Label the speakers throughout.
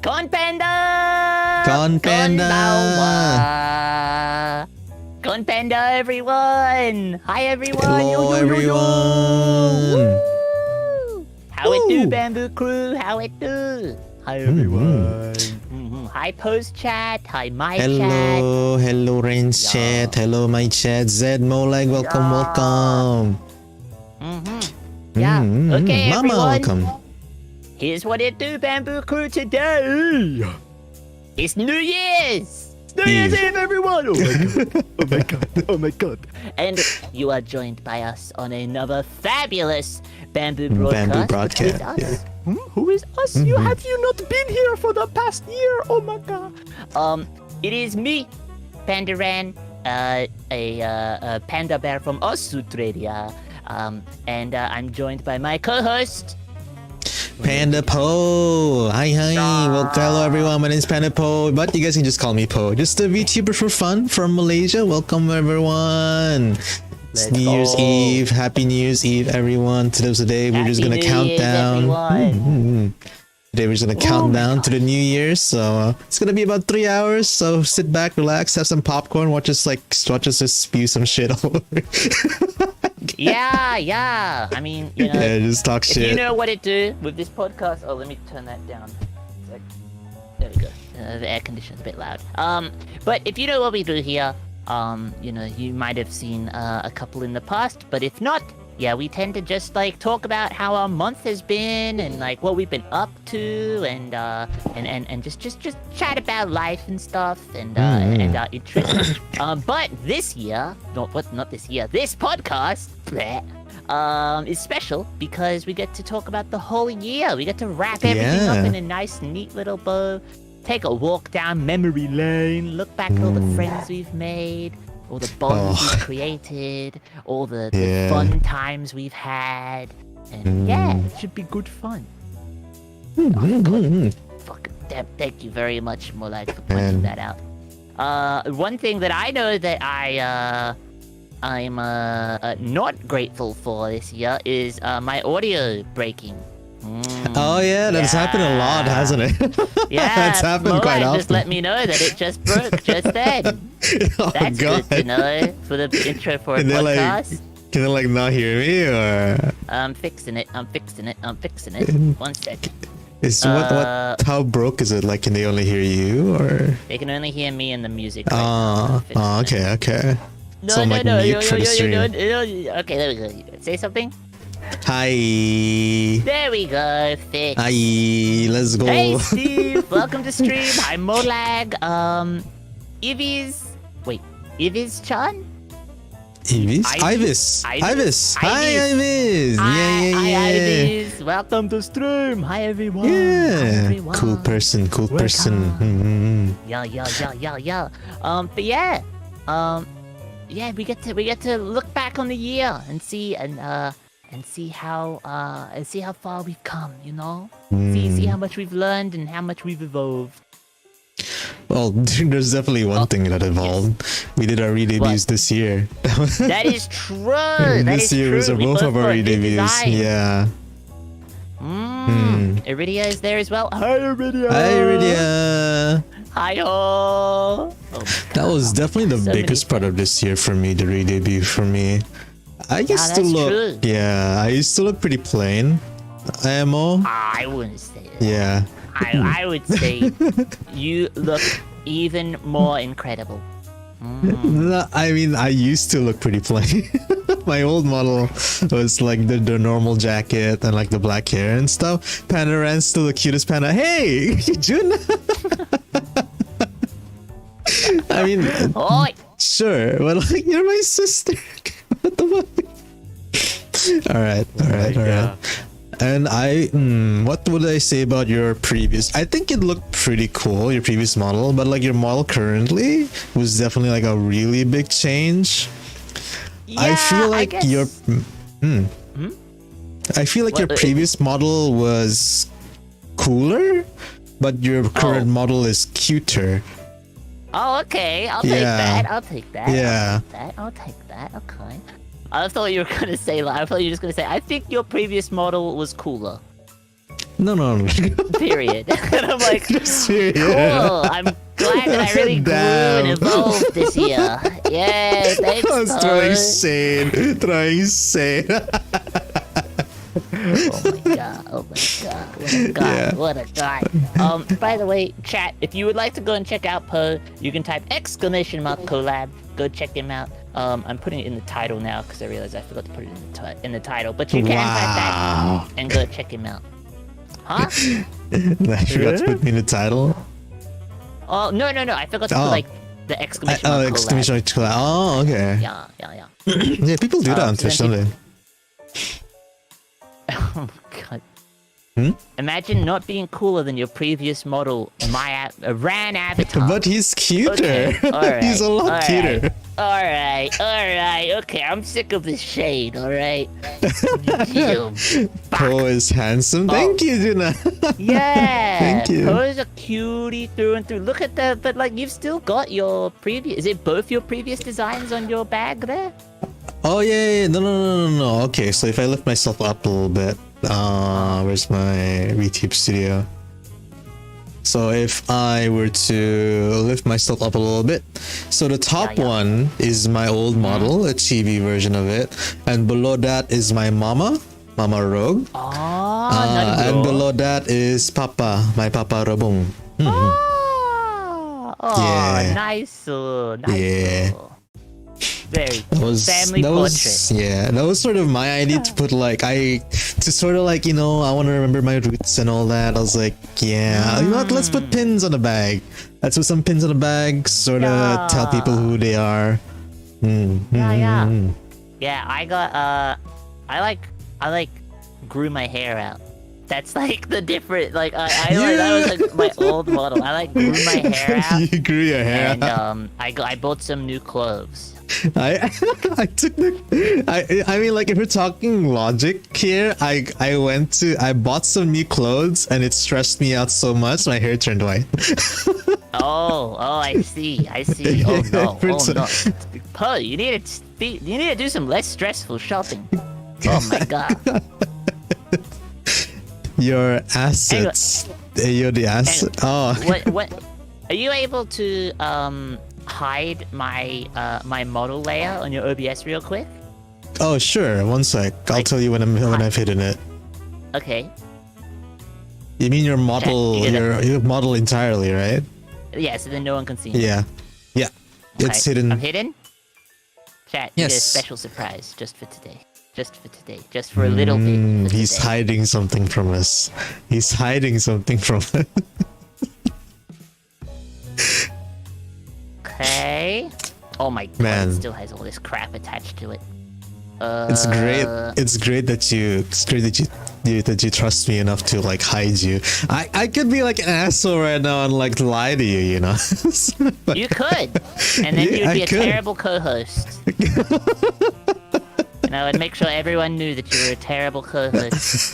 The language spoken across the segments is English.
Speaker 1: Konpanda!
Speaker 2: Konpanda!
Speaker 1: Konpanda, everyone! Hi, everyone!
Speaker 2: Hello, everyone!
Speaker 1: Woo! How it do, Bamboo Crew? How it do? Hi, everyone! Hi, Post Chat. Hi, my chat.
Speaker 2: Hello, Rain's chat. Hello, my chat. Zed Molag, welcome.
Speaker 1: Yeah. Okay,
Speaker 2: Mama,
Speaker 1: everyone.
Speaker 2: welcome.
Speaker 1: Here's what it do, Bamboo Crew, today. It's New Year's. New Year's Eve, everyone. Oh my god. Oh my god. Oh my god. And you are joined by us on another fabulous Bamboo broadcast. Who is us?
Speaker 2: Yeah.
Speaker 1: Who is us? Have you not been here for the past year? Oh my god. It is me, Pandaran, a panda bear from Australia. And I'm joined by my co-host,
Speaker 2: Panda Po. Hi. Welcome, hello, everyone. My name is Panda Po, but you guys can just call me Po. Just a VTuber for fun from Malaysia. Welcome, everyone. It's New Year's Eve. Happy New Year's Eve, everyone. Today we're just gonna count down. Today we're just gonna count down to the New Year. So it's gonna be about 3 hours. So sit back, relax, have some popcorn, watch us just spew some shit all over.
Speaker 1: Yeah. I mean,
Speaker 2: yeah, just talk
Speaker 1: if
Speaker 2: shit.
Speaker 1: you know what it do with this podcast. Oh, let me turn that down. There we go. The air conditioner's a bit loud. But if you know what we do here, you might have seen a couple in the past, but if not, yeah, we tend to just talk about how our month has been and what we've been up to and just chat about life and stuff and our interests. But this year, this podcast is special because we get to talk about the whole year. We get to wrap everything up in a nice, neat little bow. Take a walk down memory lane. Look back at all the friends we've made. All the bonds we've created, all the fun times we've had, and it should be good fun. Fucking damn, thank you very much, Molag, for pointing that out. One thing that I know that I'm not grateful for this year is my audio breaking.
Speaker 2: Oh yeah, that's happened a lot, hasn't it?
Speaker 1: Yeah,
Speaker 2: it's happened quite often.
Speaker 1: Just let me know that it just broke just then. That's good to know for the intro for a podcast.
Speaker 2: Can they not hear me or?
Speaker 1: I'm fixing it. One sec.
Speaker 2: How broke is it? Can they only hear you or?
Speaker 1: They can only hear me and the music.
Speaker 2: Okay.
Speaker 1: No. Okay, there we go. Say something.
Speaker 2: Hi.
Speaker 1: There we go. Fixed.
Speaker 2: Hi. Let's go.
Speaker 1: Hey, Steve. Welcome to stream. Hi, Molag. Ivis-chan?
Speaker 2: Ivis? Ivis. Hi, Ivis.
Speaker 1: Hi, Ivis. Welcome to stream. Hi, everyone.
Speaker 2: Yeah.
Speaker 1: Hi, everyone.
Speaker 2: Cool person.
Speaker 1: Yeah. But we get to look back on the year and see how far we've come. See how much we've learned and how much we've evolved.
Speaker 2: Well, there's definitely one thing that evolved. Yes. We did our re-debuts this year.
Speaker 1: That is true.
Speaker 2: This year was both of our re-debuts. Yeah.
Speaker 1: Iridia is there as well. Hi, Iridia. Hi, all.
Speaker 2: That was definitely the biggest part of this year for me, the re-debut for me. I used to look pretty plain. IMO.
Speaker 1: I wouldn't say that.
Speaker 2: Yeah.
Speaker 1: I would say you look even more incredible.
Speaker 2: I mean, I used to look pretty plain. My old model was the normal jacket and the black hair and stuff. Panda Ran's still the cutest panda. Hey, Jun. I mean, sure, but you're my sister. What the fuck? All right. And what would I say about your previous? I think it looked pretty cool, your previous model, but your model currently was definitely a really big change.
Speaker 1: Yeah,
Speaker 2: I feel your your previous model was cooler, but your current model is cuter.
Speaker 1: Oh, okay. I'll take that.
Speaker 2: Yeah.
Speaker 1: I'll take that. Okay. I thought you were just gonna say. I think your previous model was cooler.
Speaker 2: No.
Speaker 1: Period. And I'm like,
Speaker 2: Serious.
Speaker 1: cool. I'm glad that I really grew and
Speaker 2: Damn.
Speaker 1: evolved this year. Yay, thanks,
Speaker 2: I was throwing
Speaker 1: Poe.
Speaker 2: shade.
Speaker 1: Oh my god, what a guy,
Speaker 2: Yeah.
Speaker 1: what a guy. By the way, chat, if you would like to go and check out Poe, you can type !collab, go check him out. I'm putting it in the title now because I realized I forgot to put it in the title, but you can type that and go check him out. Huh?
Speaker 2: I forgot to put me in the title.
Speaker 1: Oh, no, I forgot to put like the exclamation mark collab.
Speaker 2: Exclamation mark collab. Oh, okay.
Speaker 1: Yeah.
Speaker 2: Yeah, people do that on
Speaker 1: so then
Speaker 2: Twitch, don't they?
Speaker 1: Oh my god. Imagine not being cooler than your previous model, Ran avatar.
Speaker 2: But he's cuter.
Speaker 1: Okay, alright,
Speaker 2: He's a lot cuter.
Speaker 1: Alright, okay, I'm sick of this shade, alright?
Speaker 2: Poe is handsome. Thank you, Juna.
Speaker 1: Yeah!
Speaker 2: Thank you.
Speaker 1: Poe's a cutie through and through. Look at that, but like, you've still got your previous... Is it both your previous designs on your bag there?
Speaker 2: Oh, yeah. No. Okay, so if I lift myself up a little bit, where's my VTube studio? So if I were to lift myself up a little bit, so the top one is my old model, a chibi version of it, and below that is my Mama Rogue, and below that is my Papa Robong.
Speaker 1: Yeah. Nice.
Speaker 2: Yeah.
Speaker 1: Very family portrait.
Speaker 2: Yeah, that was sort of my idea to put I want to remember my roots and all that. I was like, yeah, you know what, let's put pins on the bag. Let's put some pins on the bag, sort of tell people who they are.
Speaker 1: Yeah, I got I grew my hair out. That's like the different that was like my old model. I grew my hair out.
Speaker 2: You grew your hair
Speaker 1: and
Speaker 2: out.
Speaker 1: I bought some new clothes.
Speaker 2: I mean, like, if we're talking logic here, I bought some new clothes and it stressed me out so much my hair turned white.
Speaker 1: Oh, I see. Oh no. Poe, you need to do some less stressful shopping. Oh my god.
Speaker 2: Your assets. You're the asset.
Speaker 1: Anyway, what are you able to hide my model layer on your OBS real quick?
Speaker 2: Oh sure, one sec. I'll tell you when I've hidden it.
Speaker 1: Okay.
Speaker 2: You mean your model your model entirely, right?
Speaker 1: Yeah, so then no one can see.
Speaker 2: Yeah. It's hidden.
Speaker 1: I'm hidden? Chat, you get a special surprise just for today. Just for a little bit.
Speaker 2: He's hiding something from us.
Speaker 1: Okay. Oh my god,
Speaker 2: Man.
Speaker 1: it still has all this crap attached to it.
Speaker 2: It's great that you trust me enough to hide you. I could be like an asshole right now and lie to you, you know.
Speaker 1: You could, and then you'd be a terrible co-host. And I would make sure everyone knew that you were a terrible co-host.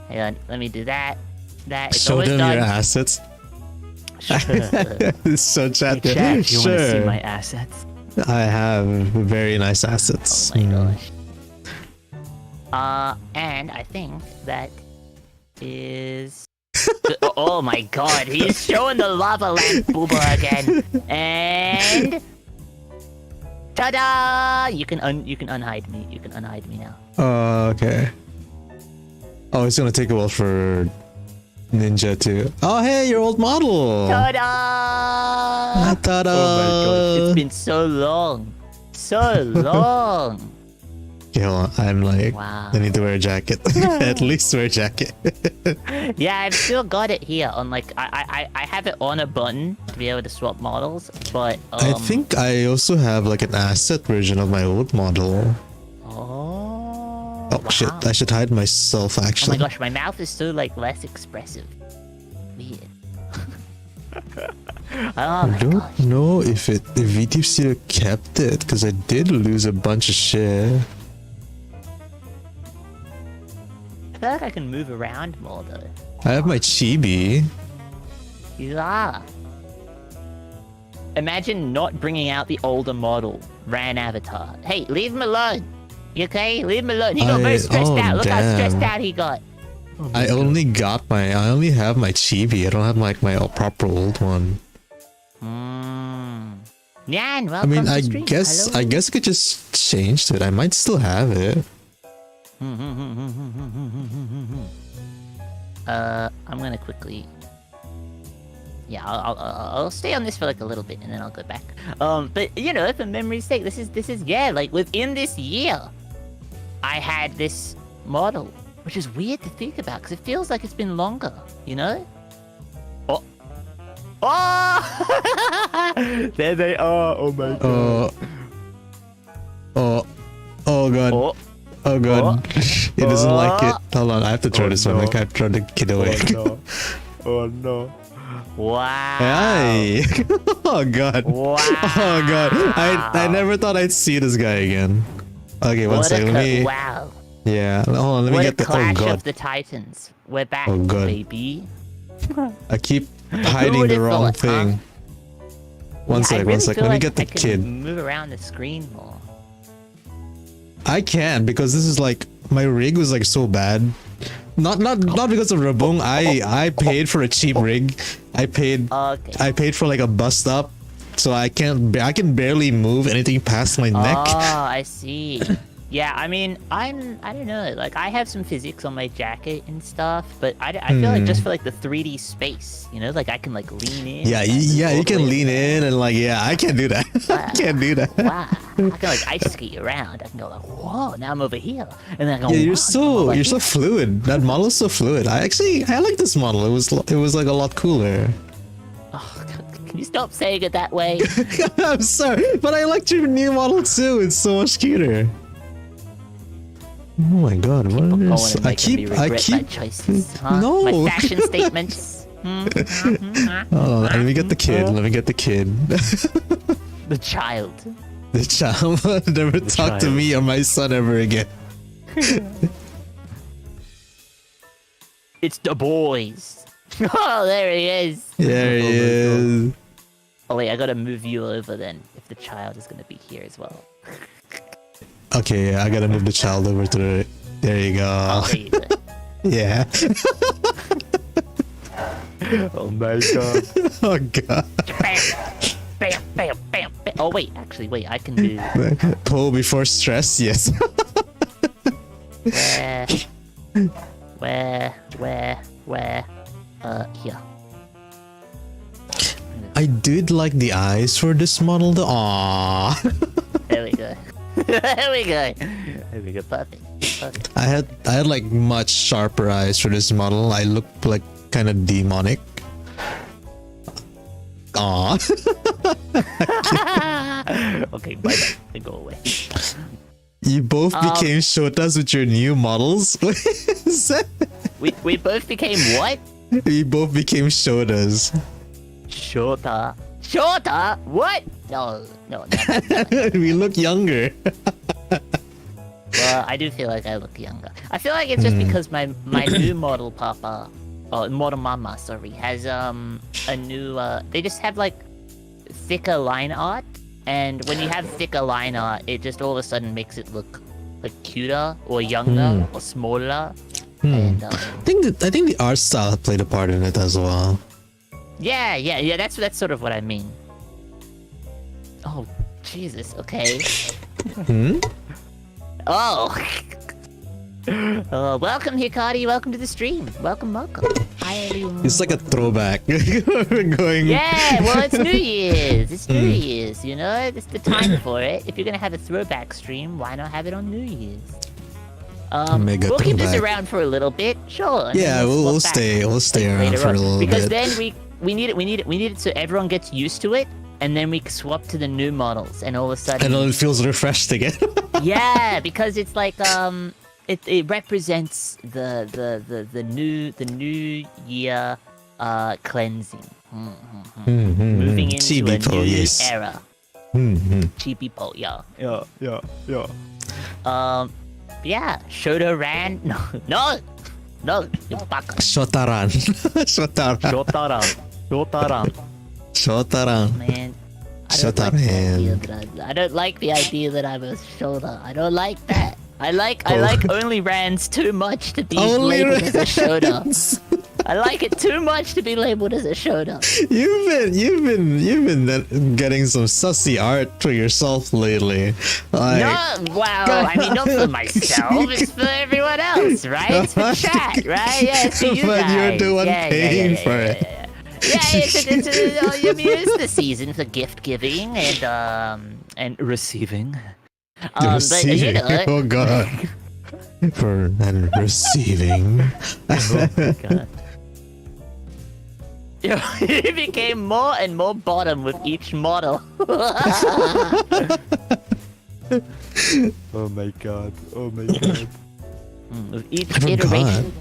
Speaker 1: Hang on, let me do that. It's
Speaker 2: Show
Speaker 1: always
Speaker 2: them
Speaker 1: done.
Speaker 2: your assets. So chat.
Speaker 1: Hey, chat, you
Speaker 2: sure.
Speaker 1: want to see my assets?
Speaker 2: I have very nice assets.
Speaker 1: Oh my gosh. And I think that is... oh my god, he's showing the lava lamp booba again. And... ta-da! You can unhide me. You can unhide me now.
Speaker 2: Okay. Oh, it's gonna take a while for Ninja too. Oh, hey, your old model!
Speaker 1: Ta-da!
Speaker 2: Ta-da!
Speaker 1: Oh my god, it's been so long. So long!
Speaker 2: Okay, hold on. I'm
Speaker 1: Wow.
Speaker 2: I need to wear a jacket. At least wear a jacket.
Speaker 1: Yeah, I've still got it here on I have it on a button to be able to swap models, but
Speaker 2: I think I also have an asset version of my old model.
Speaker 1: Oh
Speaker 2: wow. Shit, I should hide myself actually.
Speaker 1: Oh my gosh, my mouth is so less expressive. Weird.
Speaker 2: I don't know if VTube Studio kept it, because I did lose a bunch of shit.
Speaker 1: I feel like I can move around more though.
Speaker 2: I have my chibi.
Speaker 1: Yeah. Imagine not bringing out the older model, Ran avatar. Hey, leave him alone. You okay? Leave him alone. He got very stressed out. Look how stressed out he got.
Speaker 2: I only have my chibi. I don't have like my proper old one.
Speaker 1: Nyan,
Speaker 2: I
Speaker 1: welcome
Speaker 2: mean,
Speaker 1: to
Speaker 2: I
Speaker 1: the stream.
Speaker 2: guess
Speaker 1: Hello.
Speaker 2: I could just change to it. I might still have it.
Speaker 1: I'm gonna quickly. Yeah, I'll stay on this for like a little bit and then I'll go back. But you know, for memory's sake, this is yeah, like within this year, I had this model, which is weird to think about because it feels like it's been longer, you know? Oh! There they are. Oh my god.
Speaker 2: Oh god. Oh god. He doesn't like it. Hold on, I have to throw this one. I can't throw the kid away.
Speaker 3: Oh no.
Speaker 1: Wow.
Speaker 2: Hey. Oh god.
Speaker 1: Wow.
Speaker 2: Oh god. I never thought I'd see this guy again. Okay, one second. Let me.
Speaker 1: Wow.
Speaker 2: Yeah. Hold on. Let me
Speaker 1: What
Speaker 2: get
Speaker 1: a
Speaker 2: the.
Speaker 1: clash
Speaker 2: Oh god.
Speaker 1: of the titans. We're back,
Speaker 2: Oh, God.
Speaker 1: baby.
Speaker 2: I keep hiding
Speaker 1: would've
Speaker 2: the wrong
Speaker 1: thought, huh?
Speaker 2: thing. One sec.
Speaker 1: Let
Speaker 2: me get the
Speaker 1: I could
Speaker 2: kid.
Speaker 1: move around the screen more.
Speaker 2: I can because this is like my rig was like so bad. Not because of Rabung. I paid for a cheap rig. I paid for like a bus stop, so I can barely move anything past my neck.
Speaker 1: Oh, I see. Yeah, I mean, I don't know. Like, I have some physics on my jacket and stuff, but I feel like just for like the 3D space, you know, like I can like lean in.
Speaker 2: Yeah, you can lean in and like I can't do that. I can't do that.
Speaker 1: Wow, I can like ice skate around. I can go like, whoa, now I'm over here, and then I go.
Speaker 2: Yeah,
Speaker 1: "Whoa,
Speaker 2: you're so fluid. That model is so fluid. I like this model. It was like a lot cooler.
Speaker 1: Oh, can you stop saying it that way?
Speaker 2: I'm sorry, but I liked your new model too. It's so much cuter. Oh my god, what is this? I keep
Speaker 1: my choices, huh?
Speaker 2: No.
Speaker 1: My fashion statements.
Speaker 2: Hold on, let me get the kid.
Speaker 1: The child.
Speaker 2: The child never talk to me or my son ever again.
Speaker 1: It's the boys. Oh, there he is.
Speaker 2: There he is.
Speaker 1: Oh wait, I gotta move you over then, if the child is gonna be here as well.
Speaker 2: Okay, I gotta move the child over to the. There you go.
Speaker 1: Oh, there you go.
Speaker 2: Yeah.
Speaker 3: Oh my god.
Speaker 2: Oh god.
Speaker 1: Bam, bam, bam, bam. Oh wait, actually, wait, I can do.
Speaker 2: Pull before stress. Yes.
Speaker 1: Where? Here.
Speaker 2: I did like the eyes for this model. Aww.
Speaker 1: There we go. There we go. Perfect.
Speaker 2: I had like much sharper eyes for this model. I looked like kind of demonic. Aww.
Speaker 1: Okay, bye. They go away.
Speaker 2: You both became Shotas with your new models? What is that?
Speaker 1: We both became what?
Speaker 2: We both became Shotas.
Speaker 1: Shota? What? No.
Speaker 2: We look younger.
Speaker 1: Well, I do feel like I look younger. I feel like it's just because my new model model mama, sorry, has a new they just have like thicker line art, and when you have thicker line art, it just all of a sudden makes it look like cuter or younger or smaller. And
Speaker 2: I think the art style played a part in it as well.
Speaker 1: yeah, that's sort of what I mean. Oh, Jesus, okay. Oh. Welcome, Hikari. Welcome to the stream. Welcome. Hi, everyone.
Speaker 2: It's like a throwback. We're going.
Speaker 1: Yeah, well, it's New Year's. It's New Year's, you know? It's the time for it. If you're gonna have a throwback stream, why not have it on New Year's?
Speaker 2: Mega
Speaker 1: we'll keep this
Speaker 2: throwback.
Speaker 1: around for a little bit, sure. and
Speaker 2: Yeah,
Speaker 1: then
Speaker 2: we'll
Speaker 1: swap
Speaker 2: stay
Speaker 1: back,
Speaker 2: around
Speaker 1: later
Speaker 2: for a
Speaker 1: on.
Speaker 2: little
Speaker 1: because
Speaker 2: bit.
Speaker 1: then we need it so everyone gets used to it, and then we swap to the new models, and all of a sudden.
Speaker 2: And then it feels refreshed again.
Speaker 1: Yeah, because it's like it represents the new year cleansing. Moving into a
Speaker 2: Chibi-po,
Speaker 1: new
Speaker 2: yes.
Speaker 1: era. Chibi-po, yeah.
Speaker 3: Yeah.
Speaker 1: Yeah, Shoto ran. No, you baka.
Speaker 2: Shotaran. Shotaran.
Speaker 1: Man, I
Speaker 2: Shotaran.
Speaker 1: don't like the idea that I'm a Shota. I don't like that. I like only Rands too much to be
Speaker 2: Only
Speaker 1: labeled as a shoulder.
Speaker 2: Rans.
Speaker 1: I like it too much to be labeled as a shoulder.
Speaker 2: You've been getting some sussy art for yourself lately. Like,
Speaker 1: No, well, I mean, not for myself. It's for everyone else, right? It's for chat, right? Yeah, it's for you
Speaker 2: but
Speaker 1: guys.
Speaker 2: you're the one
Speaker 1: Yeah,
Speaker 2: paying for
Speaker 1: yeah.
Speaker 2: it.
Speaker 1: Yeah, I mean, it's the season for gift giving and receiving. But you know,
Speaker 2: Oh god. For and receiving.
Speaker 1: oh my god. It became more and more bottom with each model.
Speaker 3: Oh my god. Oh my god.
Speaker 1: With each
Speaker 2: I forgot.
Speaker 1: iteration.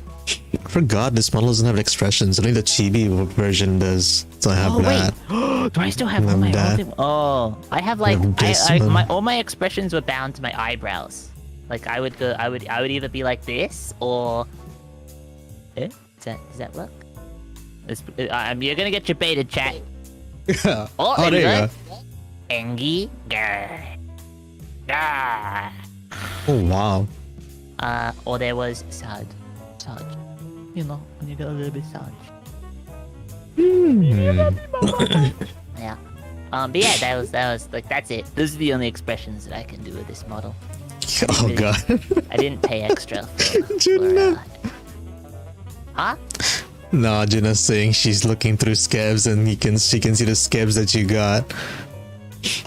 Speaker 2: I forgot this model doesn't have expressions. Only the chibi version does. So I have
Speaker 1: Oh
Speaker 2: that.
Speaker 1: wait, do I still have all my
Speaker 2: that.
Speaker 1: old? Oh, I have like
Speaker 2: This one.
Speaker 1: all my expressions were bound to my eyebrows. Like I would either be like this or. Does that work? You're gonna get your baited, chat.
Speaker 2: Yeah.
Speaker 1: Oh,
Speaker 2: Oh, there you
Speaker 1: go. Engie. Grr.
Speaker 2: Oh wow.
Speaker 1: Or there was Saj. You know, when you get a little bit Saj. Yeah. But yeah, that was like that's it. Those are the only expressions that I can do with this model.
Speaker 2: Oh god.
Speaker 1: I didn't pay extra for
Speaker 2: Junna.
Speaker 1: Huh?
Speaker 2: No, Junna's saying she's looking through scabs and she can see the scabs that you got.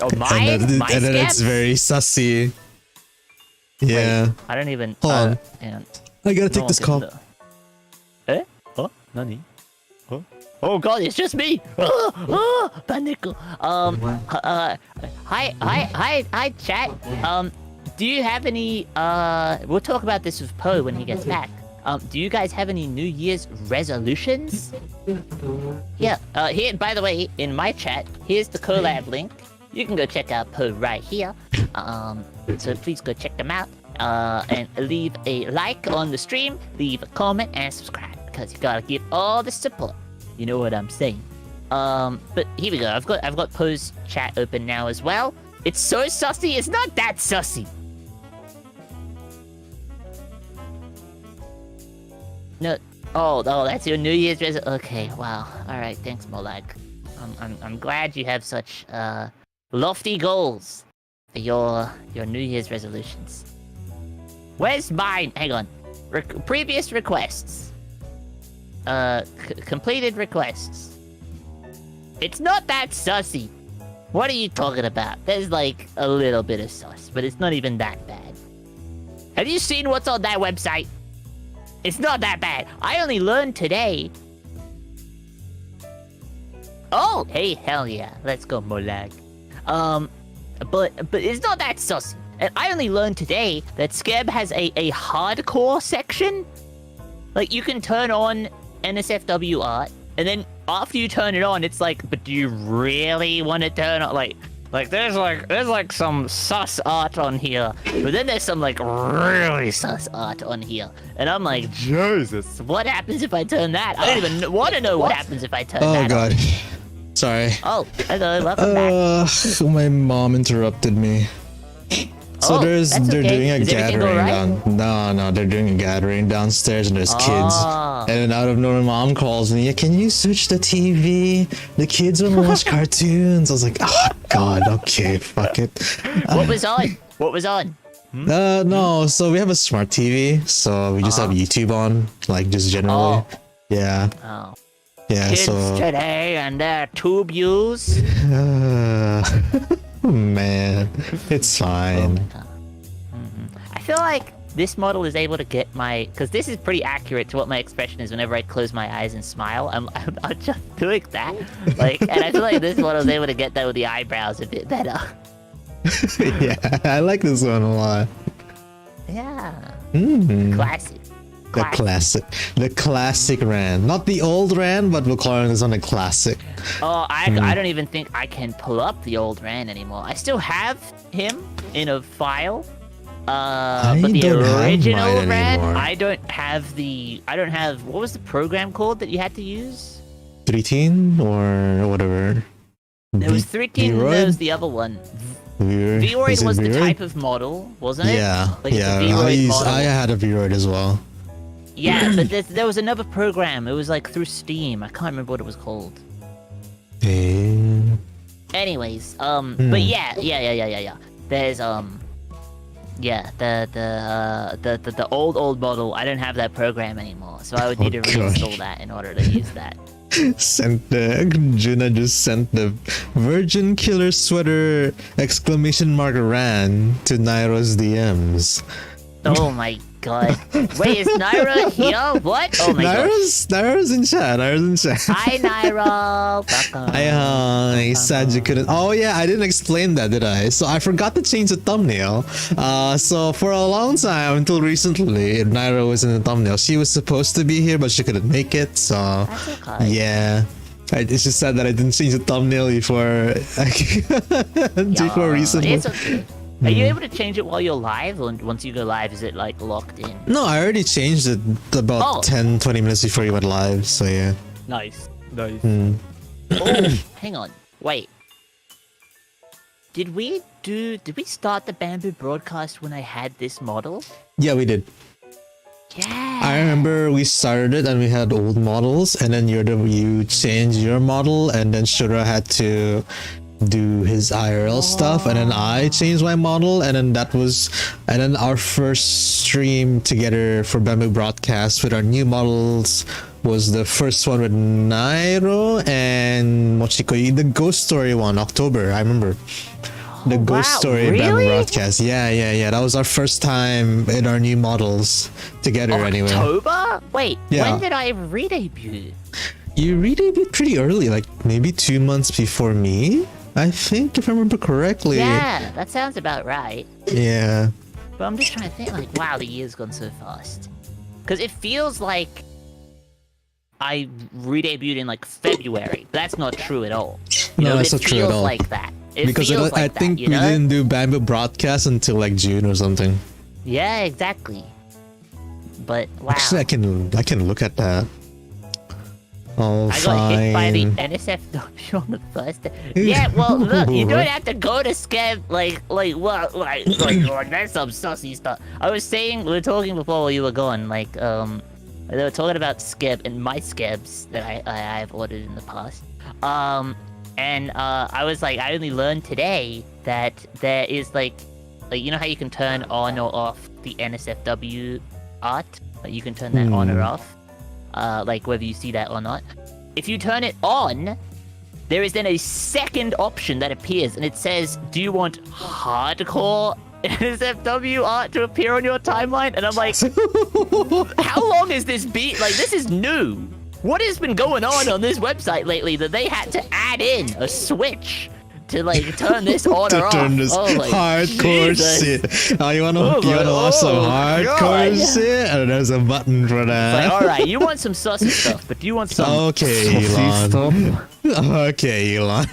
Speaker 1: Oh, my
Speaker 2: and then it's
Speaker 1: scabs?
Speaker 2: very sussy. Yeah.
Speaker 1: Wait, I don't even.
Speaker 2: Hold on.
Speaker 1: And
Speaker 2: I gotta take
Speaker 1: no,
Speaker 2: this call.
Speaker 1: no. Eh? Oh, Nani? Huh? Oh god, it's just me! Panico. Hi, chat. Do you have any, we'll talk about this with Poe when he gets back. Do you guys have any New Year's resolutions? Yeah, here, by the way, in my chat, here's the collab link. You can go check out Poe right here. So please go check them out. And leave a like on the stream, leave a comment, and subscribe. Because you gotta give all the support. You know what I'm saying. But here we go. I've got Poe's chat open now as well. It's so sussy. It's not that sussy. No. Oh, that's your New Year's resolution. Okay. Wow. All right. Thanks, Molag. I'm glad you have such lofty goals for your New Year's resolutions. Where's mine? Hang on. Previous requests. Completed requests. It's not that sussy. What are you talking about? There's like a little bit of sus, but it's not even that bad. Have you seen what's on that website? It's not that bad. I only learned today. Oh, hey, hell yeah. Let's go, Molag. But it's not that sussy. And I only learned today that Scab has a hardcore section. Like, you can turn on NSFW art, and then after you turn it on, it's like, but do you really want to turn on, like there's like some sus art on here, but then there's some like really sus art on here, and I'm like, Jesus, what happens if I turn that? I don't even want to know what happens if I turn that
Speaker 2: Oh god.
Speaker 1: on.
Speaker 2: Sorry.
Speaker 1: Oh, hello, welcome back.
Speaker 2: My mom interrupted me. So
Speaker 1: Oh,
Speaker 2: they're
Speaker 1: that's okay.
Speaker 2: doing a
Speaker 1: Is everything
Speaker 2: gathering
Speaker 1: alright?
Speaker 2: No, they're doing a gathering downstairs and there's kids.
Speaker 1: Ah.
Speaker 2: And then out of nowhere, mom calls me. Can you switch the TV? The kids want to watch cartoons. I was like, oh god, okay, fuck it.
Speaker 1: What was on? What was on?
Speaker 2: No. So we have a smart TV, so we just have YouTube on, like just generally.
Speaker 1: Oh.
Speaker 2: Yeah,
Speaker 1: Oh.
Speaker 2: yeah.
Speaker 1: Kids
Speaker 2: So.
Speaker 1: today and their tube use.
Speaker 2: Man, it's fine.
Speaker 1: I feel like this model is able to get my, because this is pretty accurate to what my expression is whenever I close my eyes and smile. I'm just doing that, like, and I feel like this model is able to get that with the eyebrows a bit better.
Speaker 2: Yeah, I like this one a lot.
Speaker 1: Yeah,
Speaker 2: Mm.
Speaker 1: classic.
Speaker 2: The classic Rand, not the old Rand, but we'll call this one a classic.
Speaker 1: Oh, I don't even think I can pull up the old Rand anymore. I still have him in a file. But the
Speaker 2: don't have
Speaker 1: original
Speaker 2: mine
Speaker 1: Rand,
Speaker 2: anymore.
Speaker 1: I don't have, what was the program called that you had to use?
Speaker 2: 13 or whatever.
Speaker 1: There was 13,
Speaker 2: Vroid?
Speaker 1: there was the other one. Vroid was the type of model, wasn't it?
Speaker 2: Yeah,
Speaker 1: Like, it's a
Speaker 2: yeah.
Speaker 1: Vroid model.
Speaker 2: I had a Vroid as well.
Speaker 1: Yeah, but there was another program. It was like through Steam. I can't remember what it was called.
Speaker 2: Damn.
Speaker 1: Anyways, but yeah. There's yeah, the old model. I don't have that program anymore, so I would need to reinstall that in order to use that.
Speaker 2: Juna just sent the Virgin Killer Sweater exclamation mark ran to Nairo's DMs.
Speaker 1: Oh my god. Wait, is Naira here? What? Oh my god.
Speaker 2: Naira's in chat.
Speaker 1: Hi, Naira.
Speaker 2: Hi. Sad you couldn't. Oh yeah, I didn't explain that, did I? So I forgot to change the thumbnail. So for a long time, until recently, Naira was in the thumbnail. She was supposed to be here, but she couldn't make it. So
Speaker 1: That's okay.
Speaker 2: yeah. It's just sad that I didn't change the thumbnail before recently.
Speaker 1: It's okay. Are you able to change it while you're live, or once you go live, is it like locked in?
Speaker 2: No, I already changed it about 10-20 minutes before you went live, so yeah.
Speaker 1: Nice.
Speaker 2: Mm.
Speaker 1: Oh, hang on. Wait. Did we start the Bamboo broadcast when I had this model?
Speaker 2: Yeah, we did.
Speaker 1: Yeah.
Speaker 2: I remember we started it and we had old models, and then you changed your model, and then Shura had to do his IRL stuff, and then I changed my model, and then our first stream together for Bamboo Broadcast with our new models was the first one with Nairo and Mochiko, the Ghost Story one, October, I remember. The Ghost Story Bamboo Broadcast. Yeah. That was our first time in our new models together anyway.
Speaker 1: October? Wait,
Speaker 2: Yeah.
Speaker 1: when did I re-debut?
Speaker 2: You re-debuted pretty early, like maybe 2 months before me, I think, if I remember correctly.
Speaker 1: Yeah, that sounds about right.
Speaker 2: Yeah.
Speaker 1: But I'm just trying to think, like, wow, the year's gone so fast. Because it feels like I re-debuted in, like, February. That's not true at all.
Speaker 2: No, that's not true at all.
Speaker 1: It feels like that.
Speaker 2: Because I think we didn't do Bamboo Broadcast until like June or something.
Speaker 1: Yeah, exactly. But, wow.
Speaker 2: Actually, I can look at that. Oh,
Speaker 1: I got hit by the NSFW on the first day. Yeah, well, look, you don't have to go to Skeb, like, that's some sussy stuff. I was saying, we were talking before while you were gone, like, they were talking about Skeb and my Skebs that I've ordered in the past. And I was like, I only learned today that there is, like, you know how you can turn on or off the NSFW art? Like, you can turn that on or off. Like whether you see that or not. If you turn it on, there is then a second option that appears, and it says, do you want hardcore NSFW art to appear on your timeline? And I'm like, how long has this been? Like, this is new. What has been going on this website lately that they had to add in a switch to, like, turn this on or off?
Speaker 2: Turn this hardcore shit. Oh, you wanna watch some hardcore shit? Oh, there's a button for that.
Speaker 1: Like, alright, you want some sussy stuff, but do you want some
Speaker 2: Okay, Elon. Okay, Elon.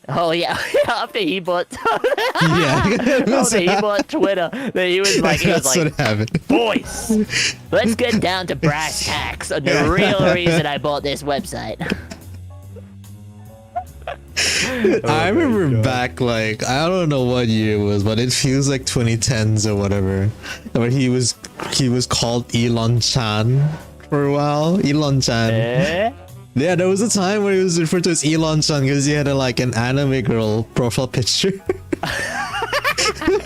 Speaker 1: Oh yeah, after he bought
Speaker 2: Yeah.
Speaker 1: after he bought Twitter, then he was like,
Speaker 2: That's what happened.
Speaker 1: boys, let's get down to brass tacks on the real reason I bought this website.
Speaker 2: I remember back, like, I don't know what year it was, but it feels like 2010s or whatever, where he was called Elon Chan for a while. Elon Chan. Yeah, there was a time where he was referred to as Elon Chan because he had an anime girl profile picture.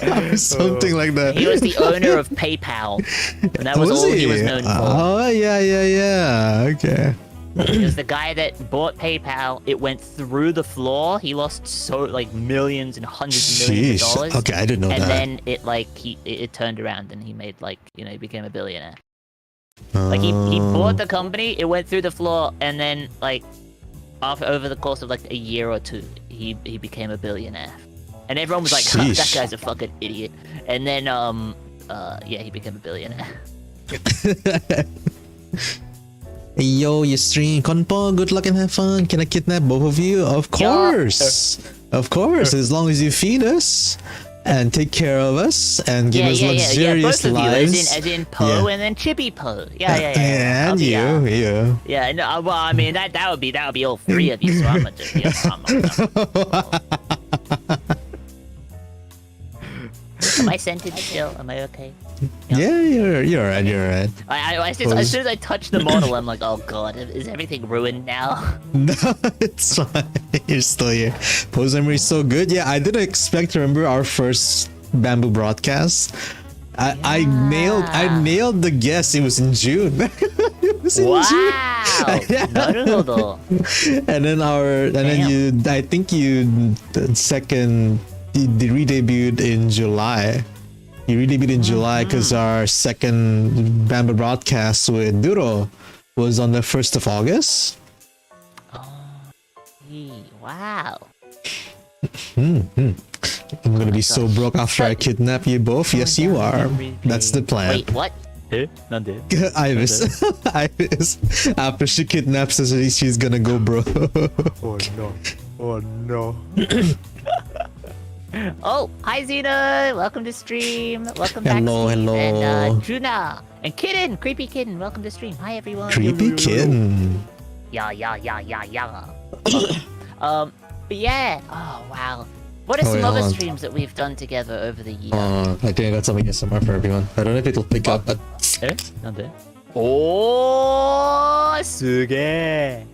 Speaker 2: Or something like that.
Speaker 1: He was the owner of PayPal, and that was all he was known for.
Speaker 2: Oh, yeah. Okay.
Speaker 1: He was the guy that bought PayPal. It went through the floor. He lost millions and hundreds of millions of dollars.
Speaker 2: Okay, I didn't know that.
Speaker 1: And then it turned around, and he made, he became a billionaire. Like, he bought the company, it went through the floor, and then, like, over the course of, like, a year or two, he became a billionaire. And everyone was like, huh, that guy's a fucking idiot. And then, yeah, he became a billionaire.
Speaker 2: Hey, yo, you stream Konpo, good luck and have fun. Can I kidnap both of you? Of course! Of course, as long as you feed us. and take care of us and give us
Speaker 1: Yeah.
Speaker 2: luxurious
Speaker 1: Both of you,
Speaker 2: lives.
Speaker 1: as in Poe
Speaker 2: Yeah.
Speaker 1: and then Chippy Poe. Yeah. I'll
Speaker 2: And
Speaker 1: be,
Speaker 2: you.
Speaker 1: Yeah, no, well, I mean that would be all three of you. So I'm gonna just. Am I scented still? Am I okay?
Speaker 2: Yeah, you're alright.
Speaker 1: As soon as I touch the model, I'm like, oh god, is everything ruined now?
Speaker 2: No, it's fine. You're still here. Poe's memory is so good. Yeah, I didn't expect to remember our first bamboo broadcast. I nailed the guess. It was in June. It was in June.
Speaker 1: Wow. なるほど.
Speaker 2: And then I think you re-debuted in July. You re-debuted in July because our second Bamboo broadcast with Duro was on the 1st of August.
Speaker 1: Wow.
Speaker 2: I'm gonna be so broke after I kidnap you both. Yes, you are. That's the plan.
Speaker 1: Wait, what?
Speaker 2: Iris. After she kidnaps us, she's gonna go broke.
Speaker 3: Oh no.
Speaker 1: Oh, hi Zena! Welcome to stream. Welcome back,
Speaker 2: Hello.
Speaker 1: And Juna and Kitten, Creepy Kitten. Welcome to stream. Hi everyone.
Speaker 2: Creepy kitten.
Speaker 1: Yeah. But yeah. Oh wow. What are some other streams that we've done together over the year?
Speaker 2: I think I got something ASMR for everyone. I don't know if it'll pick up, but.
Speaker 1: Oh, すげえ.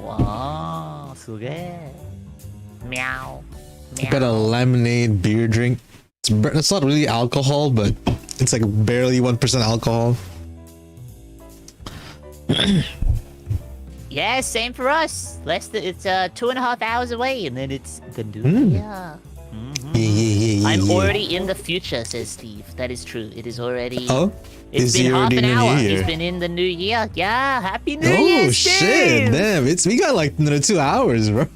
Speaker 1: Wow, すげえ. Meow.
Speaker 2: I got a lemonade beer drink. It's not really alcohol, but it's like barely 1% alcohol.
Speaker 1: Yeah, same for us. It's 2.5 hours away, and then it's Yeah.
Speaker 2: Yeah.
Speaker 1: I'm already in the future, says Steve. That is true. It is already.
Speaker 2: Oh,
Speaker 1: it's been half an hour. It's been in the new year. Yeah, happy New Year,
Speaker 2: Oh shit! Damn, we got like 2 hours, bro.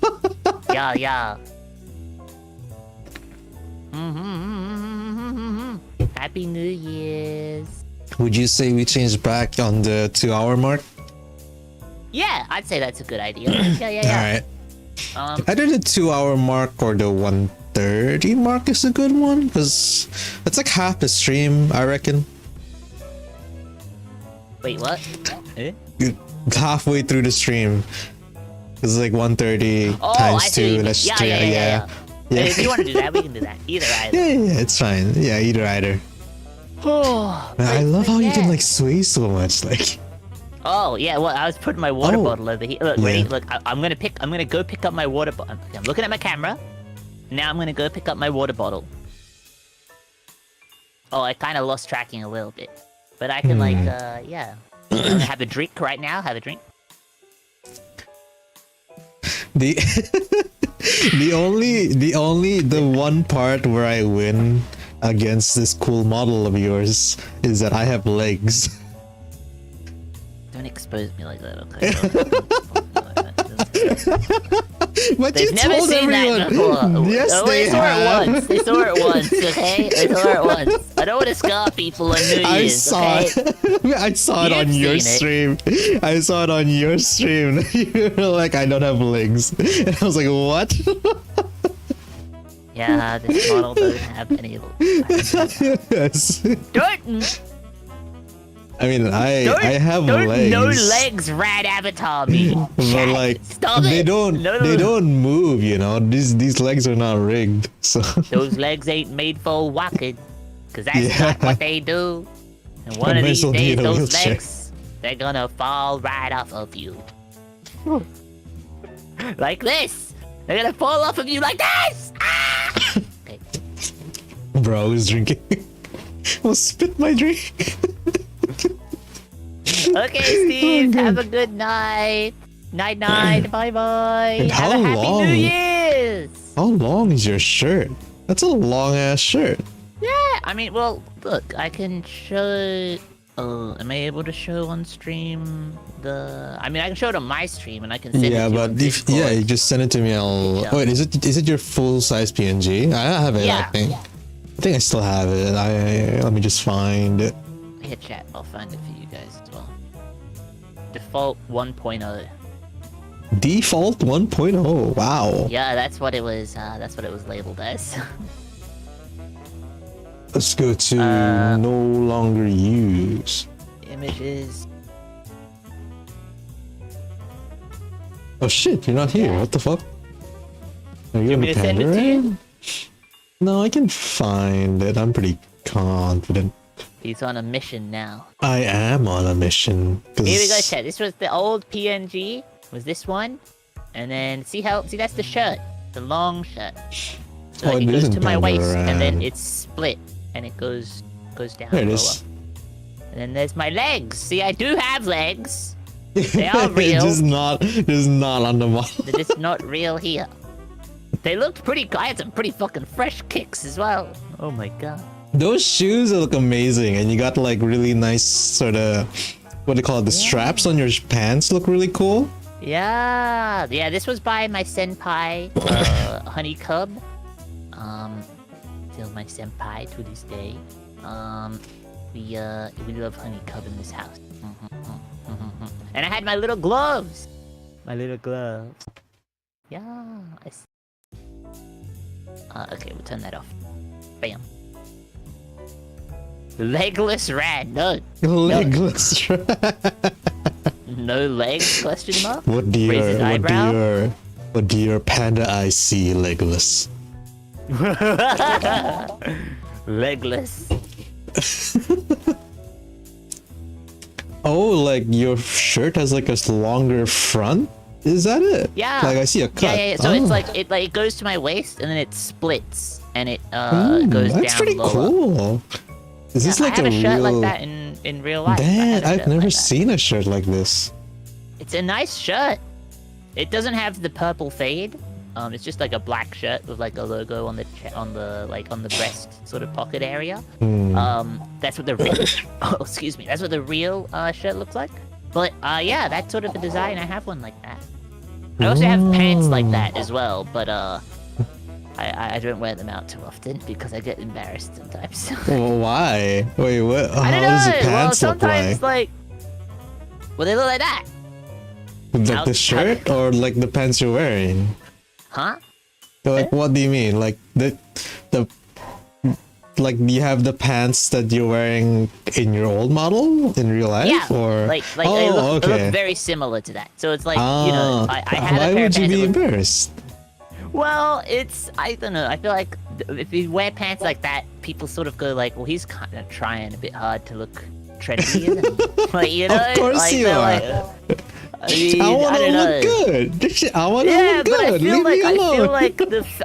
Speaker 1: Yeah. Happy New Year's.
Speaker 2: Would you say we changed back on the 2-hour mark?
Speaker 1: Yeah, I'd say that's a good idea. Yeah.
Speaker 2: All right. Either the 2-hour mark or the 1:30 mark is a good one, because it's like half the stream, I reckon.
Speaker 1: Wait, what?
Speaker 2: Halfway through the stream. It's like 1:30 times 2. That's
Speaker 1: yeah. If you want to do that, we can do that. Either.
Speaker 2: Yeah, it's fine. Yeah, either.
Speaker 1: Oh,
Speaker 2: Man, I love how you can like sway so much, like.
Speaker 1: Oh yeah, well I was putting my water bottle over here. Look, ready? Look, I'm gonna go pick up my water bottle. I'm looking at my camera. Now I'm gonna go pick up my water bottle. Oh, I kind of lost tracking a little bit, but I can yeah. I'm gonna have a drink right now. Have a drink.
Speaker 2: The one part where I win against this cool model of yours is that I have legs.
Speaker 1: Don't expose me like that, okay?
Speaker 2: But
Speaker 1: They've
Speaker 2: you
Speaker 1: never
Speaker 2: told
Speaker 1: seen
Speaker 2: everyone.
Speaker 1: that before.
Speaker 2: Yes,
Speaker 1: They saw it once, okay? They saw it once. I don't want to scar people on New Year's, okay?
Speaker 2: I saw it on your stream. I saw it on your stream. You were like, I don't have legs. And I was like, what?
Speaker 1: Yeah, this model doesn't have any legs.
Speaker 2: Yes.
Speaker 1: Don't!
Speaker 2: I mean, I have legs.
Speaker 1: No legs, rat avatar me.
Speaker 2: But like,
Speaker 1: Stop
Speaker 2: they
Speaker 1: it.
Speaker 2: don't move, you know. These legs are not rigged, so.
Speaker 1: Those legs ain't made for walking, cause that's not what they do. And one of these
Speaker 2: Might as well be
Speaker 1: days,
Speaker 2: in a
Speaker 1: those
Speaker 2: wheelchair.
Speaker 1: legs, they're gonna fall right off of you. Like this. They're gonna fall off of you like this. Ah! Okay.
Speaker 2: Bro, who's drinking? I'll spit my drink.
Speaker 1: Okay, Steve. Have a good night. Night. Bye.
Speaker 2: And
Speaker 1: Have a
Speaker 2: how
Speaker 1: happy
Speaker 2: long?
Speaker 1: New Year's.
Speaker 2: How long is your shirt? That's a long ass shirt.
Speaker 1: Yeah, I mean, well, look, I can show. Am I able to show on stream I can show it on my stream, and I can send it to you on Discord.
Speaker 2: You just send it to me. Wait, is it your full size PNG? I have it.
Speaker 1: Yeah.
Speaker 2: I think I still have it. Let me just find it.
Speaker 1: Hit chat. I'll find it for you guys as well. Default 1.0.
Speaker 2: Default 1.0. Wow.
Speaker 1: Yeah, that's what it was. That's what it was labeled as.
Speaker 2: Let's go to no longer use.
Speaker 1: Images.
Speaker 2: Oh shit, you're not here. What the fuck? Are you in the
Speaker 1: send it to you?
Speaker 2: No, I can find it. I'm pretty confident.
Speaker 1: He's on a mission now.
Speaker 2: I am on a mission.
Speaker 1: Here we go, chat. This was the old PNG. Was this one? And then see that's the shirt, the long shirt. So it goes to my waist, and then it's split, and it goes down.
Speaker 2: There it
Speaker 1: lower.
Speaker 2: is.
Speaker 1: And then there's my legs. See, I do have legs. They are real.
Speaker 2: just not on the model.
Speaker 1: They're just not real here. They looked pretty. I had some pretty fucking fresh kicks as well. Oh my god.
Speaker 2: Those shoes look amazing, and you got like really nice sort of what do you call it? The straps on your pants look really cool.
Speaker 1: Yeah. This was by my senpai, Honeycub. Still my senpai to this day. We love Honeycub in this house. And I had my little gloves. Yeah. Okay, we'll turn that off. Bam. Legless rat. No.
Speaker 2: Legless rat.
Speaker 1: No legs? Question mark.
Speaker 2: What do your panda eyes see, legless?
Speaker 1: Legless.
Speaker 2: Oh, like your shirt has like a longer front? Is that it?
Speaker 1: Yeah.
Speaker 2: Like I see a cut.
Speaker 1: Yeah. So it's like it goes to my waist and then it splits and it goes down
Speaker 2: that's pretty
Speaker 1: lower.
Speaker 2: Cool. Is this like
Speaker 1: I have a shirt
Speaker 2: real...
Speaker 1: like that in real life.
Speaker 2: Damn, I've never seen a shirt like this.
Speaker 1: It's a nice shirt. It doesn't have the purple fade. It's just like a black shirt with like a logo on the breast sort of pocket area. That's what the that's what the real shirt looks like. But yeah, that's sort of a design. I have one like that. I also have pants like that as well, but I don't wear them out too often because I get embarrassed sometimes.
Speaker 2: Well, why? Wait, what?
Speaker 1: I don't know.
Speaker 2: Does the pants
Speaker 1: well,
Speaker 2: look
Speaker 1: sometimes
Speaker 2: like?
Speaker 1: Well, they look like that.
Speaker 2: Like the shirt or like the pants you're wearing?
Speaker 1: Huh?
Speaker 2: So, like, what do you mean? Like the like you have the pants that you're wearing in your old model in real life?
Speaker 1: Yeah,
Speaker 2: or
Speaker 1: like they look very similar to that. So it's like, you know, I have
Speaker 2: why
Speaker 1: a pair
Speaker 2: would
Speaker 1: of
Speaker 2: you
Speaker 1: pants
Speaker 2: be
Speaker 1: that look-
Speaker 2: embarrassed?
Speaker 1: Well, I don't know. I feel like if you wear pants like that, people sort of go like, well, he's kind of trying a bit hard to look trendy, isn't he? Like, you know?
Speaker 2: Of course
Speaker 1: like,
Speaker 2: you are.
Speaker 1: Like, I mean,
Speaker 2: I want to
Speaker 1: don't
Speaker 2: look
Speaker 1: know.
Speaker 2: good. I want to look
Speaker 1: But
Speaker 2: good. Leave me alone.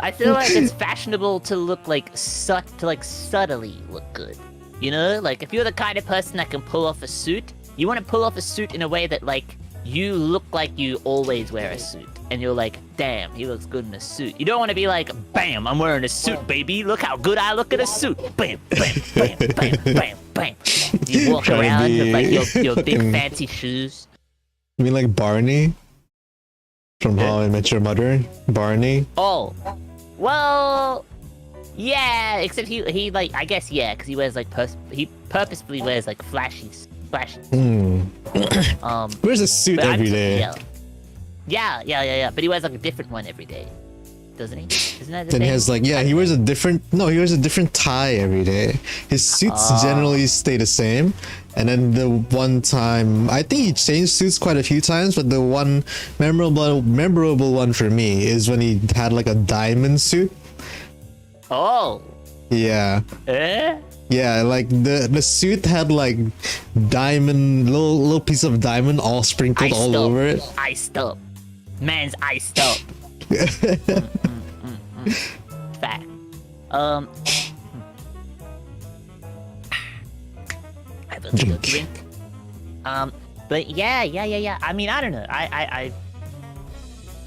Speaker 1: I feel like it's fashionable to look like subtly look good. You know, like if you're the kind of person that can pull off a suit, you want to pull off a suit in a way that like you look like you always wear a suit, and you're like, damn, he looks good in a suit. You don't want to be like, bam, I'm wearing a suit, baby. Look how good I look in a suit. Bam, bam, bam, bam, bam, bam. You walk
Speaker 2: Trying to
Speaker 1: around
Speaker 2: be
Speaker 1: with like your big
Speaker 2: fucking-
Speaker 1: fancy shoes.
Speaker 2: You mean like Barney from How I Met Your Mother? Barney.
Speaker 1: Oh, well, yeah. Except he like, I guess, yeah, because he wears like he purposefully wears like flashy.
Speaker 2: Wears a suit
Speaker 1: But
Speaker 2: every day.
Speaker 1: Yeah. But he wears like a different one every day, doesn't he? Isn't that the
Speaker 2: Then
Speaker 1: thing?
Speaker 2: he has like, yeah, he wears a different tie every day. His suits generally stay the same. And then the one time, I think he changed suits quite a few times, but the one memorable one for me is when he had like a diamond suit.
Speaker 1: Oh.
Speaker 2: Yeah.
Speaker 1: Eh?
Speaker 2: Yeah, like the suit had like diamond, little piece of diamond all sprinkled all over it.
Speaker 1: Iced up. Man's iced up. Fact. Have a little drink. But yeah. I mean, I don't know. I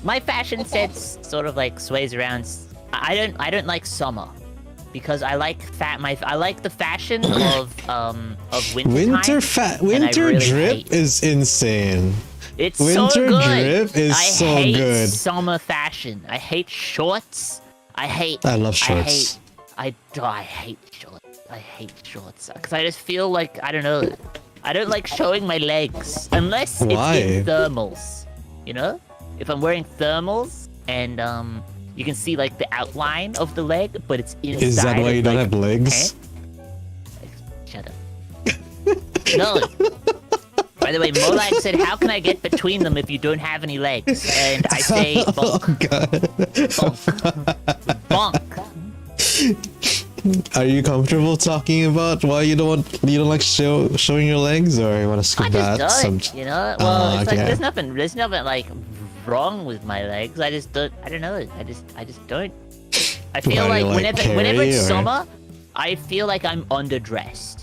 Speaker 1: my fashion sense sort of like sways around. I don't like summer because I like I like the fashion of winter time.
Speaker 2: Winter
Speaker 1: really
Speaker 2: drip
Speaker 1: hate-
Speaker 2: is insane.
Speaker 1: It's
Speaker 2: Winter
Speaker 1: so good.
Speaker 2: drip is
Speaker 1: I
Speaker 2: so
Speaker 1: hate
Speaker 2: good.
Speaker 1: summer fashion. I hate shorts.
Speaker 2: I love shorts.
Speaker 1: I hate shorts. I hate shorts because I just feel like I don't know. I don't like showing my legs unless
Speaker 2: Why?
Speaker 1: it's in thermals. You know? if I'm wearing thermals and you can see like the outline of the leg, but it's inside.
Speaker 2: Is that why you don't
Speaker 1: like,
Speaker 2: have legs?
Speaker 1: Shut up. No. By the way, Molag said, "How can I get between them if you don't have any legs?" And I say, "Bonk."
Speaker 2: Oh god.
Speaker 1: Bonk.
Speaker 2: Are you comfortable talking about why you don't like showing your legs, or you want to skip
Speaker 1: I
Speaker 2: that?
Speaker 1: just don't, you know. Well, it's
Speaker 2: okay.
Speaker 1: like there's nothing like wrong with my legs. I just don't. I don't know. I just don't. I feel
Speaker 2: Why do
Speaker 1: like
Speaker 2: you like
Speaker 1: whenever it's
Speaker 2: hairy, or-
Speaker 1: summer, I feel like I'm underdressed.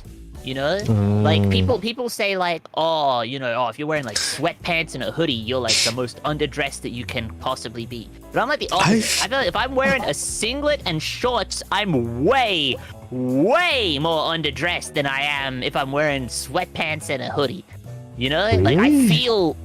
Speaker 1: You know, like people say like, oh, you know, oh, if you're wearing like sweatpants and a hoodie, you're like the most underdressed that you can possibly be. But I'm like the opposite. I feel like if I'm wearing a singlet and shorts, I'm way more underdressed than I am if I'm wearing sweatpants and a hoodie. You know, like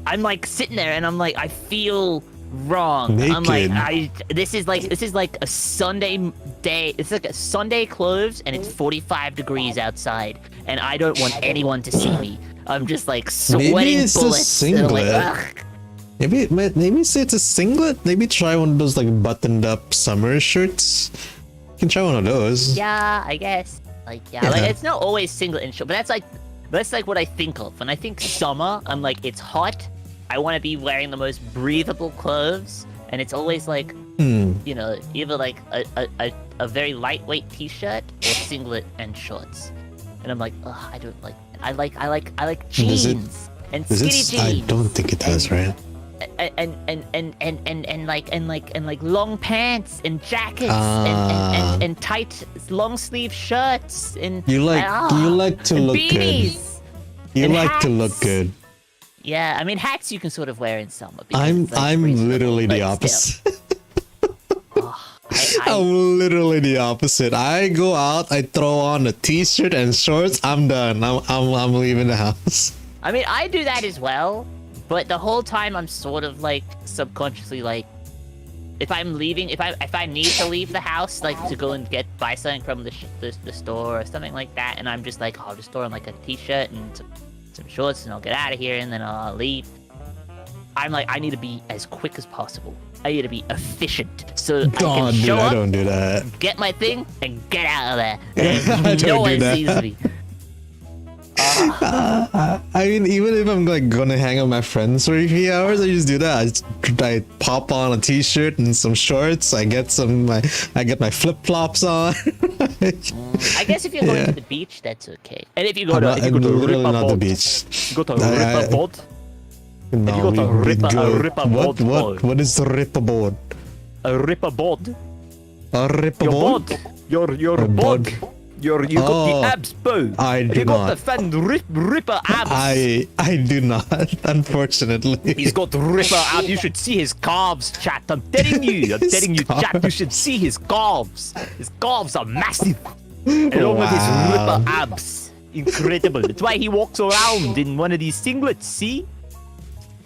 Speaker 1: I'm like sitting there and I'm like, I feel wrong.
Speaker 2: Naked.
Speaker 1: I'm like, this is like a Sunday day. It's like a Sunday clothes and it's 45 degrees outside and I don't want anyone to see me. I'm just like sweating
Speaker 2: Maybe it's a
Speaker 1: bullets. And I'm like,
Speaker 2: singlet.
Speaker 1: ugh.
Speaker 2: Maybe say it's a singlet. Maybe try one of those like buttoned up summer shirts. You can try one of those.
Speaker 1: Yeah, I guess. Like, yeah, like it's not always singlet and short, but that's like what I think of. When I think summer, I'm like, it's hot. I want to be wearing the most breathable clothes, and it's always like, you know, either like a very lightweight t-shirt or singlet and shorts. And I'm like, ugh, I don't like. I like jeans and skinny jeans.
Speaker 2: I don't think it does, right?
Speaker 1: And like long pants and jackets and tight long sleeve shirts and
Speaker 2: You like to
Speaker 1: and
Speaker 2: look
Speaker 1: beanies
Speaker 2: good. You
Speaker 1: and
Speaker 2: like to look
Speaker 1: hats.
Speaker 2: good.
Speaker 1: Yeah, I mean hats you can sort of wear in summer. because
Speaker 2: I'm
Speaker 1: it's, like, reasonable,
Speaker 2: literally the
Speaker 1: but still.
Speaker 2: opposite.
Speaker 1: I
Speaker 2: I'm literally the opposite. I go out, I throw on a t-shirt and shorts. I'm done. I'm leaving the house.
Speaker 1: I mean, I do that as well, but the whole time I'm sort of like subconsciously like, if I'm leaving, if I need to leave the house, like to go and buy something from the store or something like that, and I'm just like, oh, I'll just throw on like a t-shirt and some shorts and I'll get out of here and then I'll leave. I'm like, I need to be as quick as possible. I need to be efficient so I can show
Speaker 2: I
Speaker 1: up,
Speaker 2: don't do that.
Speaker 1: get my thing, and get out of there.
Speaker 2: I don't
Speaker 1: no
Speaker 2: do
Speaker 1: one
Speaker 2: that.
Speaker 1: sees me.
Speaker 2: I mean, even if I'm like gonna hang out with my friends for a few hours, I just do that. I pop on a t-shirt and some shorts. I get my flip-flops on.
Speaker 1: I guess if you're going to the beach, that's okay. And if you go
Speaker 2: I'm
Speaker 1: to
Speaker 2: literally
Speaker 1: Ripper
Speaker 2: not the
Speaker 1: boat,
Speaker 2: beach.
Speaker 1: you go to Ripper boat.
Speaker 2: No,
Speaker 1: you got a ripper board.
Speaker 2: What is the ripper board?
Speaker 1: A Ripper board.
Speaker 2: A ripper
Speaker 1: Your
Speaker 2: board?
Speaker 1: board. Your
Speaker 2: A
Speaker 1: board.
Speaker 2: board.
Speaker 1: You got
Speaker 2: Oh,
Speaker 1: the abs, boo.
Speaker 2: I do
Speaker 1: You got
Speaker 2: not.
Speaker 1: the fan Ripper abs.
Speaker 2: I do not, unfortunately.
Speaker 1: He's got Ripper abs. You should see his calves, chat. I'm telling you, chat. You should see his calves. His calves are massive. Along with his
Speaker 2: Wow.
Speaker 1: Ripper abs. Incredible. That's why he walks around in one of these singlets, see?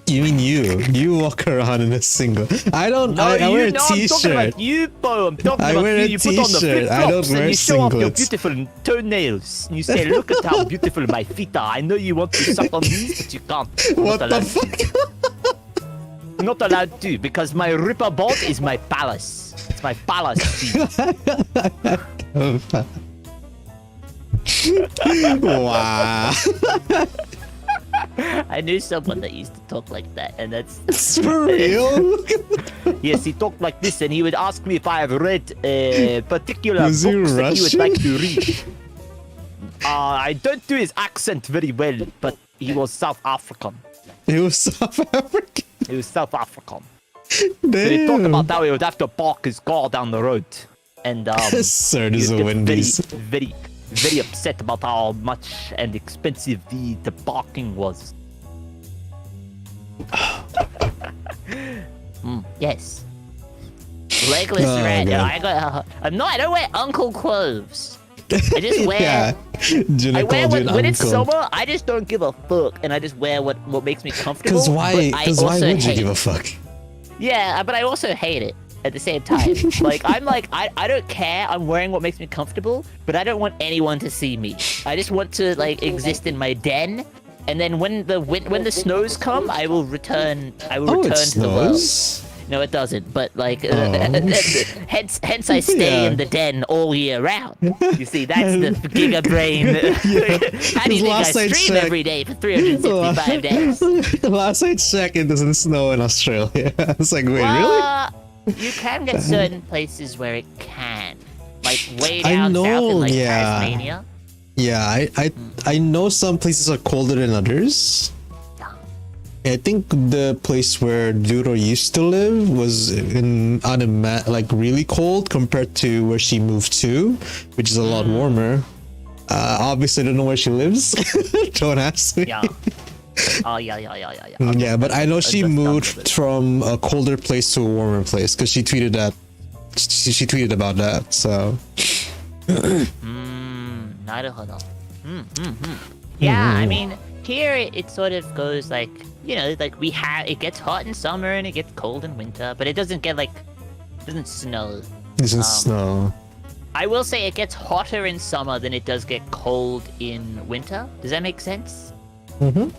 Speaker 2: You mean you walk around in a single. I don't.
Speaker 1: No,
Speaker 2: I wear a
Speaker 1: I'm talking
Speaker 2: t-shirt.
Speaker 1: about you, Bo. I'm talking
Speaker 2: I
Speaker 1: about
Speaker 2: wear
Speaker 1: you.
Speaker 2: a
Speaker 1: You put on the
Speaker 2: t-shirt. I don't
Speaker 1: flip-flops
Speaker 2: wear
Speaker 1: and you show off your
Speaker 2: singlets.
Speaker 1: beautiful toenails. And you say, look at how beautiful my feet are. I know you want to suck on these, but you can't. You're
Speaker 2: What
Speaker 1: not
Speaker 2: the
Speaker 1: allowed
Speaker 2: fuck?
Speaker 1: to. Not allowed to, because my Ripper board is my palace. It's my palace.
Speaker 2: Wow.
Speaker 1: I knew someone that used to talk like that, and that's...
Speaker 2: It's for real?
Speaker 1: Yes, he talked like this, and he would ask me if I have read particular
Speaker 2: Was he
Speaker 1: books that he would
Speaker 2: Russian?
Speaker 1: like to read. I don't do his accent very well, but he was South African.
Speaker 2: It was South African.
Speaker 1: He was South African. So he talked
Speaker 2: Damn.
Speaker 1: about how he would have to park his car down the road. And
Speaker 2: Sir, this
Speaker 1: he
Speaker 2: is a
Speaker 1: would get
Speaker 2: Wendy's.
Speaker 1: very upset about how much and expensive the parking was. Yes. Legless
Speaker 2: Oh,
Speaker 1: red.
Speaker 2: God.
Speaker 1: I don't wear uncle clothes. I just wear.
Speaker 2: Yeah. Jenna
Speaker 1: I wear
Speaker 2: called you an
Speaker 1: when it's
Speaker 2: uncle.
Speaker 1: summer. I just don't give a fuck, and I just wear what makes me comfortable.
Speaker 2: Cause why?
Speaker 1: but I
Speaker 2: Cause why
Speaker 1: also
Speaker 2: would you
Speaker 1: hate-
Speaker 2: give a fuck?
Speaker 1: Yeah, but I also hate it at the same time. I don't care. I'm wearing what makes me comfortable, but I don't want anyone to see me. I just want to like exist in my den And then when the snows come, I will return. I will
Speaker 2: Oh, it
Speaker 1: return to the world.
Speaker 2: snows?
Speaker 1: No, it doesn't. But like, hence I stay
Speaker 2: Yeah.
Speaker 1: in the den all year round. You see, that's the giga brain. How do you think I
Speaker 2: Last I
Speaker 1: stream
Speaker 2: checked-
Speaker 1: every day for 365 days?
Speaker 2: Last I checked, it doesn't snow in Australia. It's like, wait, really?
Speaker 1: You can get certain places where it can, like way
Speaker 2: I
Speaker 1: down south in
Speaker 2: know,
Speaker 1: like
Speaker 2: yeah.
Speaker 1: Tasmania.
Speaker 2: Yeah, I know some places are colder than others. I think the place where Duro used to live was like really cold compared to where she moved to, which is a lot warmer. Obviously, I don't know where she lives. Don't ask me.
Speaker 1: Yeah. Oh yeah.
Speaker 2: Yeah, but I know she
Speaker 1: Understandable.
Speaker 2: moved from a colder place to a warmer place because she tweeted that. She tweeted about that. So.
Speaker 1: Naruhodo. Yeah, I mean, here it sort of goes like, you know, like it gets hot in summer and it gets cold in winter, but it doesn't get like, it doesn't snow.
Speaker 2: Doesn't snow.
Speaker 1: I will say it gets hotter in summer than it does get cold in winter. Does that make sense?
Speaker 2: Mm-hmm.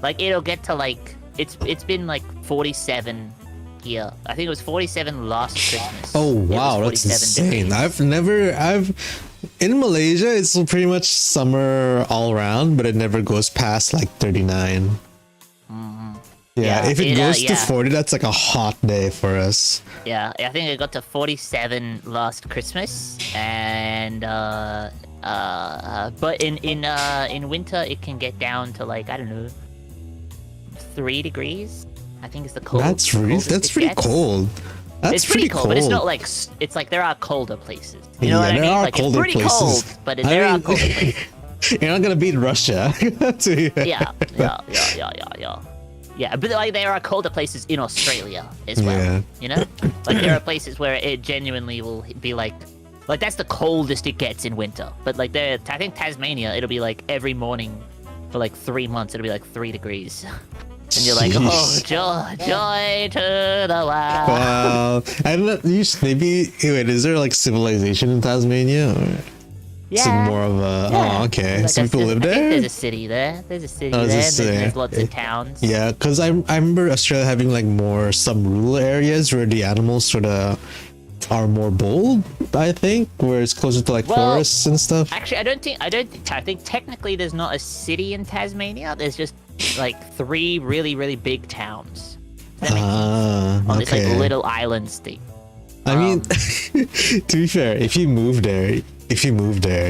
Speaker 1: Like it'll get to like, it's been like 47 here. I think it was 47 last Christmas.
Speaker 2: Oh
Speaker 1: It was
Speaker 2: wow, that's
Speaker 1: 47
Speaker 2: insane.
Speaker 1: degrees.
Speaker 2: In Malaysia it's pretty much summer all around, but it never goes past like 39. Yeah,
Speaker 1: Yeah,
Speaker 2: if it goes to
Speaker 1: yeah.
Speaker 2: 40, that's like a hot day for us.
Speaker 1: Yeah, I think it got to 47 last Christmas, and but in winter it can get down to like, I don't know, 3 degrees. I think it's the coldest.
Speaker 2: That's pretty cold. That's
Speaker 1: It's pretty cold, but it's not
Speaker 2: cold.
Speaker 1: like it's like there are colder places. You know what I
Speaker 2: there
Speaker 1: mean?
Speaker 2: are
Speaker 1: Like it's
Speaker 2: colder
Speaker 1: pretty
Speaker 2: places.
Speaker 1: cold, but
Speaker 2: I
Speaker 1: there are
Speaker 2: mean-
Speaker 1: colder places.
Speaker 2: You're not gonna beat Russia.
Speaker 1: Yeah. Yeah, but like there are colder places in Australia as well.
Speaker 2: Yeah.
Speaker 1: You know, like there are places where it genuinely will be like that's the coldest it gets in winter. But like I think Tasmania, it'll be like every morning for like 3 months, it'll be like 3 degrees, and you're like, oh, joy to the world.
Speaker 2: Wow. I don't know. Maybe wait. Is there like civilization in Tasmania? Or is it more of a? Oh, okay.
Speaker 1: Like
Speaker 2: Some people live
Speaker 1: I think
Speaker 2: there.
Speaker 1: there's a city there. There's a city
Speaker 2: Oh,
Speaker 1: there.
Speaker 2: there's a
Speaker 1: And there's
Speaker 2: city.
Speaker 1: lots of towns.
Speaker 2: Yeah, because I remember Australia having like some rural areas where the animals sort of are more bold. I think where it's closer to like
Speaker 1: Well,
Speaker 2: forests and stuff.
Speaker 1: Actually, I think technically there's not a city in Tasmania. There's just like 3 really, really big towns. Does that make sense? On this like
Speaker 2: Okay.
Speaker 1: little island state.
Speaker 2: I mean, to be fair, if you move there,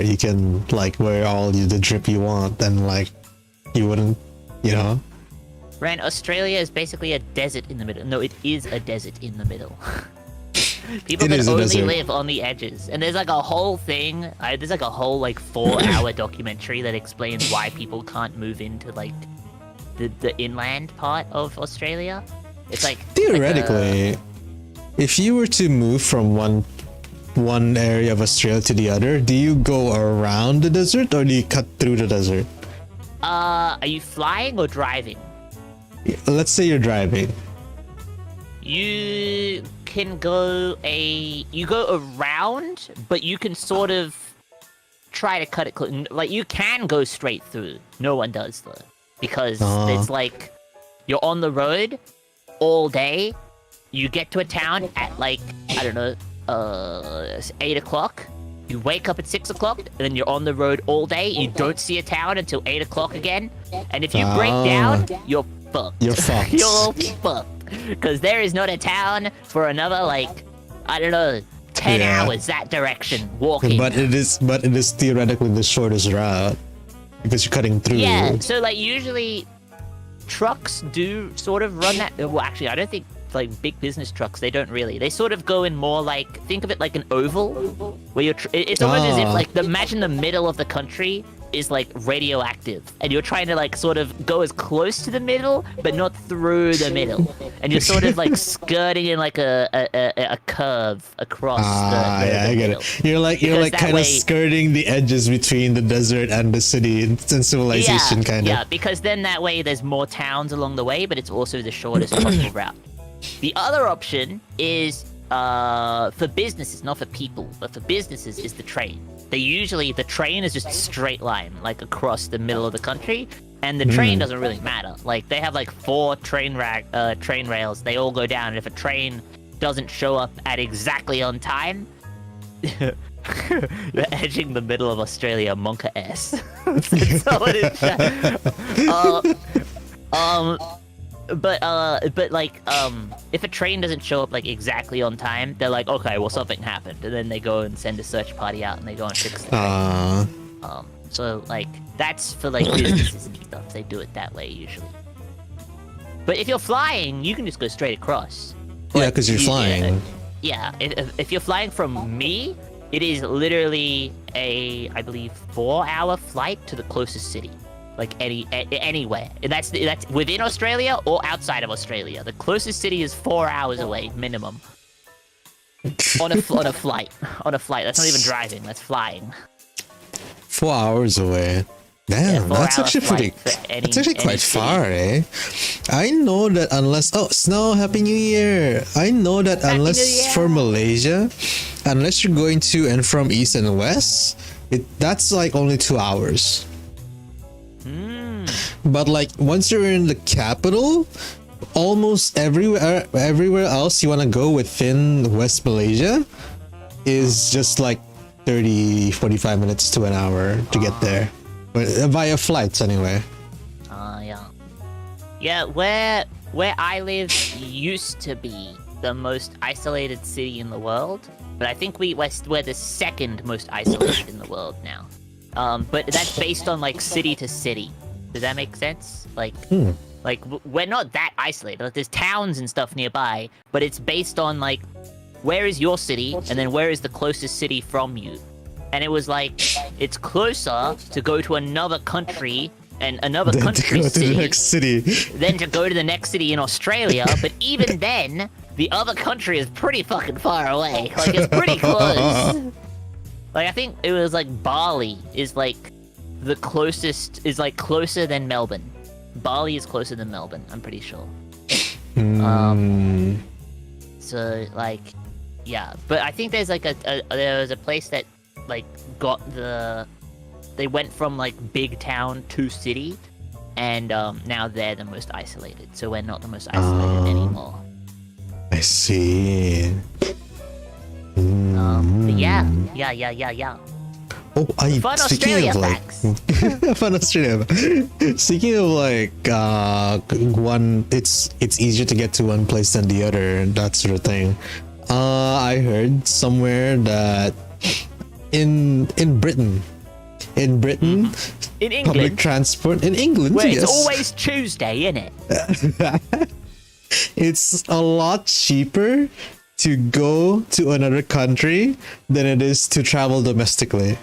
Speaker 2: you can like wear all the drip you want, and like you wouldn't, you know.
Speaker 1: Ran, Australia is basically a desert in the middle. No, it is a desert in the middle. People
Speaker 2: It
Speaker 1: can
Speaker 2: is a
Speaker 1: only
Speaker 2: desert.
Speaker 1: live on the edges, and there's like a whole thing. There's like a whole like 4-hour documentary that explains why people can't move into like the inland part of Australia. It's like
Speaker 2: Theoretically, if you were to move from one area of Australia to the other, do you go around the desert or do you cut through the desert?
Speaker 1: are you flying or driving?
Speaker 2: Let's say you're driving.
Speaker 1: You can go around, but you can sort of try to cut it like you can go straight through. No one does though, because it's like you're on the road all day. You get to a town at like, I don't know, 8 o'clock. You wake up at 6 o'clock, and then you're on the road all day. You don't see a town until 8 o'clock again. And if you break down, you're fucked.
Speaker 2: You're fucked.
Speaker 1: You're fucked. Because there is not a town for another, like, I don't know, 10
Speaker 2: Yeah.
Speaker 1: hours that direction walking.
Speaker 2: But it is theoretically the shortest route because you're cutting through.
Speaker 1: Yeah, so like usually trucks do sort of run that. Well, actually, I don't think like big business trucks, they don't really. They sort of go in more like, think of it like an oval, where it's almost as if like imagine the middle of the country is like radioactive, and you're trying to like sort of go as close to the middle, but not through the middle, and you're sort of like skirting in like a curve across the
Speaker 2: Yeah, I get
Speaker 1: middle.
Speaker 2: it. You're like
Speaker 1: Because that
Speaker 2: kind
Speaker 1: way-
Speaker 2: of skirting the edges between the desert and the city and civilization, kind of.
Speaker 1: Yeah, because then that way there's more towns along the way, but it's also the shortest possible route. The other option is for businesses, not for people, but for businesses is the train. The train is just a straight line, like across the middle of the country, and the train doesn't really matter. Like they have like 4 train rails. They all go down, and if a train doesn't show up at exactly on time, you're edging the middle of Australia, monka ass. That's all it is. But like if a train doesn't show up like exactly on time, they're like, okay, well something happened, and then they go and send a search party out and they go and fix the train. So like that's for like businesses and stuff. They do it that way usually. But if you're flying, you can just go straight across.
Speaker 2: Yeah, because you're flying.
Speaker 1: Yeah, if you're flying from me, it is literally a, I believe, 4-hour flight to the closest city. Like anywhere. And that's within Australia or outside of Australia. The closest city is 4 hours away, minimum. on a flight. On a flight. That's not even driving, that's flying.
Speaker 2: 4 hours away. Damn, that's actually pretty. That's actually quite far, eh? I know that unless Snow, Happy New Year. I know that unless for Malaysia, unless you're going to and from east and west, that's like only 2 hours. But like once you're in the capital, almost everywhere else you want to go within West Malaysia is just like 30-45 minutes to an hour to get there. But via flights anyway.
Speaker 1: Yeah, where I live used to be the most isolated city in the world, but I think we're the second most isolated in the world now. But that's based on like city to city. Does that make sense? Like we're not that isolated. Like, there's towns and stuff nearby, but it's based on like where is your city and then where is the closest city from you. And it was like, it's closer to go to another country and another country's city,
Speaker 2: the next city
Speaker 1: than to go to the next city in Australia. But even then, the other country is pretty fucking far away. Like, it's pretty close. Like, I think it was like Bali is like the closest, is like closer than Melbourne. Bali is closer than Melbourne, I'm pretty sure. So, like, yeah. But I think there's like there was a place that like they went from like big town to city, and now they're the most isolated, so we're not the most isolated anymore.
Speaker 2: I see.
Speaker 1: But yeah.
Speaker 2: Oh,
Speaker 1: Fun Australia facts.
Speaker 2: Fun Australia. Speaking of like one, it's easier to get to one place than the other, that sort of thing. I heard somewhere that in Britain, in England, public transport in England,
Speaker 1: where
Speaker 2: yes,
Speaker 1: it's always Tuesday, innit?
Speaker 2: It's a lot cheaper to go to another country than it is to travel domestically.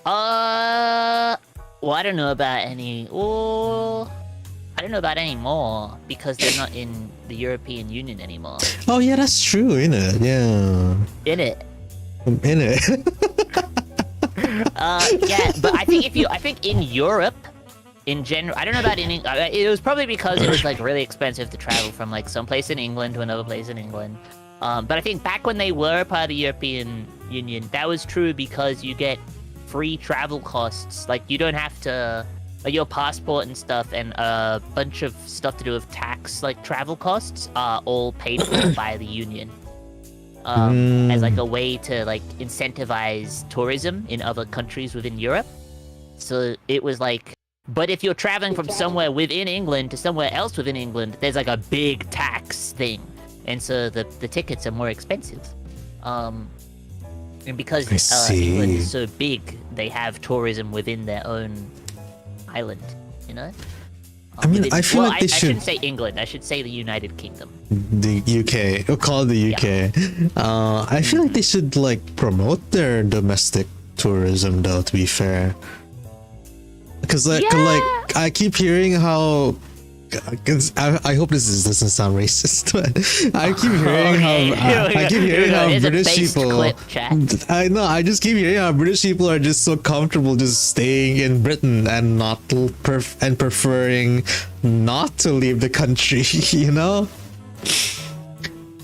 Speaker 1: Well, I don't know about any. Oh, I don't know about any more because they're not in the European Union anymore.
Speaker 2: Oh yeah, that's true, innit? Yeah.
Speaker 1: Innit?
Speaker 2: Innit?
Speaker 1: Yeah, but I think in Europe, in general, I don't know about it was probably because it was like really expensive to travel from like someplace in England to another place in England. But I think back when they were part of the European Union, that was true because you get free travel costs. Like you don't have to, like your passport and stuff and a bunch of stuff to do with tax, like travel costs are all paid for by the union. As like a way to like incentivize tourism in other countries within Europe. So it was like, but if you're traveling from somewhere within England to somewhere else within England, there's like a big tax thing. And so the tickets are more expensive. And because England is so big, they have tourism within their own island, you know?
Speaker 2: I mean, I feel like they should...
Speaker 1: I shouldn't say England, I should say the United Kingdom.
Speaker 2: The UK. We'll call it the UK. Yeah. I feel like they should, like, promote their domestic tourism, though, to be fair. Because, like, I keep hearing how... I hope this doesn't sound racist, but I keep hearing how British people. I know. I just keep hearing how British people are just so comfortable just staying in Britain and not preferring not to leave the country. You know.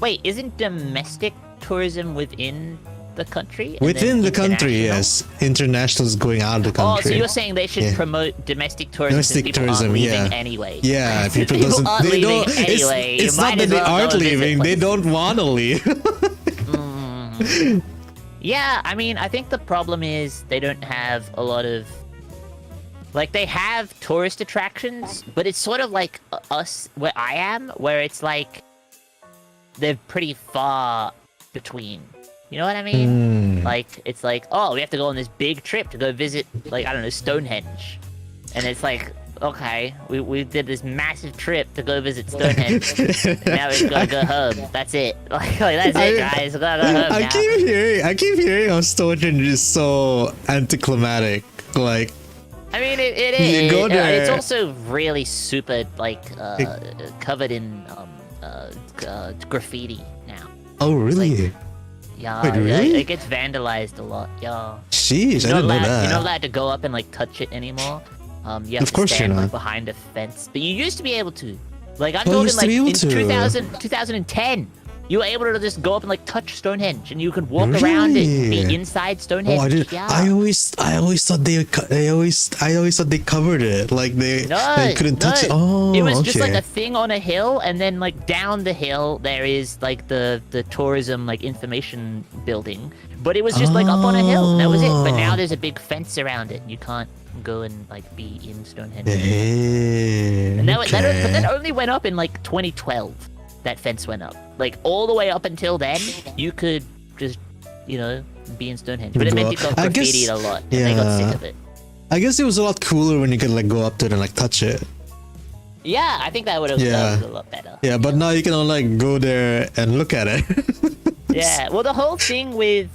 Speaker 1: Wait, isn't domestic tourism within the country? And
Speaker 2: Within
Speaker 1: then
Speaker 2: the country,
Speaker 1: international?
Speaker 2: yes. International is going out of the country.
Speaker 1: Oh, so you're saying they should
Speaker 2: Yeah.
Speaker 1: promote domestic tourism
Speaker 2: Domestic
Speaker 1: since people
Speaker 2: tourism,
Speaker 1: aren't leaving
Speaker 2: yeah.
Speaker 1: anyway.
Speaker 2: Yeah, people
Speaker 1: People
Speaker 2: doesn't.
Speaker 1: aren't
Speaker 2: They
Speaker 1: leaving
Speaker 2: don't.
Speaker 1: anyway.
Speaker 2: It's
Speaker 1: You
Speaker 2: not
Speaker 1: might
Speaker 2: that
Speaker 1: as
Speaker 2: they
Speaker 1: well go
Speaker 2: aren't
Speaker 1: visit
Speaker 2: leaving. They
Speaker 1: places.
Speaker 2: don't want to leave.
Speaker 1: Yeah, I mean, I think the problem is they don't have a lot of... Like, they have tourist attractions, but it's sort of like us, where I am, where it's like... They're pretty far between. You know what I mean? Like, it's like, oh, we have to go on this big trip to go visit, like, I don't know, Stonehenge. And it's like, okay, we did this massive trip to go visit Stonehenge. Now we've got to go home. That's it. Like that's it, guys. We gotta go home now.
Speaker 2: I keep hearing how Stonehenge is so anticlimactic. Like,
Speaker 1: I mean, it
Speaker 2: You
Speaker 1: is.
Speaker 2: go there.
Speaker 1: It's also really super, like, covered in graffiti now.
Speaker 2: oh really?
Speaker 1: Yeah,
Speaker 2: Wait, really?
Speaker 1: it gets vandalized a lot. Yeah.
Speaker 2: Sheesh, I
Speaker 1: You're
Speaker 2: didn't know
Speaker 1: You're not
Speaker 2: that.
Speaker 1: allowed to go up and like touch it anymore. You have
Speaker 2: Of
Speaker 1: to
Speaker 2: course
Speaker 1: stand
Speaker 2: you're
Speaker 1: like,
Speaker 2: not.
Speaker 1: behind a fence, but you used to be able to. Like I'm
Speaker 2: Oh, you
Speaker 1: talking
Speaker 2: used to
Speaker 1: like
Speaker 2: be able
Speaker 1: in
Speaker 2: to.
Speaker 1: 2010, you were able to just go up and like touch Stonehenge, and you could walk around and be
Speaker 2: Really?
Speaker 1: inside Stonehenge.
Speaker 2: Oh, I did.
Speaker 1: Yeah.
Speaker 2: I always thought I always thought they covered it. Like they couldn't touch it. Oh,
Speaker 1: it was
Speaker 2: okay.
Speaker 1: just like a thing on a hill, and then like down the hill there is like the tourism like information building. But it was just like up on a hill. That was it. But now there's a big fence around it. You can't go and like be in Stonehenge.
Speaker 2: Hey,
Speaker 1: And but that
Speaker 2: okay.
Speaker 1: only went up in like 2012. That fence went up. Like all the way up until then, you could just, be in Stonehenge. But it meant it got
Speaker 2: I guess-
Speaker 1: graffitied a lot, and they got
Speaker 2: yeah.
Speaker 1: sick of it.
Speaker 2: I guess it was a lot cooler when you could like go up to it and like touch it.
Speaker 1: Yeah, I think that would have
Speaker 2: Yeah.
Speaker 1: been a lot better.
Speaker 2: Yeah, but now you can only like go there and look at it.
Speaker 1: Yeah, well, the whole thing with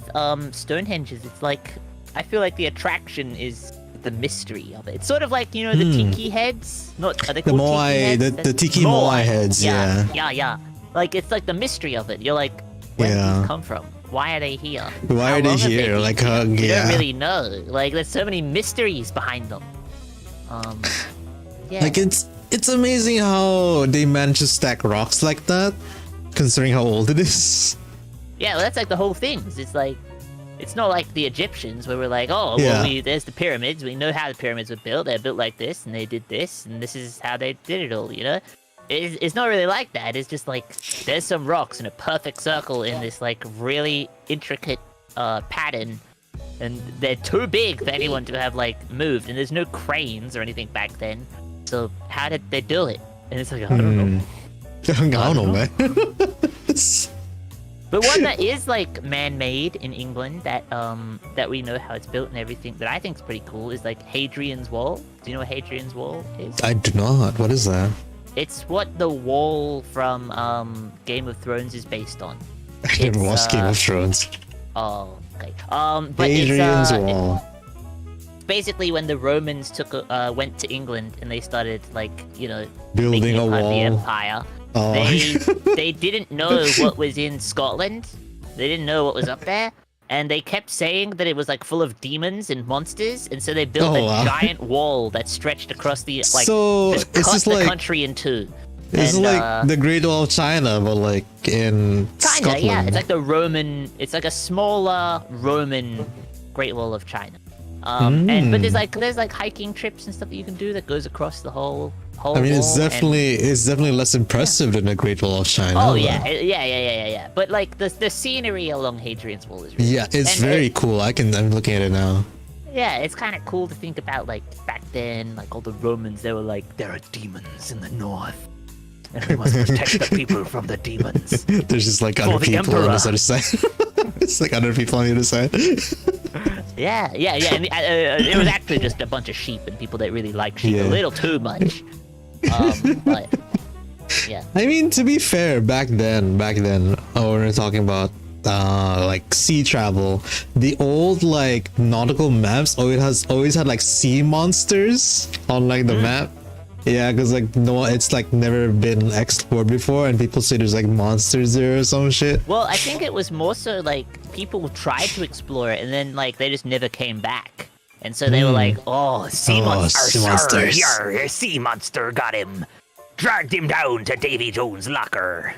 Speaker 1: Stonehenge is it's like, I feel like the attraction is the mystery of it. It's sort of like, the tiki heads? Are they
Speaker 2: The
Speaker 1: called
Speaker 2: moai,
Speaker 1: tiki heads?
Speaker 2: the tiki moai heads, yeah.
Speaker 1: Yeah. Like, it's like the mystery of it. You're like, where did
Speaker 2: Yeah.
Speaker 1: these come from? Why are they here?
Speaker 2: Why
Speaker 1: How
Speaker 2: are they
Speaker 1: long have
Speaker 2: here?
Speaker 1: been
Speaker 2: Like,
Speaker 1: here? You
Speaker 2: yeah.
Speaker 1: don't really know. Like, there's so many mysteries behind them. Yeah.
Speaker 2: Like it's amazing how they manage to stack rocks like that, considering how old it is.
Speaker 1: Yeah, well, that's like the whole thing. It's like, it's not like the Egyptians where we're like, oh,
Speaker 2: Yeah.
Speaker 1: well, there's the pyramids. We know how the pyramids were built. They're built like this, and they did this, and this is how they did it all, It's not really like that. It's just like, there's some rocks in a perfect circle in this, like, really intricate pattern, and they're too big for anyone to have, like, moved, and there's no cranes or anything back then. So how did they do it? And it's like, I don't know.
Speaker 2: I don't know, man.
Speaker 1: But one that is like man-made in England that that we know how it's built and everything that I think is pretty cool is like Hadrian's Wall. Do you know what Hadrian's Wall is?
Speaker 2: I do not. What is that?
Speaker 1: It's what the wall from Game of Thrones is based on.
Speaker 2: I didn't
Speaker 1: It's,
Speaker 2: watch Game of Thrones.
Speaker 1: Oh, okay. But
Speaker 2: Hadrian's
Speaker 1: it's
Speaker 2: Wall.
Speaker 1: basically when the Romans went to England and they started like
Speaker 2: Building
Speaker 1: making
Speaker 2: a
Speaker 1: part of the
Speaker 2: wall.
Speaker 1: empire.
Speaker 2: Oh.
Speaker 1: They didn't know what was in Scotland. They didn't know what was up there. And they kept saying that it was like full of demons and monsters, and so they built
Speaker 2: Oh,
Speaker 1: a
Speaker 2: wow.
Speaker 1: giant wall that stretched across the
Speaker 2: So,
Speaker 1: just
Speaker 2: it's
Speaker 1: cut
Speaker 2: just
Speaker 1: the
Speaker 2: like-
Speaker 1: country in two.
Speaker 2: It's
Speaker 1: And,
Speaker 2: like the Great Wall of China, but like in
Speaker 1: kinda,
Speaker 2: Scotland.
Speaker 1: yeah. It's like the Roman. It's like a smaller Roman Great Wall of China. But there's like hiking trips and stuff that you can do that goes across the whole.
Speaker 2: I mean, it's
Speaker 1: wall, and-
Speaker 2: definitely less impressive than the Great Wall of China.
Speaker 1: Oh
Speaker 2: but-
Speaker 1: yeah. But like the scenery along Hadrian's Wall is really
Speaker 2: Yeah, it's
Speaker 1: and
Speaker 2: very cool. I'm looking at it now.
Speaker 1: Yeah, it's kind of cool to think about like back then, like all the Romans, they were like, there are demons in the north, and we must protect the people from the demons.
Speaker 2: There's just like other
Speaker 1: the
Speaker 2: people on
Speaker 1: Emperor.
Speaker 2: this other side. It's like other people on the other side.
Speaker 1: Yeah. And, it was actually just a bunch of sheep and people that really like sheep
Speaker 2: Yeah.
Speaker 1: a little too much. But yeah.
Speaker 2: I mean, to be fair, back then, when we were talking about like sea travel, the old like nautical maps always had like sea monsters on like the map. Yeah, because like it's like never been explored before, and people say there's like monsters there or some shit.
Speaker 1: Well, I think it was more so like people tried to explore it and then like they just never came back. And so they were like, oh, sea monster,
Speaker 2: sea monsters.
Speaker 1: Your sea monster got him. Dragged him down to Davy Jones' locker.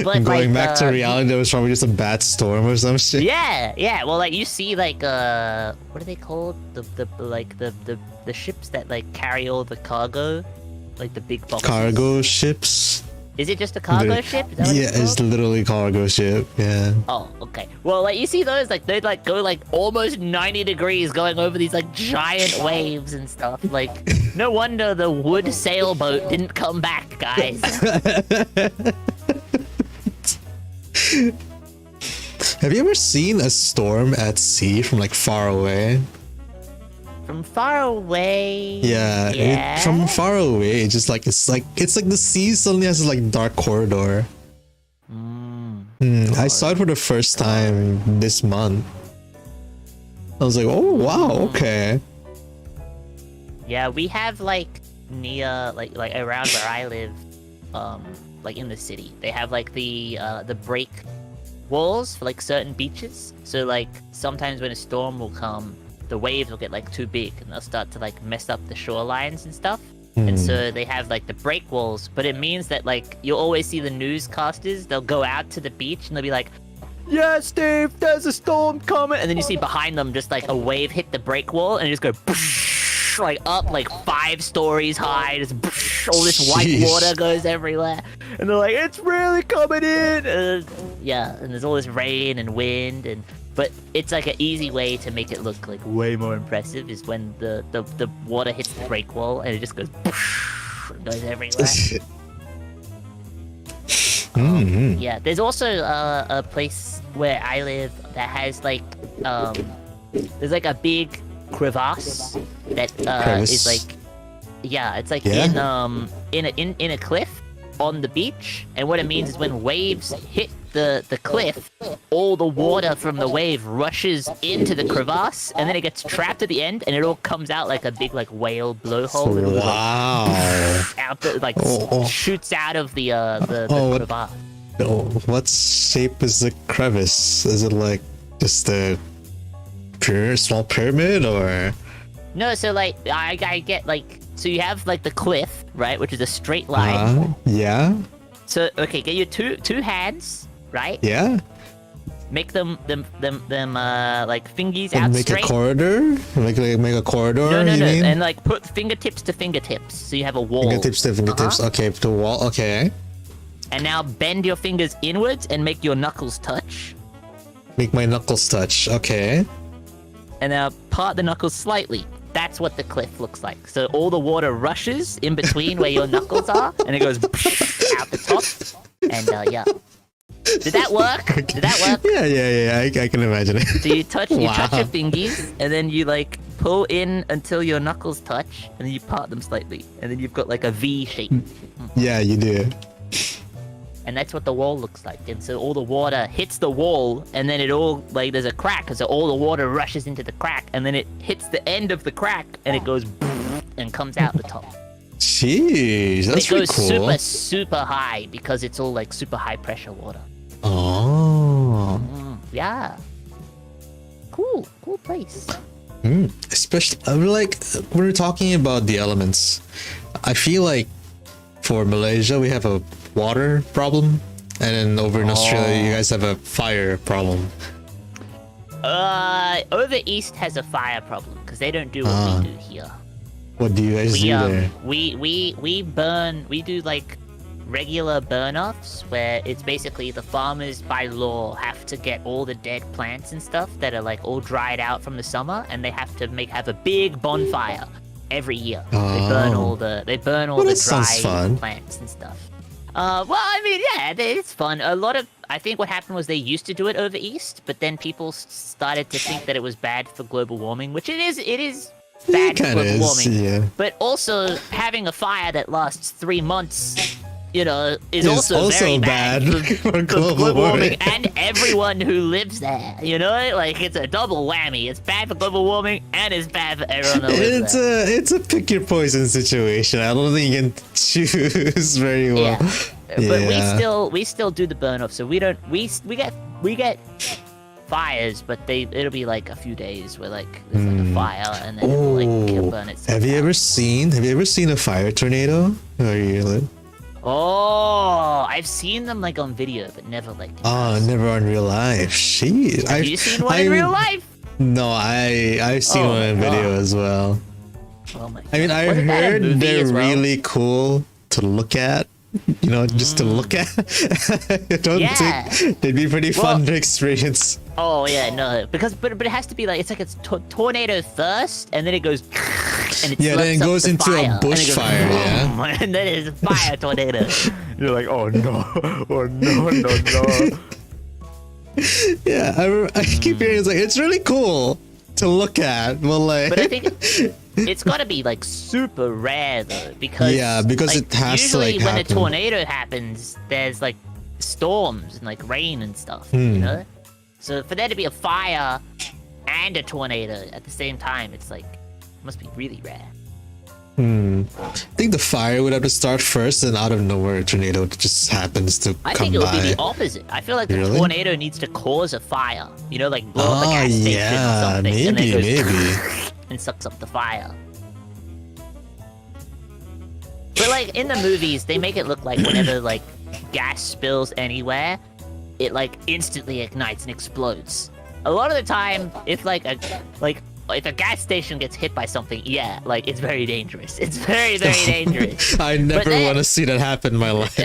Speaker 1: But
Speaker 2: Going
Speaker 1: like,
Speaker 2: back to reality, it was probably just a bad storm or some shit.
Speaker 1: Yeah. Well, like you see, like what are they called? The ships that like carry all the cargo, like the big boxes.
Speaker 2: Cargo ships.
Speaker 1: Is it just a cargo ship? Is that what
Speaker 2: Yeah, it's
Speaker 1: called?
Speaker 2: literally cargo ship. Yeah.
Speaker 1: Oh, okay. Well, like you see those, like they'd like go like almost 90 degrees, going over these like giant waves and stuff. Like, no wonder the wood sailboat didn't come back, guys.
Speaker 2: Have you ever seen a storm at sea from like far away?
Speaker 1: From far away.
Speaker 2: Yeah. From far away, it's like the sea suddenly has this like dark corridor. I saw it for the first time this month. I was like, oh wow, okay.
Speaker 1: Yeah, we have like near like around where I live, like in the city, they have like the break walls for like certain beaches. So like sometimes when a storm will come, the waves will get like too big and they'll start to like mess up the shorelines and stuff. And so they have like the break walls, but it means that like you'll always see the newscasters, they'll go out to the beach and they'll be like, yeah, Steve, there's a storm coming. And then you see behind them just like a wave hit the break wall and it just go like up like 5 stories high. Just all this white water goes everywhere. And they're like, it's really coming in. Yeah, and there's all this rain and wind but it's like an easy way to make it look like way more impressive is when the water hits the break wall and it just goes everywhere. Yeah, there's also a place where I live that has like there's like a big crevasse that is like it's like in a cliff on the beach, and what it means is when waves hit the cliff, all the water from the wave rushes into the crevasse, and then it gets trapped at the end, and it all comes out like a big like whale blowhole.
Speaker 2: Wow!
Speaker 1: Out the, like shoots out of the crevasse.
Speaker 2: What shape is the crevice? Is it like just a small pyramid or?
Speaker 1: No, so like I get like, so you have like the cliff, right, which is a straight line.
Speaker 2: Yeah.
Speaker 1: So okay, get your two hands, right?
Speaker 2: Yeah.
Speaker 1: Make them like fingies out
Speaker 2: make
Speaker 1: straight.
Speaker 2: A corridor? Make a corridor?
Speaker 1: No,
Speaker 2: you mean?
Speaker 1: and like put fingertips to fingertips, so you have a wall.
Speaker 2: Fingertips to fingertips. Okay, to wall. Okay.
Speaker 1: And now bend your fingers inwards and make your knuckles touch.
Speaker 2: Make my knuckles touch. Okay.
Speaker 1: And now part the knuckles slightly. That's what the cliff looks like. So all the water rushes in between where your knuckles are, and it goes out the top. And yeah. Did that work?
Speaker 2: Yeah. I can imagine it.
Speaker 1: So you touch your fingies, and then you like pull in until your knuckles touch, and then you part them slightly, and then you've got like a V shape.
Speaker 2: Yeah, you do.
Speaker 1: And that's what the wall looks like. And so all the water hits the wall, and then it all, like, there's a crack, so all the water rushes into the crack, and then it hits the end of the crack, and it goes and comes out the top.
Speaker 2: Jeez, that's pretty cool.
Speaker 1: It goes super high because it's all like super high pressure water.
Speaker 2: Oh.
Speaker 1: Yeah. Cool place.
Speaker 2: Especially, like, when we're talking about the elements, I feel like for Malaysia, we have a water problem, and then over in Australia, you guys have a fire problem.
Speaker 1: Over East has a fire problem because they don't do what we do here.
Speaker 2: What do you guys do there?
Speaker 1: We do like regular burn-offs where it's basically the farmers by law have to get all the dead plants and stuff that are like all dried out from the summer, and they have to have a big bonfire every year. They burn all the dry plants and stuff. Well, I mean, yeah, it's fun. I think what happened was they used to do it over East, but then people started to think that it was bad for global warming, which it is bad for global warming. Yeah. But also, having a fire that lasts 3 months, is also very bad for global warming and everyone who lives there. Like it's a double whammy. It's bad for global warming and it's bad for everyone who lives there.
Speaker 2: It's a pick your poison situation. I don't think you can choose very well.
Speaker 1: Yeah. But we still do the burn off. So we get fires, but it'll be like a few days where like there's like a fire and then it'll like burn itself.
Speaker 2: Have you ever seen a fire tornado where you live?
Speaker 1: Oh, I've seen them like on video, but never like.
Speaker 2: Oh, never on real life. Shit.
Speaker 1: Have you seen one in real life?
Speaker 2: No, I've seen one in video as well.
Speaker 1: Oh my God.
Speaker 2: I mean, I
Speaker 1: Wasn't that a
Speaker 2: heard
Speaker 1: movie
Speaker 2: they're
Speaker 1: as well?
Speaker 2: really cool to look at. You know, just to look at. I don't think they'd be pretty fun to experience.
Speaker 1: Oh yeah, no, because but it has to be like it's tornado first, and then it goes, and it
Speaker 2: Yeah, then it goes into a bushfire, yeah.
Speaker 1: and then it's a fire tornado.
Speaker 3: You're like, oh no, oh no, no, no.
Speaker 2: Yeah, I keep hearing it's really cool to look at, but like.
Speaker 1: But I think it's got to be like super rare though, because
Speaker 2: because
Speaker 1: like,
Speaker 2: it has
Speaker 1: usually
Speaker 2: to like
Speaker 1: when
Speaker 2: happen.
Speaker 1: a tornado happens, there's like storms and like rain and stuff, you know. So for there to be a fire and a tornado at the same time, it's like it must be really rare.
Speaker 2: I think the fire would have to start first, and out of nowhere, a tornado just happens to
Speaker 1: I
Speaker 2: come
Speaker 1: think it would
Speaker 2: by.
Speaker 1: be the opposite. I feel like the
Speaker 2: Really?
Speaker 1: tornado needs to cause a fire, you know, like blow up a
Speaker 2: Oh
Speaker 1: gas station or
Speaker 2: yeah,
Speaker 1: something, and
Speaker 2: maybe,
Speaker 1: then it goes
Speaker 2: maybe.
Speaker 1: and sucks up the fire. But like in the movies, they make it look like whenever like gas spills anywhere, it like instantly ignites and explodes. A lot of the time, if if a gas station gets hit by something, like it's very dangerous. It's very, very dangerous.
Speaker 2: I never
Speaker 1: then-
Speaker 2: want to see that happen in my life.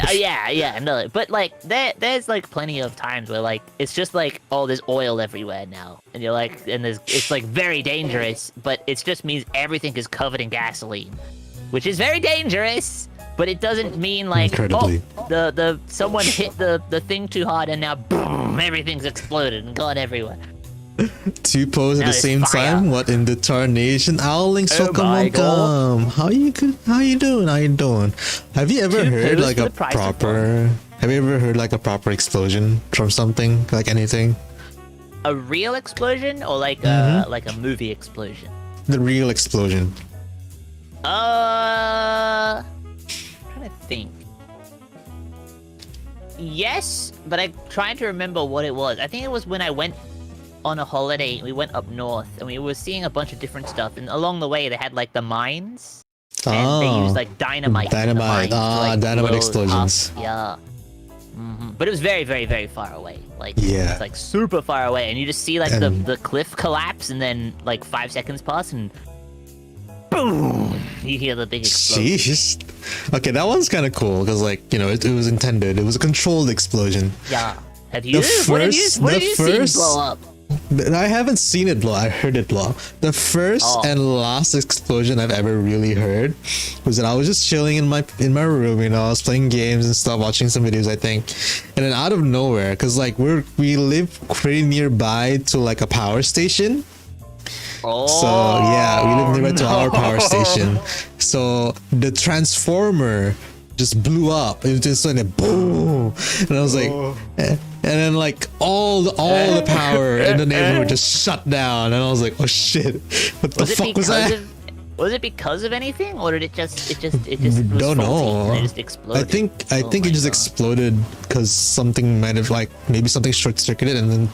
Speaker 1: No. But like there's like plenty of times where like it's just like, oh, there's oil everywhere now, and you're like, and it's like very dangerous, but it just means everything is covered in gasoline, which is very dangerous. But it doesn't mean like,
Speaker 2: Incredibly.
Speaker 1: oh, the someone hit the thing too hard and now boom, everything's exploded and gone everywhere.
Speaker 2: Two pose at
Speaker 1: Now
Speaker 2: the
Speaker 1: there's
Speaker 2: same
Speaker 1: fire.
Speaker 2: time. What in the tarnation? Owlings,
Speaker 1: Oh
Speaker 2: welcome,
Speaker 1: my
Speaker 2: welcome. How you good? How you doing? How you doing? Have you ever
Speaker 1: Two
Speaker 2: heard
Speaker 1: pose
Speaker 2: like
Speaker 1: for
Speaker 2: a
Speaker 1: the price of
Speaker 2: proper? Have you ever heard like a proper explosion from something, like anything?
Speaker 1: A real explosion or like a movie explosion?
Speaker 2: The real explosion.
Speaker 1: I'm trying to think. Yes, but I'm trying to remember what it was. I think it was when I went on a holiday. We went up north and we were seeing a bunch of different stuff. And along the way, they had like the mines, and they used like dynamite. in the
Speaker 2: Dynamite.
Speaker 1: mines to, like,
Speaker 2: Dynamite
Speaker 1: blow
Speaker 2: explosions.
Speaker 1: up. Yeah. But it was very, very, very far away. Like,
Speaker 2: Yeah.
Speaker 1: it's like super far away, and you just see like
Speaker 2: And-
Speaker 1: the cliff collapse, and then like 5 seconds pass, and boom, you hear the big explosion.
Speaker 2: Sheesh. Okay, that one's kind of cool because, like, you know, it was intended. It was a controlled explosion.
Speaker 1: Yeah. Have you?
Speaker 2: The
Speaker 1: What have you seen
Speaker 2: first-
Speaker 1: blow up?
Speaker 2: I haven't seen it blow. I heard it blow. The first
Speaker 1: Oh.
Speaker 2: and last explosion I've ever really heard was that I was just chilling in my room. You know, I was playing games and stuff, watching some videos, I think, and then out of nowhere, because like we live pretty nearby to like a power station.
Speaker 1: Oh.
Speaker 2: So yeah, we live nearby to our power station. So the transformer just blew up. It was just like a boom, and I was like, and then like all the power in the neighborhood just shut down, and I was like, oh shit, what the fuck was that?
Speaker 1: Was it because of anything, or did it just was
Speaker 2: Don't
Speaker 1: faulty
Speaker 2: know.
Speaker 1: and it just exploded?
Speaker 2: I think
Speaker 1: Oh
Speaker 2: it
Speaker 1: my
Speaker 2: just
Speaker 1: God.
Speaker 2: exploded because something might have, like, maybe something short circuited, and then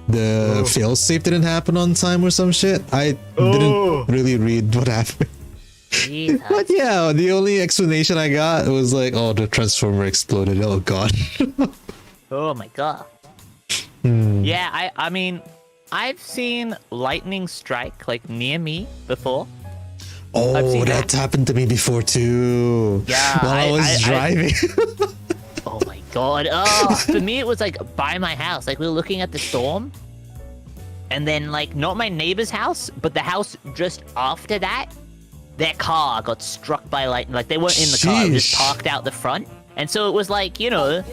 Speaker 2: the fail safe didn't happen on time or some shit. I didn't really read what happened.
Speaker 1: Jeez,
Speaker 2: But yeah, the only explanation I got was like, oh, the transformer exploded. Oh god.
Speaker 1: oh my God. Yeah, I mean, I've seen lightning strike like near me before. I've
Speaker 2: Oh,
Speaker 1: seen
Speaker 2: that's happened to me before too.
Speaker 1: Yeah,
Speaker 2: while I was driving.
Speaker 1: Oh my God. Oh, for me it was like by my house. Like we were looking at the storm, and then like not my neighbor's house, but the house just after that, their car got struck by lightning. Like they weren't in the car, it was just
Speaker 2: Sheesh.
Speaker 1: parked out the front, and so it was like, you know,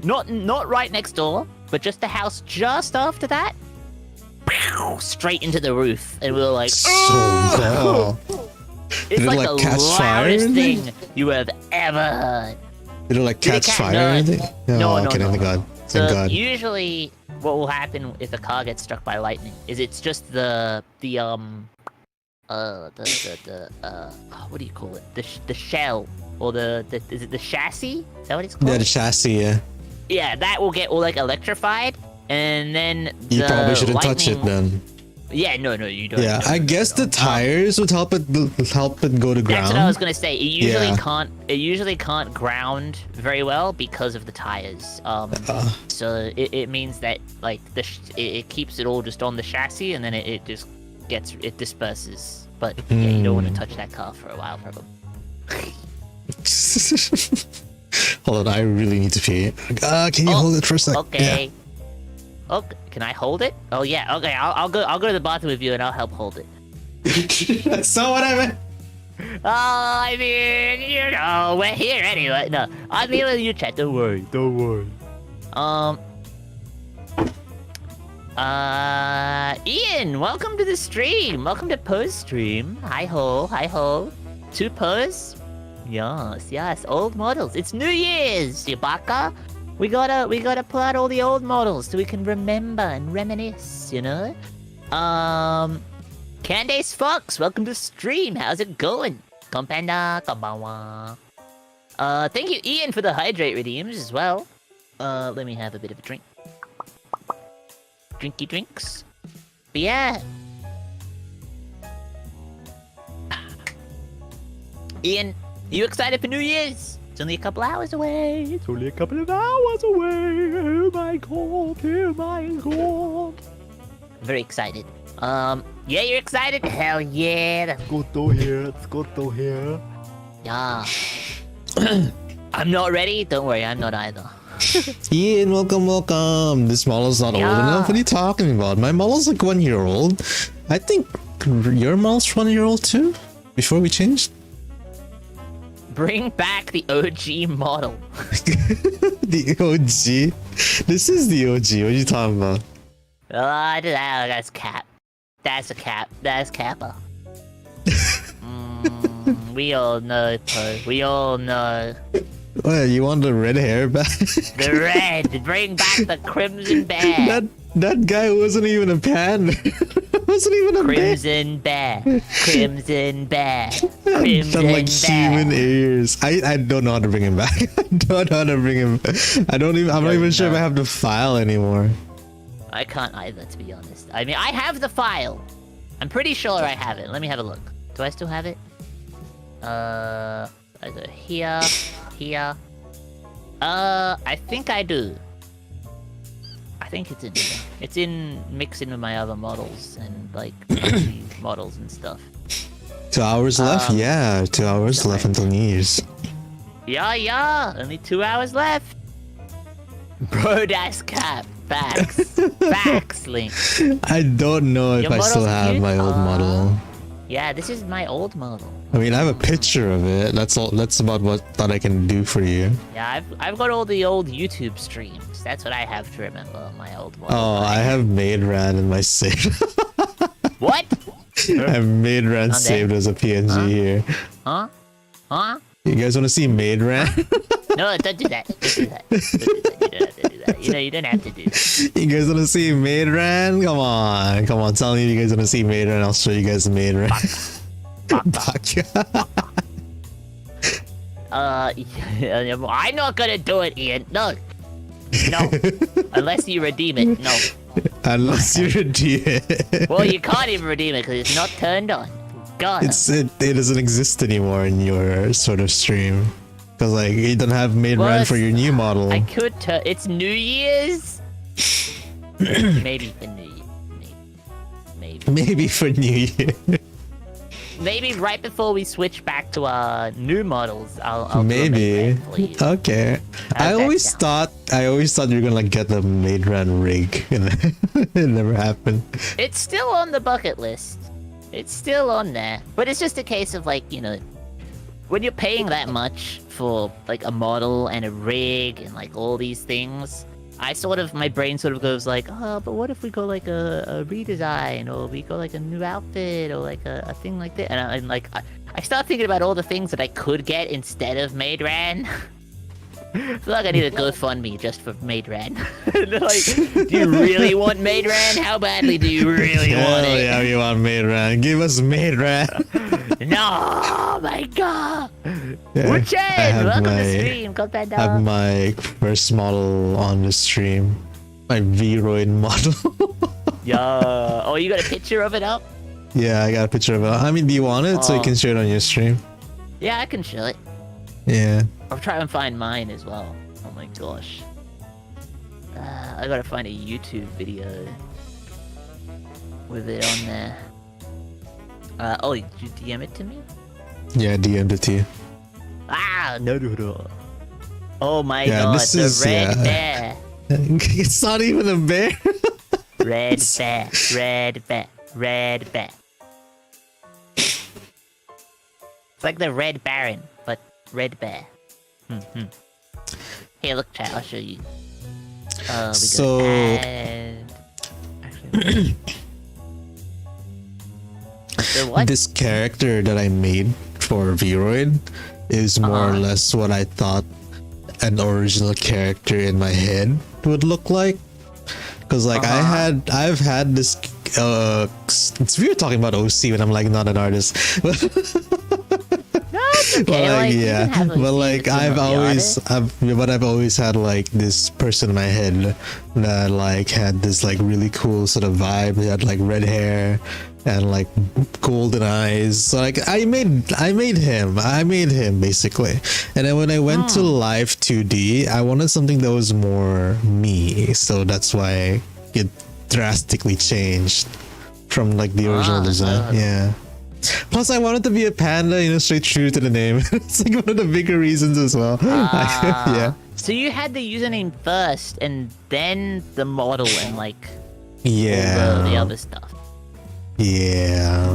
Speaker 1: not right next door, but just the house just after that, straight into the roof, and we were like,
Speaker 2: So bad.
Speaker 1: it's
Speaker 2: Did it,
Speaker 1: like
Speaker 2: like,
Speaker 1: the
Speaker 2: catch fire or
Speaker 1: loudest
Speaker 2: anything?
Speaker 1: thing you have ever heard.
Speaker 2: Did it like
Speaker 1: Did it
Speaker 2: catch fire or
Speaker 1: no,
Speaker 2: anything?
Speaker 1: no,
Speaker 2: okay,
Speaker 1: no,
Speaker 2: thank
Speaker 1: no.
Speaker 2: God.
Speaker 1: So
Speaker 2: Thank God.
Speaker 1: usually, what will happen if a car gets struck by lightning is it's just the what do you call it? The shell or is it the chassis? Is that what it's called?
Speaker 2: Yeah, the chassis, yeah.
Speaker 1: Yeah, that will get all like electrified, and then
Speaker 2: You
Speaker 1: the
Speaker 2: probably shouldn't touch it
Speaker 1: lightning-
Speaker 2: then.
Speaker 1: Yeah, no, you don't.
Speaker 2: Yeah, I guess the tires would help it go to ground.
Speaker 1: That's what I was gonna say. It usually
Speaker 2: Yeah.
Speaker 1: can't. It usually can't ground very well because of the tires. So it means that like it keeps it all just on the chassis, and then it just disperses. But yeah, you don't want to touch that car for a while, probably.
Speaker 2: Hold on, I really need to pee. Can you hold it for a sec?
Speaker 1: Okay. Okay, can I hold it? Oh yeah. Okay, I'll go to the bathroom with you, and I'll help hold it.
Speaker 2: Yeah. That's not what I meant.
Speaker 1: Oh, I mean, you know, we're here anyway. No, I'm here with you, chat. Don't worry. Ian, welcome to the stream. Welcome to Poe's stream. Hi ho. 2 Poes? Yes. Old models. It's New Year's, you baka. We gotta pull out all the old models so we can remember and reminisce, you know? Candace Fox, welcome to the stream. How's it going? Konpanda, konbanwa. Thank you, Ian, for the hydrate redeems as well. Let me have a bit of a drink. Drinky drinks. But yeah. Ian, you excited for New Year's? It's only a couple hours away.
Speaker 3: It's only a couple of hours away. Oh my god.
Speaker 1: I'm very excited. Yeah, you're excited? Hell yeah.
Speaker 3: It's good to hear.
Speaker 1: Yeah. I'm not ready. Don't worry, I'm not either.
Speaker 2: Ian, welcome. This model's not old enough. What are you talking about? My model's like 1 year old. I think your model's 1 year old too? Before we changed?
Speaker 1: Bring back the OG model.
Speaker 2: The OG? This is the OG. What are you talking about?
Speaker 1: That's Cap. That's a Cap. That's Kappa. We all know, Poe. We all know.
Speaker 2: What, you want the red hair back?
Speaker 1: The red. Bring back the Crimson Bear.
Speaker 2: That guy wasn't even a panda. Wasn't even a
Speaker 1: Crimson Bear. Crimson Bear. Crimson
Speaker 2: Done like
Speaker 1: Bear.
Speaker 2: human ears. I don't know how to bring him back. I don't know how to bring him. I'm not even sure if I have the file anymore.
Speaker 1: I can't either, to be honest. I mean, I have the file. I'm pretty sure I have it. Let me have a look. Do I still have it? Here. I think I do. I think it's in here. It's in mixing with my other models and like models and stuff.
Speaker 2: 2 hours left? Yeah, 2 hours
Speaker 1: sorry.
Speaker 2: left until New Year's.
Speaker 1: Yeah. Only 2 hours left. Bro, that's Cap. Facts. Facts, Link.
Speaker 2: I don't know if
Speaker 1: Your
Speaker 2: I still
Speaker 1: model's
Speaker 2: have
Speaker 1: cute?
Speaker 2: my old model.
Speaker 1: Yeah, this is my old model.
Speaker 2: I mean, I have a picture of it. That's all. That's about what that I can do for you.
Speaker 1: Yeah, I've got all the old YouTube streams. That's what I have to remember on my old model.
Speaker 2: Oh, I have Maid Ran in my save.
Speaker 1: What?
Speaker 2: I have Maid Ran saved as a PNG here.
Speaker 1: Huh?
Speaker 2: You guys want to see Maid Ran?
Speaker 1: No, don't do that. You don't have to do that. You don't have to do that.
Speaker 2: You guys want to see Maid Ran? Come on. Tell me you guys want to see Maid Ran. I'll show you guys Maid Ran.
Speaker 1: I'm not gonna do it, Ian. No. Unless you redeem it. No.
Speaker 2: Unless you redeem it.
Speaker 1: Well, you can't even redeem it because it's not turned on. God.
Speaker 2: It doesn't exist anymore in your sort of stream. Because like you don't have Maid Ran for your new model.
Speaker 1: I could turn. It's New Year's. Maybe for New Year.
Speaker 2: Maybe for New Year.
Speaker 1: Maybe right before we switch back to our new models, I'll
Speaker 2: maybe.
Speaker 1: do a Maid Ran for you.
Speaker 2: Okay. I always thought you were gonna like get the Maid Ran rig, and it never happened.
Speaker 1: It's still on the bucket list. It's still on there, but it's just a case of like, you know, when you're paying that much for like a model and a rig and like all these things, my brain sort of goes like, oh, but what if we go like a redesign, or we go like a new outfit, or like a thing like that, and I start thinking about all the things that I could get instead of Maid Ran. I feel like I need a GoFundMe just for Maid Ran. Like, do you really want Maid Ran? How badly do you really want it?
Speaker 2: Yeah, we want Maid Ran. Give us Maid Ran.
Speaker 1: No, my God.
Speaker 2: Yeah,
Speaker 1: Wuchen, welcome to the stream.
Speaker 2: I have my first model on the stream. My V-Roid model.
Speaker 1: Yeah. Oh, you got a picture of it up?
Speaker 2: Yeah, I got a picture of it. I mean, do you want it so you can share it on your stream?
Speaker 1: Yeah, I can show it.
Speaker 2: Yeah.
Speaker 1: I'll try and find mine as well. Oh my gosh. I gotta find a YouTube video with it on there. Oh, did you DM it to me?
Speaker 2: Yeah, DM'd it to you.
Speaker 1: Ah, no. Oh my
Speaker 2: Yeah,
Speaker 1: god,
Speaker 2: this
Speaker 1: the
Speaker 2: is-
Speaker 1: red
Speaker 2: yeah.
Speaker 1: bear.
Speaker 2: It's not even a bear.
Speaker 1: Red bear, red bear, red bear. It's like the Red Baron, but red bear. Here, look, chat, I'll show you. We
Speaker 2: So-
Speaker 1: go add... Actually, so what?
Speaker 2: This character that I made for Vroid is more or less what I thought an original character in my head would look like. Cause like I've had this it's weird talking about OC when I'm like not an artist.
Speaker 1: No, it's okay.
Speaker 2: But like,
Speaker 1: you
Speaker 2: yeah,
Speaker 1: can have,
Speaker 2: but like I've always had like this person in my head that like had this like really cool sort of vibe. He had like red hair and like golden eyes. So like I made him basically. And then when I went to live 2D, I wanted something that was more me. So that's why it drastically changed from like the original design. Yeah. Plus, I wanted to be a panda, straight true to the name. It's like one of the bigger reasons as well. Yeah.
Speaker 1: So you had the username first, and then the model, and like
Speaker 2: Yeah.
Speaker 1: all the other stuff.
Speaker 2: Yeah.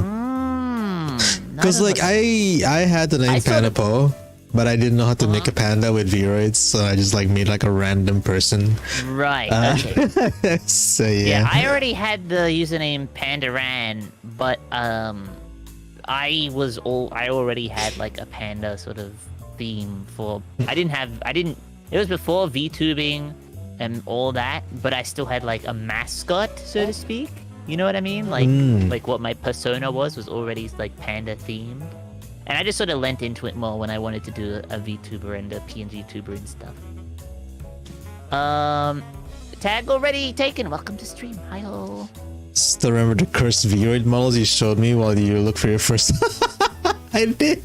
Speaker 2: Because like I had the name Panda Po, but I didn't know how to make a panda with Vroids, so I just like made like a random person.
Speaker 1: Right. Okay.
Speaker 2: So
Speaker 1: Yeah,
Speaker 2: yeah.
Speaker 1: I already had the username Pandaran, but I already had like a panda sort of theme for. It was before VTubing and all that, but I still had like a mascot, so to speak. You know what I mean? Like what my persona was already like panda themed, and I just sort of lent into it more when I wanted to do a VTuber and a PNG tuber and stuff. Tag already taken. Welcome to stream. Hi-ho.
Speaker 2: Still remember the cursed Vroid models you showed me while you looked for your first. I did.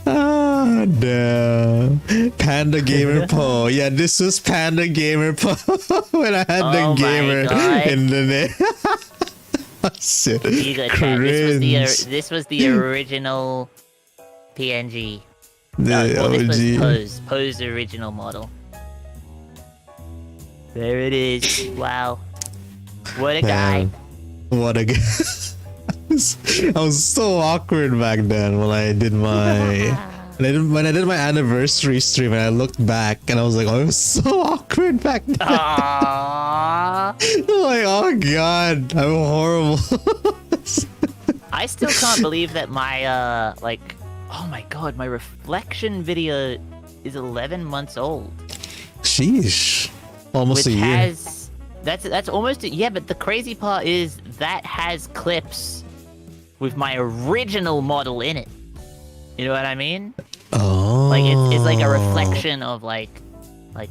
Speaker 2: Ah, no. Panda Gamer Po. Yeah, this was Panda Gamer Po when I had
Speaker 1: Oh
Speaker 2: the
Speaker 1: my
Speaker 2: gamer
Speaker 1: God.
Speaker 2: in the name. Oh, shit.
Speaker 1: You go, chat. This was the original PNG.
Speaker 2: The
Speaker 1: Well, this
Speaker 2: OG.
Speaker 1: was Poe's original model. There it is. Wow. What a guy.
Speaker 2: Man, what a guy. I was so awkward back then when I did my when I did my anniversary stream, and I looked back and I was like, oh, it was so awkward back then.
Speaker 1: Aww.
Speaker 2: I'm like, oh god, I'm horrible.
Speaker 1: I still can't believe that my oh my god, my reflection video is 11 months old.
Speaker 2: Sheesh. Almost
Speaker 1: Which
Speaker 2: a year.
Speaker 1: has that's almost yeah, but the crazy part is that has clips with my original model in it. You know what I mean?
Speaker 2: Oh.
Speaker 1: Like it's like a reflection of like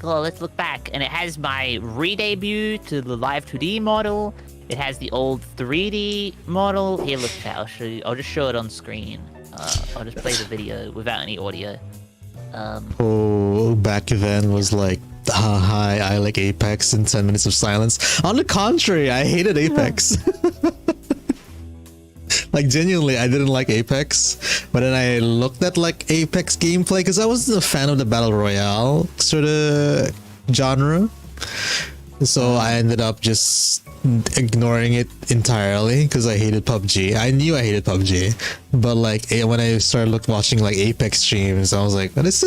Speaker 1: oh, let's look back, and it has my re-debut to the live 2D model. It has the old 3D model. Here, look, chat. I'll show you. I'll just show it on screen. I'll just play the video without any audio.
Speaker 2: Oh, back then was like, hi, I like Apex and 10 minutes of silence. On the contrary, I hated Apex. Like, genuinely, I didn't like Apex. But then I looked at like Apex gameplay because I wasn't a fan of the Battle Royale sort of genre. So I ended up just ignoring it entirely because I hated PUBG. I knew I hated PUBG, but like when I started watching like Apex streams, I was like, this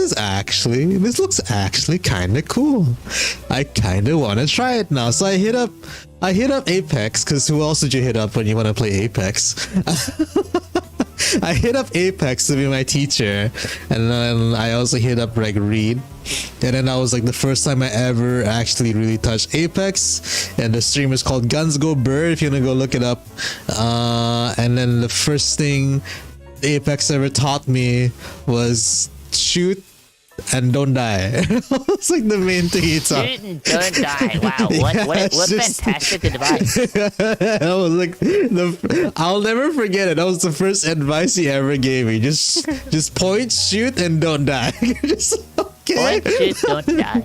Speaker 2: looks actually kind of cool. I kind of want to try it now. So I hit up Apex, because who else did you hit up when you want to play Apex? I hit up Apex to be my teacher, and then I also hit up like Reed, and then that was like the first time I ever actually really touched Apex, and the stream is called Guns Go Bird if you wanna go look it up. And then the first thing Apex ever taught me was shoot and don't die. It's like the main thing he taught.
Speaker 1: Shoot and don't die. Wow, what
Speaker 2: just-
Speaker 1: fantastic advice.
Speaker 2: That was like I'll never forget it. That was the first advice he ever gave me. Just point, shoot, and don't die. Just okay.
Speaker 1: Point, shoot, don't die.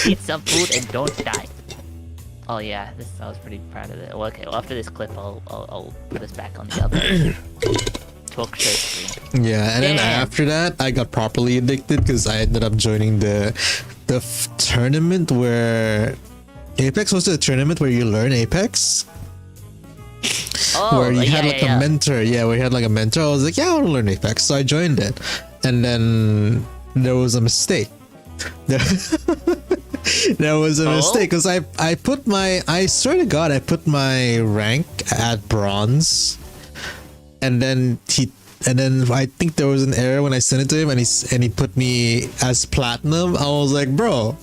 Speaker 1: Eat some food and don't die. Oh yeah, I was pretty proud of it. Well, okay, well, after this clip, I'll put us back on the other talk show screen.
Speaker 2: Yeah, and then
Speaker 1: Damn.
Speaker 2: after that, I got properly addicted because I ended up joining the tournament where Apex was a tournament where you learn Apex.
Speaker 1: Oh,
Speaker 2: Where you
Speaker 1: yeah,
Speaker 2: had like
Speaker 1: yeah,
Speaker 2: a mentor. Yeah, where you had like a mentor. I was like, yeah, I want to learn Apex. So I joined it. And then there was a mistake. There was a mistake because I put I swear to God, I put my rank at bronze. And then I think there was an error when I sent it to him and he put me as platinum. I was like, bro.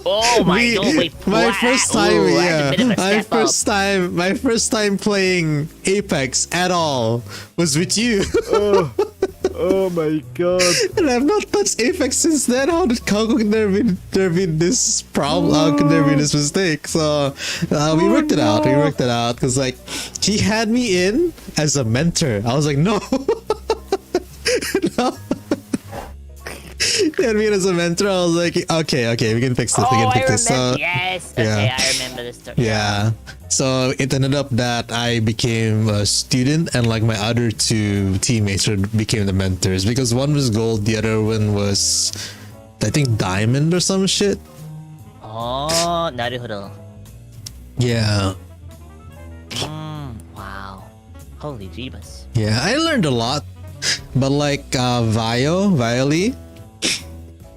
Speaker 1: Oh my god, wait,
Speaker 2: My first time,
Speaker 1: Ooh, that's a bit of a step up.
Speaker 2: my first time playing Apex at all was with you.
Speaker 3: Oh my god.
Speaker 2: And I've not touched Apex since then. How could there be this problem? How could there be this mistake? So we worked it out. We worked it out because like he had me in as a mentor. I was like, no. No. He had me in as a mentor. I was like, okay, we can fix this. We can fix this. So,
Speaker 1: yes. Okay,
Speaker 2: yeah.
Speaker 1: I remember this story.
Speaker 2: yeah. So it ended up that I became a student and like my other two teammates became the mentors because one was gold, the other one was I think diamond or some shit.
Speaker 1: Oh, naruhodo.
Speaker 2: Yeah.
Speaker 1: Wow. Holy jeebus.
Speaker 2: Yeah, I learned a lot. But like Violi,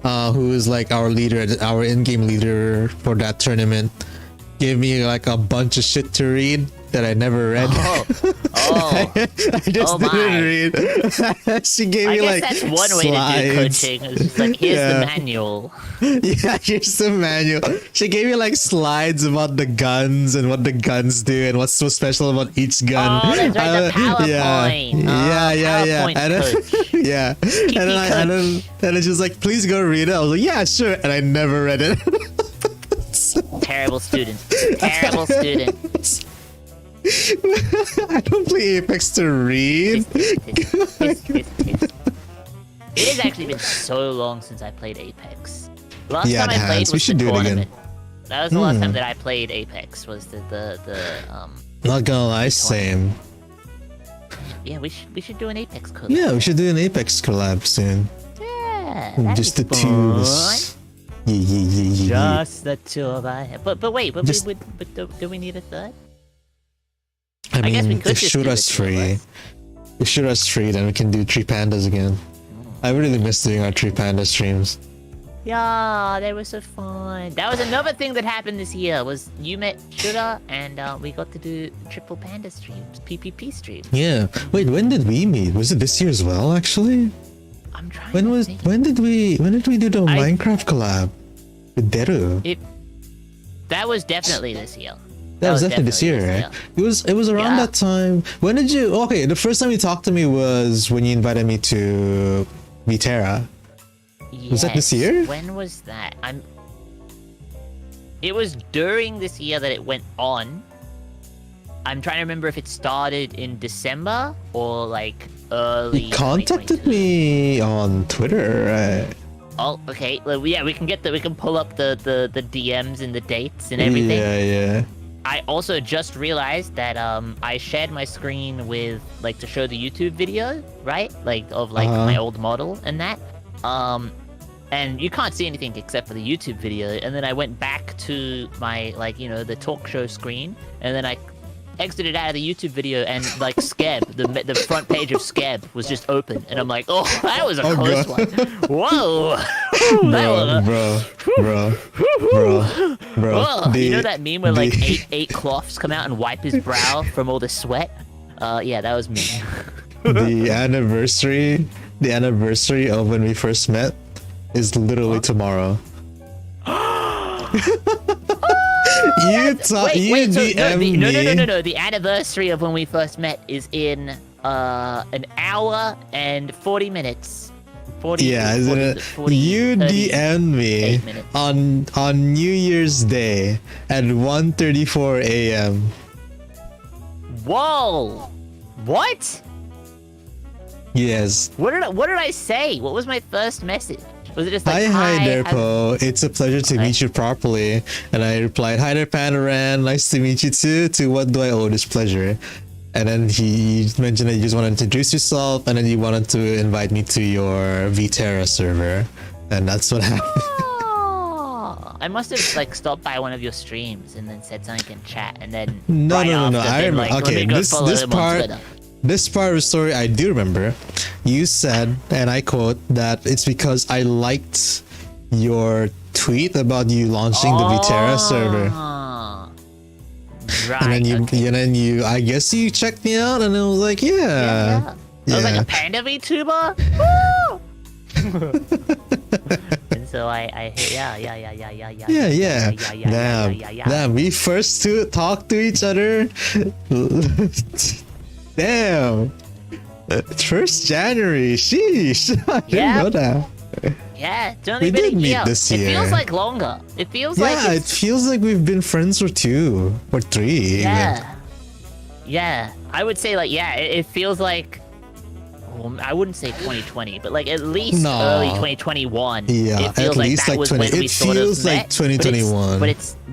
Speaker 2: who is like our leader, our in-game leader for that tournament, gave me like a bunch of shit to read that I never read.
Speaker 1: Oh.
Speaker 2: I just didn't read. She gave me like
Speaker 1: that's one way to do coaching. It's just like, here's
Speaker 2: Yeah.
Speaker 1: the manual.
Speaker 2: Yeah, here's the manual. She gave me like slides about the guns and what the guns do and what's so special about each gun.
Speaker 1: Oh, that's right, the PowerPoint.
Speaker 2: Yeah.
Speaker 1: PowerPoint
Speaker 2: And then,
Speaker 1: coach.
Speaker 2: yeah. And then she's like, please go read it. I was like, yeah, sure. And I never read it.
Speaker 1: Terrible student. Terrible student.
Speaker 2: I don't play Apex to read.
Speaker 1: It has actually been so long since I played Apex. Last
Speaker 2: Yeah,
Speaker 1: time
Speaker 2: it
Speaker 1: I played
Speaker 2: has. We
Speaker 1: was
Speaker 2: should
Speaker 1: the
Speaker 2: do it again.
Speaker 1: tournament. That was the last time that I played Apex. Was the
Speaker 2: Not gonna lie, same.
Speaker 1: yeah, we should do an Apex collab.
Speaker 2: Yeah, we should do an Apex collab soon.
Speaker 1: Yeah, that'd
Speaker 2: Just
Speaker 1: be
Speaker 2: the two of us. Yeah.
Speaker 1: Just the two of us. But wait,
Speaker 2: Just-
Speaker 1: do we need a third?
Speaker 2: I mean,
Speaker 1: guess we could
Speaker 2: if
Speaker 1: just
Speaker 2: shoot
Speaker 1: do the
Speaker 2: us
Speaker 1: two of
Speaker 2: free.
Speaker 1: us.
Speaker 2: If shoot us free, then we can do Tree Pandas again. I really miss doing our Tree Panda streams.
Speaker 1: Yeah, they were so fun. That was another thing that happened this year. Was you met Shura and we got to do triple panda streams, PPP streams.
Speaker 2: Yeah. Wait, when did we meet? Was it this year as well? Actually,
Speaker 1: I'm trying.
Speaker 2: when
Speaker 1: to think.
Speaker 2: did we do the Minecraft collab with Deru?
Speaker 1: That was definitely this year.
Speaker 2: That was definitely this year, right? It was around
Speaker 1: Yeah.
Speaker 2: that time. When did you? Okay, the first time you talked to me was when you invited me to Viterra. Was that this
Speaker 1: Yes.
Speaker 2: year?
Speaker 1: When was that? It was during this year that it went on. I'm trying to remember if it started in December or like early.
Speaker 2: You contacted
Speaker 1: 2022.
Speaker 2: me on Twitter, right?
Speaker 1: Oh, okay. Well, yeah, we can pull up the DMs and the dates and everything.
Speaker 2: Yeah.
Speaker 1: I also just realized that I shared my screen with like to show the YouTube video, right? Like of like my old model and that. And you can't see anything except for the YouTube video. And then I went back to my like the talk show screen, and then I exited out of the YouTube video, and like Skeb, the front page of Skeb was just open, and I'm like, oh, that was a close
Speaker 2: God.
Speaker 1: one. Whoa.
Speaker 2: Bro.
Speaker 1: Oh, you know that meme where like eight cloths come out and wipe his brow from all the sweat? Yeah, that was me.
Speaker 2: The anniversary of when we first met is literally tomorrow. You DM'd me.
Speaker 1: No. The anniversary of when we first met is in an hour and 40 minutes. 40.
Speaker 2: Yeah, isn't it?
Speaker 1: 40,
Speaker 2: You
Speaker 1: 30,
Speaker 2: DM'd me
Speaker 1: 8 minutes.
Speaker 2: on New Year's Day at 1:34 a.m.
Speaker 1: Whoa! What?
Speaker 2: Yes.
Speaker 1: What did I say? What was my first message? Was it just like,
Speaker 2: Hi there,
Speaker 1: how's-
Speaker 2: Po. It's a pleasure to meet you properly. And I replied, hi there, Panoran. Nice to meet you too. To what do I owe this pleasure? And then he mentioned that you just wanted to introduce yourself, and then you wanted to invite me to your VTerra server. And that's what happened.
Speaker 1: Oh, I must have like stopped by one of your streams and then said something in chat, and then
Speaker 2: No,
Speaker 1: right
Speaker 2: no, no, no.
Speaker 1: after,
Speaker 2: I
Speaker 1: been
Speaker 2: remember.
Speaker 1: like, let me
Speaker 2: Okay,
Speaker 1: go
Speaker 2: this
Speaker 1: follow him on
Speaker 2: part.
Speaker 1: Twitter.
Speaker 2: This part of the story I do remember. You said, and I quote, that it's because I liked your tweet about you launching the VTerra server.
Speaker 1: Right.
Speaker 2: And then you,
Speaker 1: okay.
Speaker 2: and then you, I guess you checked me out, and it was like,
Speaker 1: Yeah. I was like
Speaker 2: Yeah.
Speaker 1: a panda VTuber. Woo! And so I hit
Speaker 2: yeah. Damn, we first two talked to each other. Damn. 1st January, sheesh. I didn't know that.
Speaker 1: Yeah, it's only
Speaker 2: We
Speaker 1: been a
Speaker 2: did meet
Speaker 1: year.
Speaker 2: this
Speaker 1: It
Speaker 2: year.
Speaker 1: feels like longer. It feels like
Speaker 2: Yeah, it
Speaker 1: it's,
Speaker 2: feels like we've been friends for 2 or 3. even.
Speaker 1: yeah. I would say like it feels like, well, I wouldn't say 2020, but like at least
Speaker 2: No.
Speaker 1: early 2021.
Speaker 2: Yeah,
Speaker 1: it feels
Speaker 2: at
Speaker 1: like
Speaker 2: least
Speaker 1: that
Speaker 2: like
Speaker 1: was
Speaker 2: 20.
Speaker 1: when we
Speaker 2: It
Speaker 1: sort
Speaker 2: feels
Speaker 1: of
Speaker 2: like
Speaker 1: met,
Speaker 2: 2021.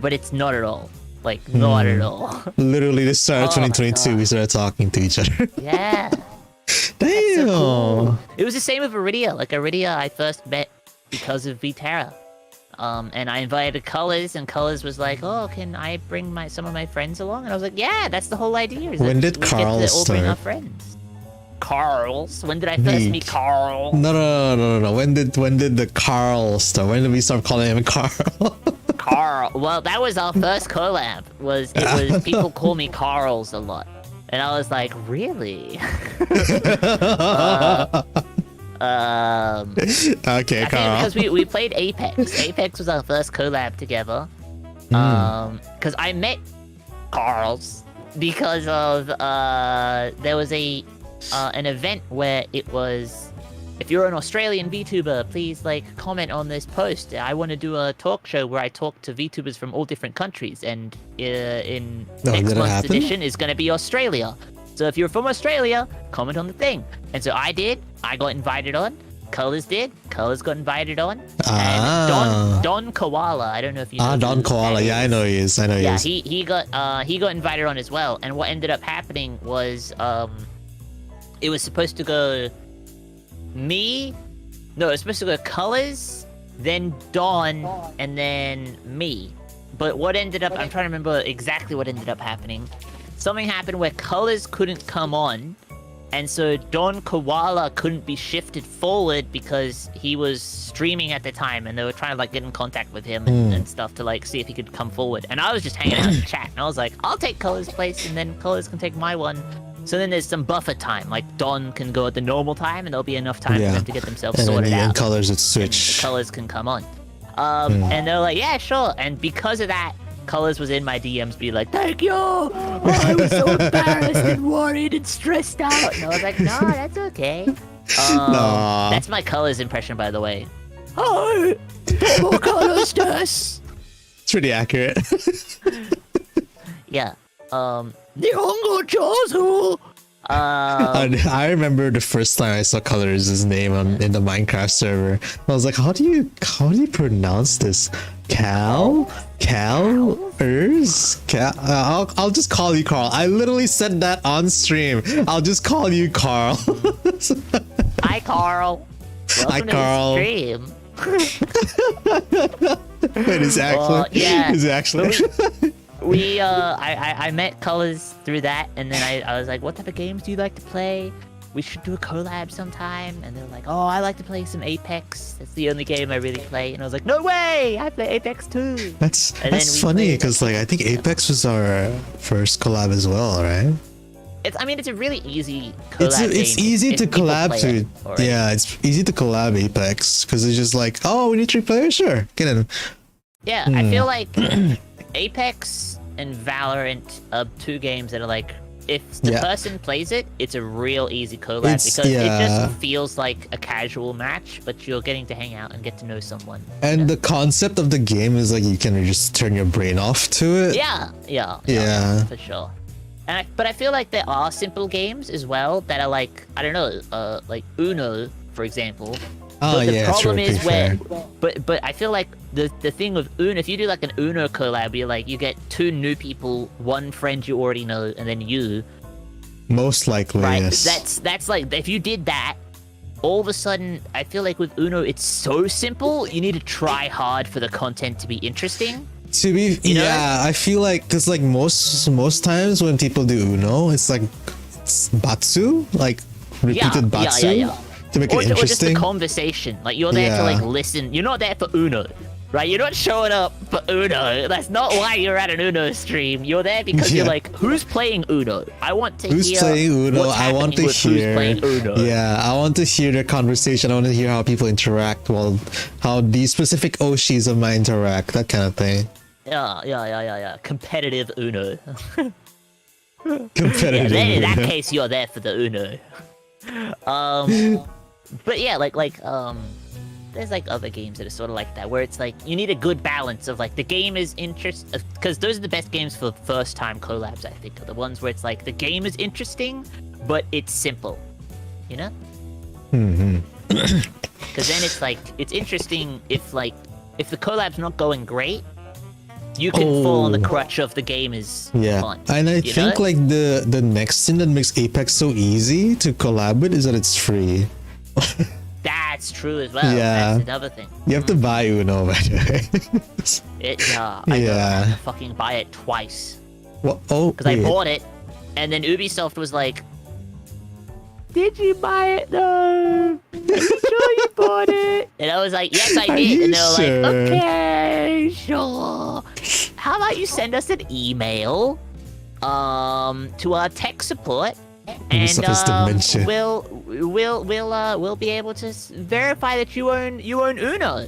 Speaker 1: But it's not at all. Like not at all.
Speaker 2: Literally, the start of
Speaker 1: Oh my
Speaker 2: 2022, we
Speaker 1: God.
Speaker 2: started talking to each other.
Speaker 1: Yeah.
Speaker 2: Damn.
Speaker 1: So cool. It was the same with Iridia. Like Iridia, I first met because of VTerra. And I invited Colors, and Colors was like, "Oh, can I bring some of my friends along?" And I was like, "Yeah, that's the whole idea." Is
Speaker 2: When
Speaker 1: that
Speaker 2: did
Speaker 1: we
Speaker 2: Carl
Speaker 1: get to all bring our
Speaker 2: start?
Speaker 1: friends? Carl's. When did I first
Speaker 2: Me.
Speaker 1: meet Carl?
Speaker 2: No. When did the Carl start? When did we start calling him Carl?
Speaker 1: Carl. Well, that was our first collab. It was people call me Carl's a lot, and I was like, "Really?"
Speaker 2: Okay,
Speaker 1: I think
Speaker 2: Carl.
Speaker 1: because we played Apex. Apex was our first collab together.
Speaker 2: Hmm.
Speaker 1: Because I met Carl's because of there was an event where it was, if you're an Australian VTuber, please like comment on this post. I want to do a talk show where I talk to VTubers from all different countries, and in
Speaker 2: No,
Speaker 1: next
Speaker 2: did it
Speaker 1: month's
Speaker 2: happen?
Speaker 1: edition is going to be Australia. So if you're from Australia, comment on the thing. And so I did. I got invited on. Colors did. Colors got invited on.
Speaker 2: Ah.
Speaker 1: And Don Koala. I don't know if you know.
Speaker 2: Don
Speaker 1: who
Speaker 2: Koala.
Speaker 1: that
Speaker 2: Yeah, I
Speaker 1: is.
Speaker 2: know he is. I know he
Speaker 1: Yeah,
Speaker 2: is.
Speaker 1: he got invited on as well. And what ended up happening was it was supposed to go me. No, it was supposed to go Colors, then Don, and then me. But what ended up, I'm trying to remember exactly what ended up happening. Something happened where Colors couldn't come on, and so Don Koala couldn't be shifted forward because he was streaming at the time, and they were trying to like get in contact with him and stuff to like see if he could come forward. And I was just hanging out in the chat, and I was like, I'll take Colors' place, and then Colors can take my one. So then there's some buffer time, like Don can go at the normal time, and there'll be enough time
Speaker 2: Yeah.
Speaker 1: for them to get themselves
Speaker 2: And then
Speaker 1: sorted
Speaker 2: the
Speaker 1: out.
Speaker 2: end colors would
Speaker 1: And
Speaker 2: switch.
Speaker 1: Colors can come on. And they're like, yeah, sure. And because of that, Colors was in my DMs being like, thank you! Oh, I was so embarrassed and worried and stressed out. And I was like, no, that's okay.
Speaker 2: Aw.
Speaker 1: That's my Colors impression, by the way. Hi! Double Colors this!
Speaker 2: It's pretty accurate.
Speaker 1: Yeah. Nihongo Jozu!
Speaker 2: I remember the first time I saw Colors' name in the Minecraft server. I was like, how do you pronounce this? Cal? I'll just call you Carl. I literally said that on stream. I'll just call you Carl.
Speaker 1: Hi, Carl. Welcome
Speaker 2: Carl.
Speaker 1: to the stream.
Speaker 2: Wait, is it actually?
Speaker 1: yeah.
Speaker 2: Is it actually?
Speaker 1: I met Colors through that, and then I was like, what type of games do you like to play? We should do a collab sometime. And they're like, oh, I like to play some Apex. That's the only game I really play. And I was like, no way, I play Apex too.
Speaker 2: That's
Speaker 1: And then we
Speaker 2: funny
Speaker 1: played,
Speaker 2: because like I think Apex was our first collab as well, right?
Speaker 1: It's a really easy collab
Speaker 2: It's
Speaker 1: game
Speaker 2: easy
Speaker 1: if
Speaker 2: to
Speaker 1: people
Speaker 2: collab
Speaker 1: play
Speaker 2: to.
Speaker 1: it already.
Speaker 2: Yeah, it's easy to collab Apex because it's just like, oh, we need 3 players, sure, get in.
Speaker 1: Yeah, I feel like Apex and Valorant are 2 games that are like if the
Speaker 2: Yeah.
Speaker 1: person plays it, it's a real easy collab
Speaker 2: It's-
Speaker 1: because it
Speaker 2: yeah.
Speaker 1: just feels like a casual match, but you're getting to hang out and get to know someone.
Speaker 2: And the concept of the game is like you can just turn your brain off to it. Yeah.
Speaker 1: For sure. But I feel like there are simple games as well that are like, I don't know, like Uno, for example.
Speaker 2: Oh
Speaker 1: But the
Speaker 2: yeah,
Speaker 1: problem
Speaker 2: true.
Speaker 1: is
Speaker 2: Pretty
Speaker 1: where,
Speaker 2: fair.
Speaker 1: but I feel like the thing with Uno, if you do like an Uno collab, you get two new people, one friend you already know, and then you,
Speaker 2: Most likely,
Speaker 1: right?
Speaker 2: yes.
Speaker 1: That's like, if you did that, all of a sudden, I feel like with Uno, it's so simple. You need to try hard for the content to be interesting.
Speaker 2: To be,
Speaker 1: You know?
Speaker 2: yeah, I feel like because like most times when people do Uno, it's like batsu, like repeated batsu to make
Speaker 1: Or
Speaker 2: it
Speaker 1: just the
Speaker 2: interesting.
Speaker 1: conversation. Like you're there to
Speaker 2: Yeah.
Speaker 1: like listen. You're not there for Uno, right? You're not showing up for Uno. That's not why you're at an Uno stream. You're there because you're
Speaker 2: Yeah.
Speaker 1: like, who's playing Uno? I want to
Speaker 2: Who's
Speaker 1: hear
Speaker 2: playing Uno?
Speaker 1: what's
Speaker 2: I want
Speaker 1: happening
Speaker 2: to
Speaker 1: with who's
Speaker 2: hear.
Speaker 1: playing Uno.
Speaker 2: Yeah, I want to hear the conversation. I want to hear how people interact. Well, how these specific Oshis of mine interact. That kind of thing.
Speaker 1: Yeah. Competitive Uno.
Speaker 2: Competitive.
Speaker 1: Then in that
Speaker 2: Uno.
Speaker 1: case, you're there for the Uno. But yeah, there's like other games that are sort of like that, where it's like you need a good balance of like the game is because those are the best games for first time collabs. I think are the ones where it's like the game is interesting, but it's simple, you know?
Speaker 2: Mm-hmm.
Speaker 1: Because then it's like it's interesting if the collab's not going great, you can fall on the
Speaker 2: Oh.
Speaker 1: crutch of the game is
Speaker 2: Yeah,
Speaker 1: fun.
Speaker 2: and I
Speaker 1: you
Speaker 2: think
Speaker 1: know?
Speaker 2: like the next thing that makes Apex so easy to collab with is that it's free.
Speaker 1: That's true as well.
Speaker 2: Yeah.
Speaker 1: That's another thing.
Speaker 2: You have to buy Uno, by the way.
Speaker 1: I
Speaker 2: Yeah.
Speaker 1: had to fucking buy it twice.
Speaker 2: What? Oh,
Speaker 1: Because I
Speaker 2: wait.
Speaker 1: bought it, and then Ubisoft was like, "Did you buy it though? Are you sure you bought it?" And I was like, "Yes, I
Speaker 2: Are
Speaker 1: did."
Speaker 2: you
Speaker 1: And they were
Speaker 2: sure?
Speaker 1: like, "Okay, sure. How about you send us an email, to our tech support, and
Speaker 2: Ubisoft is dementia.
Speaker 1: we'll be able to verify that you own Uno."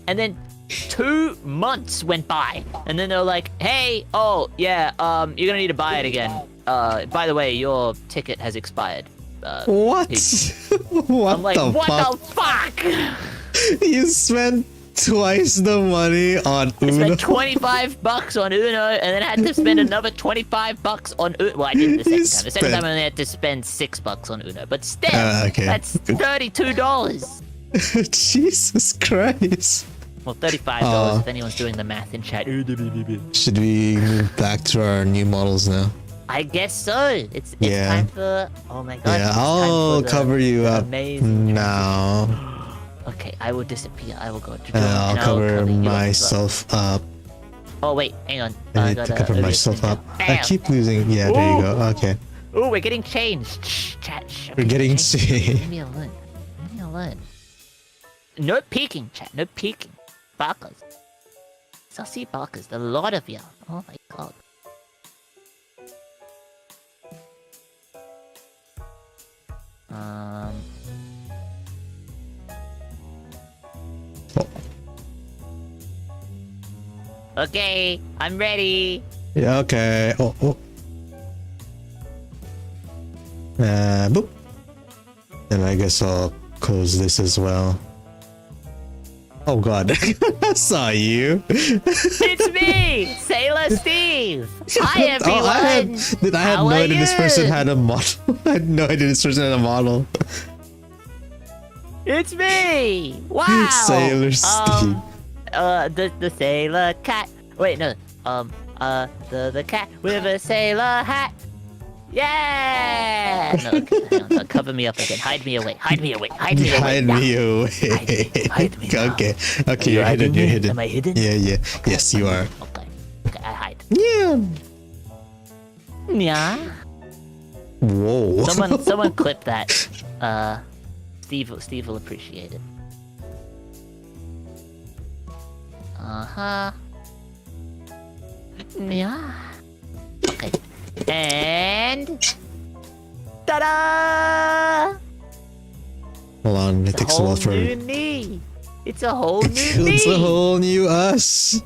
Speaker 1: And then 2 months went by, and then they were like, "Hey, you're gonna need to buy it again. By the way, your ticket has expired."
Speaker 2: What? What
Speaker 1: I'm like,
Speaker 2: the
Speaker 1: what
Speaker 2: fuck?
Speaker 1: the fuck?
Speaker 2: You spent twice the money on
Speaker 1: I
Speaker 2: Uno.
Speaker 1: spent $25 on Uno, and then I had to spend another $25 on Uno. Well, I did the second
Speaker 2: You
Speaker 1: time. The second
Speaker 2: spent-
Speaker 1: time I only had to spend $6 on Uno, but still,
Speaker 2: Okay.
Speaker 1: that's $32.
Speaker 2: Jesus Christ.
Speaker 1: Well, $35 if anyone's doing the math in chat.
Speaker 2: Should we move back to our new models now?
Speaker 1: I guess so. It's
Speaker 2: Yeah.
Speaker 1: time for. Oh my god.
Speaker 2: Yeah,
Speaker 1: it's time
Speaker 2: I'll
Speaker 1: for the
Speaker 2: cover you up
Speaker 1: Amazing.
Speaker 2: now.
Speaker 1: Okay, I will disappear. I will go to.
Speaker 2: I'll
Speaker 1: and
Speaker 2: cover
Speaker 1: you up as well.
Speaker 2: myself up.
Speaker 1: Oh wait, hang on.
Speaker 2: I need to cover myself up. I keep losing. Yeah, there you go. Okay.
Speaker 1: Oh, we're getting changed. Shh, chat. Shh,
Speaker 2: We're getting changed.
Speaker 1: Leave me alone. Leave me alone. No peeking, chat. No peeking. Barkers. Sussy barkers. There are a lot of you. Oh my god. Okay, I'm ready.
Speaker 2: Yeah, okay. Oh. Boop. And I guess I'll close this as well. Oh god. I saw you.
Speaker 1: It's me, Sailor Steve. Hi everyone.
Speaker 2: Oh, I had no
Speaker 1: How are
Speaker 2: idea this person
Speaker 1: you?
Speaker 2: had a model. I had no idea this person had a model.
Speaker 1: It's me. Wow.
Speaker 2: Sailor Steve.
Speaker 1: The sailor cat. Wait, no. The cat with a sailor hat. Yeah. No, okay, hang on. Cover me up again. Hide me away. Hide me away. Hide me away.
Speaker 2: Hide
Speaker 1: now.
Speaker 2: me away.
Speaker 1: Hide me now.
Speaker 2: Okay.
Speaker 1: Are
Speaker 2: Okay,
Speaker 1: you
Speaker 2: you're hidden.
Speaker 1: hiding
Speaker 2: You're
Speaker 1: me?
Speaker 2: hidden.
Speaker 1: Am I hidden?
Speaker 2: Yeah. Yes, you are.
Speaker 1: Okay. Okay, I hide.
Speaker 2: Yeah.
Speaker 1: Yeah.
Speaker 2: Whoa.
Speaker 1: Someone clip that. Steve will appreciate it. Yeah. Okay. And ta-da!
Speaker 2: Hold on, it
Speaker 1: It's a
Speaker 2: takes a
Speaker 1: whole
Speaker 2: while for.
Speaker 1: new me. It's a whole new me.
Speaker 2: It's a whole new us.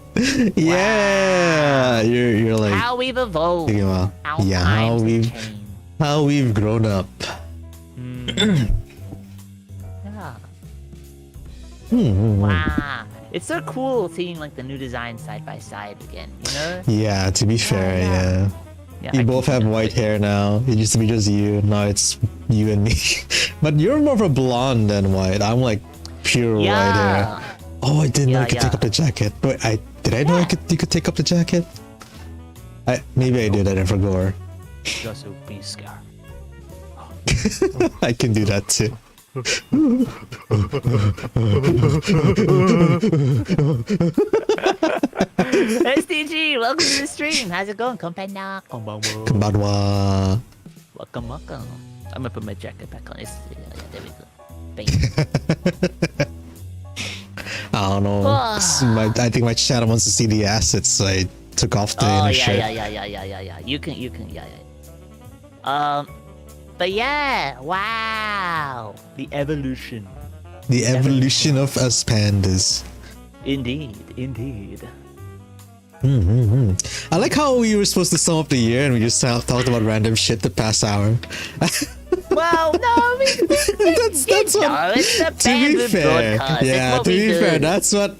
Speaker 2: Yeah, you're like
Speaker 1: How we've evolved.
Speaker 2: taking a while.
Speaker 1: How
Speaker 2: Yeah, how
Speaker 1: times have
Speaker 2: we've
Speaker 1: changed.
Speaker 2: How we've grown up.
Speaker 1: Yeah.
Speaker 2: Hmm.
Speaker 1: Wow. It's so cool seeing like the new design side by side again, you know?
Speaker 2: Yeah, to be fair, yeah.
Speaker 1: Yeah,
Speaker 2: You
Speaker 1: I
Speaker 2: both
Speaker 1: keep
Speaker 2: have
Speaker 1: them
Speaker 2: white
Speaker 1: pretty-
Speaker 2: hair now. It used to be just you. Now it's you and me. But you're more of a blonde than white. I'm like pure white hair.
Speaker 1: Yeah.
Speaker 2: Oh, I didn't know
Speaker 1: Yeah,
Speaker 2: I could
Speaker 1: yeah.
Speaker 2: take up the jacket. Wait, did I know you could take up the jacket? Maybe I did. I never forgot.
Speaker 1: Just so be scared.
Speaker 2: I can do that too.
Speaker 1: SDG, welcome to the stream. How's it going? Konbanwa.
Speaker 2: Konbanwa.
Speaker 1: Welcome. I'm gonna put my jacket back on. There we go. Bang.
Speaker 2: I don't know. I think my channel wants to see the assets, so I took off the inner shirt.
Speaker 1: Yeah. You can, yeah. But yeah, wow. The evolution.
Speaker 2: The evolution of us pandas.
Speaker 1: Indeed.
Speaker 2: I like how we were supposed to sum up the year and we just talked about random shit the past hour.
Speaker 1: Well, no, I mean,
Speaker 2: that's what.
Speaker 1: it's the
Speaker 2: To be
Speaker 1: Bandit
Speaker 2: fair,
Speaker 1: broadcast. It's
Speaker 2: yeah.
Speaker 1: what
Speaker 2: To
Speaker 1: we
Speaker 2: be
Speaker 1: do.
Speaker 2: fair, that's what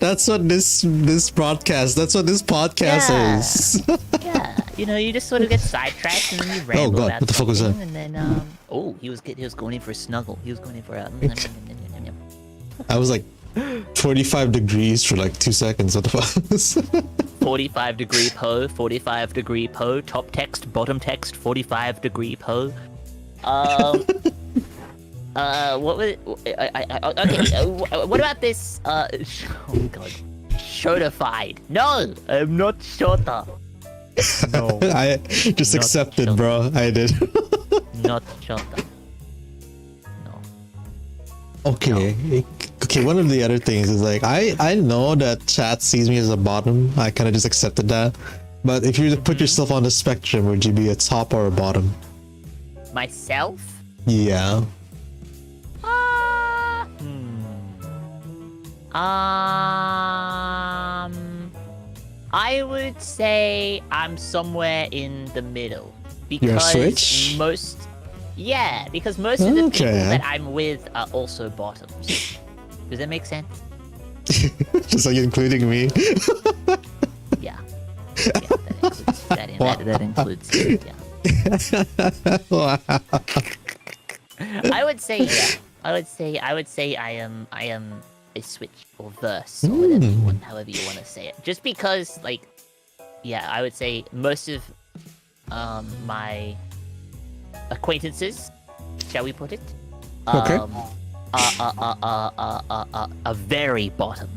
Speaker 2: this broadcast. That's what this podcast
Speaker 1: Yeah.
Speaker 2: is.
Speaker 1: Yeah, you know, you just sort of get sidetracked and then you ramble
Speaker 2: God,
Speaker 1: about
Speaker 2: what the fuck was that?
Speaker 1: something, and then he was going in for a snuggle. He was going in for a.
Speaker 2: I was like 45 degrees for like 2 seconds. What the fuck?
Speaker 1: 45-degree po, 45-degree po, top text, bottom text, 45-degree po. What was it? Okay, what about this? Oh god, shortified. No, I'm not shorter. No,
Speaker 2: I just
Speaker 1: Not
Speaker 2: accepted,
Speaker 1: sure.
Speaker 2: bro. I did.
Speaker 1: not shorter. No.
Speaker 2: Okay. Okay, one of the other things is like I know that chat sees me as a bottom. I kind of just accepted that. But if you put yourself on the spectrum, would you be a top or a bottom?
Speaker 1: Myself?
Speaker 2: Yeah.
Speaker 1: I would say I'm somewhere in the middle
Speaker 2: You're a
Speaker 1: because
Speaker 2: switch?
Speaker 1: most of the people
Speaker 2: Okay.
Speaker 1: that I'm with are also bottoms. Does that make sense?
Speaker 2: Just like including me.
Speaker 1: Yeah. That includes yeah.
Speaker 2: Wow.
Speaker 1: I would say yeah. I would say I am a switch or verse or whatever you want, however you want to say it. Just because like yeah, I would say most of my acquaintances, shall we put it?
Speaker 2: Okay.
Speaker 1: A very bottom.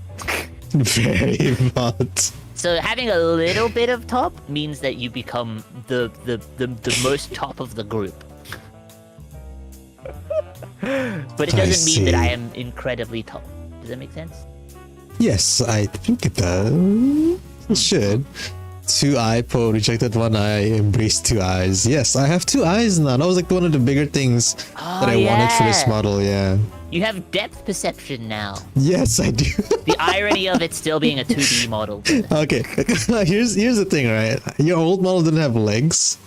Speaker 2: Very much.
Speaker 1: So having a little bit of top means that you become the most top of the group. But it
Speaker 2: I
Speaker 1: doesn't mean that
Speaker 2: see.
Speaker 1: I am incredibly top. Does that make sense?
Speaker 2: Yes, I think it does. It should. 2-eye po rejected 1-eye, embraced 2 eyes. Yes, I have 2 eyes now. That was like one of the bigger things that I wanted for this
Speaker 1: yeah.
Speaker 2: model, yeah.
Speaker 1: You have depth perception now.
Speaker 2: Yes, I do.
Speaker 1: The irony of it still being a 2D model.
Speaker 2: Okay, here's the thing, right? Your old model didn't have legs.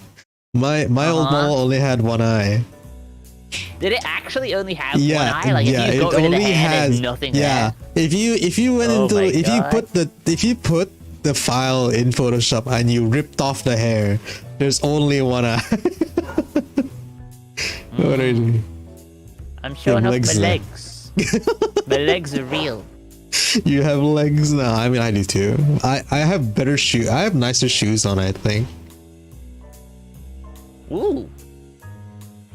Speaker 2: My old model only had 1 eye.
Speaker 1: Did it actually only have
Speaker 2: Yeah,
Speaker 1: one eye? Like
Speaker 2: yeah,
Speaker 1: if you
Speaker 2: it
Speaker 1: got rid of the
Speaker 2: only
Speaker 1: hair, there's
Speaker 2: has
Speaker 1: nothing
Speaker 2: yeah.
Speaker 1: there.
Speaker 2: If you went
Speaker 1: Oh
Speaker 2: into
Speaker 1: my
Speaker 2: if
Speaker 1: God.
Speaker 2: you put the file in Photoshop and you ripped off the hair, there's only 1 eye. What are you?
Speaker 1: I'm showing off my
Speaker 2: legs now.
Speaker 1: legs. My legs are real.
Speaker 2: You have legs now. I mean, I do too. I have better shoes. I have nicer shoes on, I think.
Speaker 1: Ooh.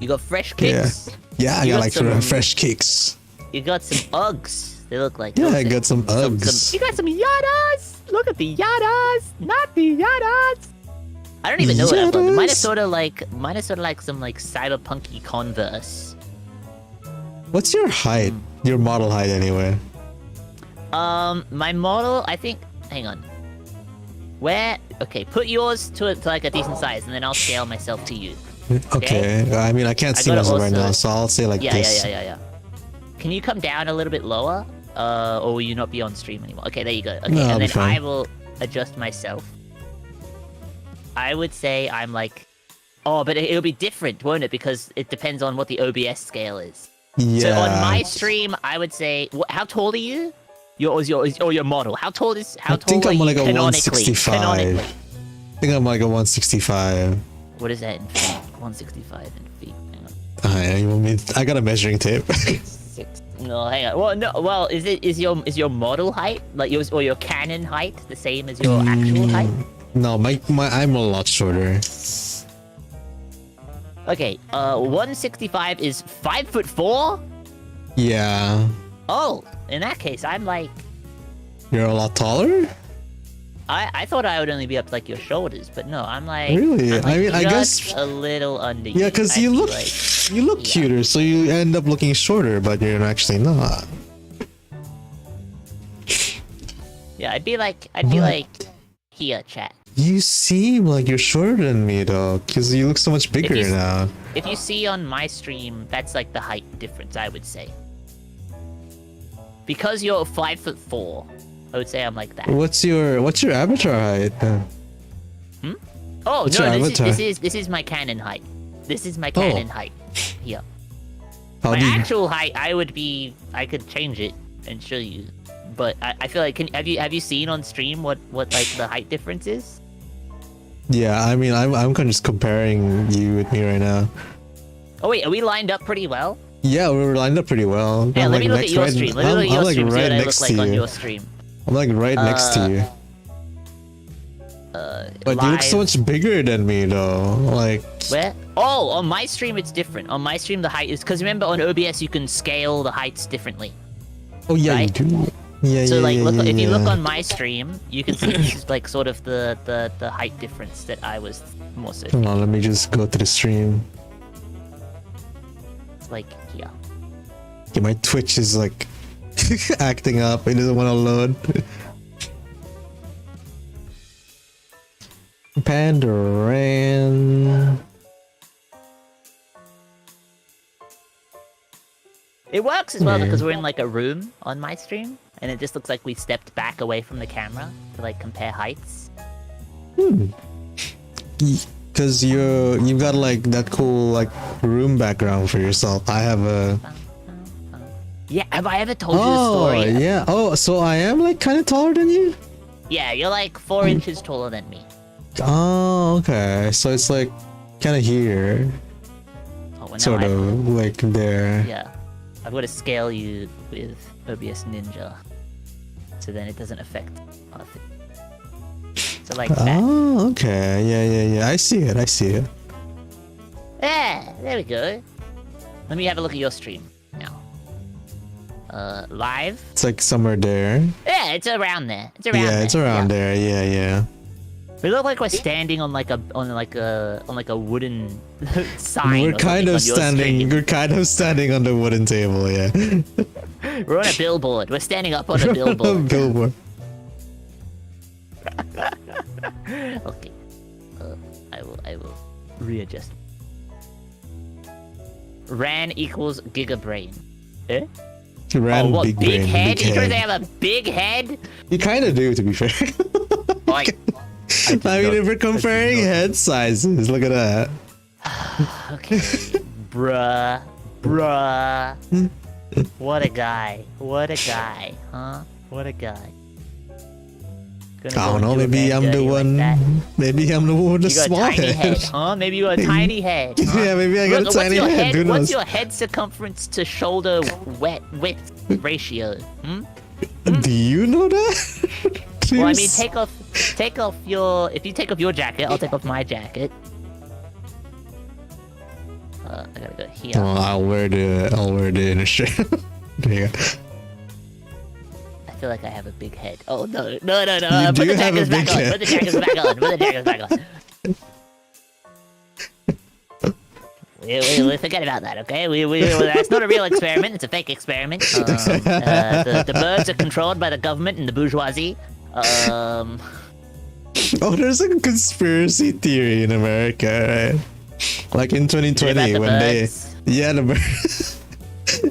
Speaker 1: You got fresh kicks.
Speaker 2: Yeah, I
Speaker 1: You
Speaker 2: got
Speaker 1: got
Speaker 2: like
Speaker 1: some-
Speaker 2: fresh kicks.
Speaker 1: You got some Uggs. They look like
Speaker 2: Yeah, I
Speaker 1: something.
Speaker 2: got some Uggs.
Speaker 1: You got some Yadas. Look at the Yadas, not the Yadas. I don't even know what I've got. Mine is
Speaker 2: Yadas?
Speaker 1: sort of like some like cyberpunky Converse.
Speaker 2: What's your height? Your model height, anyway.
Speaker 1: My model, I think. Hang on. Where? Okay, put yours to like a decent size, and then I'll scale myself to you.
Speaker 2: Okay. I mean, I can't
Speaker 1: I
Speaker 2: see
Speaker 1: gotta
Speaker 2: myself right
Speaker 1: also-
Speaker 2: now, so I'll say like
Speaker 1: Yeah,
Speaker 2: this.
Speaker 1: yeah. Can you come down a little bit lower? Or will you not be on stream anymore? Okay, there you go. Okay,
Speaker 2: No, I'll
Speaker 1: and
Speaker 2: be
Speaker 1: then
Speaker 2: fine.
Speaker 1: I will adjust myself. I would say I'm like Oh, but it'll be different, won't it? Because it depends on what the OBS scale is.
Speaker 2: Yeah.
Speaker 1: So on my stream, I would say, how tall are you? Your model. How tall
Speaker 2: I think
Speaker 1: are
Speaker 2: I'm
Speaker 1: you
Speaker 2: like a
Speaker 1: canonically?
Speaker 2: 165.
Speaker 1: Canonically.
Speaker 2: I think I'm like a 165.
Speaker 1: What is that in feet? 165 in feet. Hang on.
Speaker 2: I got a measuring tape.
Speaker 1: No, hang on. Well, no. Well, is your model height like your canon height the same as your actual height?
Speaker 2: No, I'm a lot shorter.
Speaker 1: Okay. 165 is 5'4".
Speaker 2: Yeah.
Speaker 1: Oh, in that case, I'm like.
Speaker 2: You're a lot taller?
Speaker 1: I thought I would only be up to like your shoulders, but no, I'm like.
Speaker 2: Really?
Speaker 1: I'm like
Speaker 2: I mean, I
Speaker 1: just
Speaker 2: guess.
Speaker 1: a little under.
Speaker 2: Yeah, because you look cuter, so you end up looking shorter, but you're actually not.
Speaker 1: Yeah, I'd be like here, chat.
Speaker 2: You seem like you're shorter than me though, because you look so much bigger now.
Speaker 1: If you see on my stream, that's like the height difference, I would say. Because you're 5'4", I would say I'm like that.
Speaker 2: What's your avatar height?
Speaker 1: Oh
Speaker 2: What's
Speaker 1: no,
Speaker 2: your avatar?
Speaker 1: this is my canon height. This is my canon height. Here.
Speaker 2: How
Speaker 1: My
Speaker 2: do you-
Speaker 1: actual height, I could change it and show you. But I feel like have you seen on stream what like the height difference is?
Speaker 2: Yeah, I mean, I'm kind of just comparing you with me right now.
Speaker 1: Oh wait, are we lined up pretty well?
Speaker 2: Yeah, we were lined up pretty well.
Speaker 1: Yeah,
Speaker 2: I'm
Speaker 1: let me look
Speaker 2: next-
Speaker 1: at your
Speaker 2: right-
Speaker 1: stream. Let me look at
Speaker 2: I'm
Speaker 1: your
Speaker 2: like
Speaker 1: stream. See
Speaker 2: right
Speaker 1: what I look
Speaker 2: next
Speaker 1: like
Speaker 2: to
Speaker 1: on
Speaker 2: you.
Speaker 1: your stream.
Speaker 2: I'm like right next to you. But you look so
Speaker 1: Live.
Speaker 2: much bigger than me though. Like,
Speaker 1: Where? Oh, on my stream it's different. On my stream the height is because remember on OBS you can scale the heights differently.
Speaker 2: oh yeah,
Speaker 1: Right?
Speaker 2: you do. Yeah,
Speaker 1: So
Speaker 2: yeah,
Speaker 1: like,
Speaker 2: yeah,
Speaker 1: look,
Speaker 2: yeah,
Speaker 1: if you look
Speaker 2: yeah.
Speaker 1: on my stream, you can see this is like sort of the height difference that I was more so.
Speaker 2: Hold on, let me just go to the stream.
Speaker 1: It's like here.
Speaker 2: Okay, my Twitch is like acting up. It doesn't want to load. Pandaran.
Speaker 1: It works as well because we're in like a room on my stream, and it just looks like we stepped back away from the camera to like compare heights.
Speaker 2: Because you've got like that cool like room background for yourself. I have a.
Speaker 1: Yeah, have I ever told you the story?
Speaker 2: Yeah. Oh, so I am like kind of taller than you.
Speaker 1: Yeah, you're like 4 inches taller than me.
Speaker 2: Oh, okay. So it's like kind of here,
Speaker 1: Oh, well, now
Speaker 2: sort of like there.
Speaker 1: Yeah, I've got to scale you with OBS Ninja, so then it doesn't affect our thing. So like that.
Speaker 2: Oh, okay. Yeah. I see it.
Speaker 1: Yeah, there we go. Let me have a look at your stream now. Live?
Speaker 2: It's like somewhere there.
Speaker 1: Yeah, it's around there. It's around
Speaker 2: Yeah,
Speaker 1: there.
Speaker 2: it's around there. Yeah.
Speaker 1: We look like we're standing on like a wooden sign.
Speaker 2: We're
Speaker 1: or
Speaker 2: kind of
Speaker 1: something on your
Speaker 2: standing.
Speaker 1: stream.
Speaker 2: We're kind of standing on the wooden table. Yeah.
Speaker 1: We're on a billboard. We're standing up on a billboard.
Speaker 2: Billboard.
Speaker 1: Okay. I will readjust. RAN equals gigabrain. Eh?
Speaker 2: Ran
Speaker 1: what?
Speaker 2: big
Speaker 1: Big
Speaker 2: brain.
Speaker 1: head?
Speaker 2: Big
Speaker 1: You trying to
Speaker 2: head.
Speaker 1: have a big head?
Speaker 2: You kind of do, to be fair.
Speaker 1: Like,
Speaker 2: I mean, if we're comparing head sizes, look at that.
Speaker 1: okay. Bruh. What a guy. Huh? What a guy.
Speaker 2: I don't know. Maybe I'm the one. Maybe I'm the one with the
Speaker 1: You got a
Speaker 2: small
Speaker 1: tiny head,
Speaker 2: head.
Speaker 1: huh? Maybe you got a tiny head. Huh?
Speaker 2: Yeah, maybe I got a
Speaker 1: Look,
Speaker 2: tiny head. Who
Speaker 1: What's
Speaker 2: knows?
Speaker 1: your head circumference to shoulder width ratio? Hmm?
Speaker 2: Do you know that?
Speaker 1: Well, I mean,
Speaker 2: Please?
Speaker 1: take off your. If you take off your jacket, I'll take off my jacket. I gotta go here.
Speaker 2: Oh, I'll wear the inner shirt. There you go.
Speaker 1: I feel like I have a big head. Oh no!
Speaker 2: You
Speaker 1: Put
Speaker 2: do
Speaker 1: the
Speaker 2: have a
Speaker 1: jackets
Speaker 2: big
Speaker 1: back on.
Speaker 2: head.
Speaker 1: Put the jackets back on. Put the jackets back on. We forget about that, okay? That's not a real experiment. It's a fake experiment. The birds are controlled by the government and the bourgeoisie.
Speaker 2: Oh, there's like a conspiracy theory in America, right? Like in 2020
Speaker 1: About the
Speaker 2: when
Speaker 1: birds?
Speaker 2: the birds.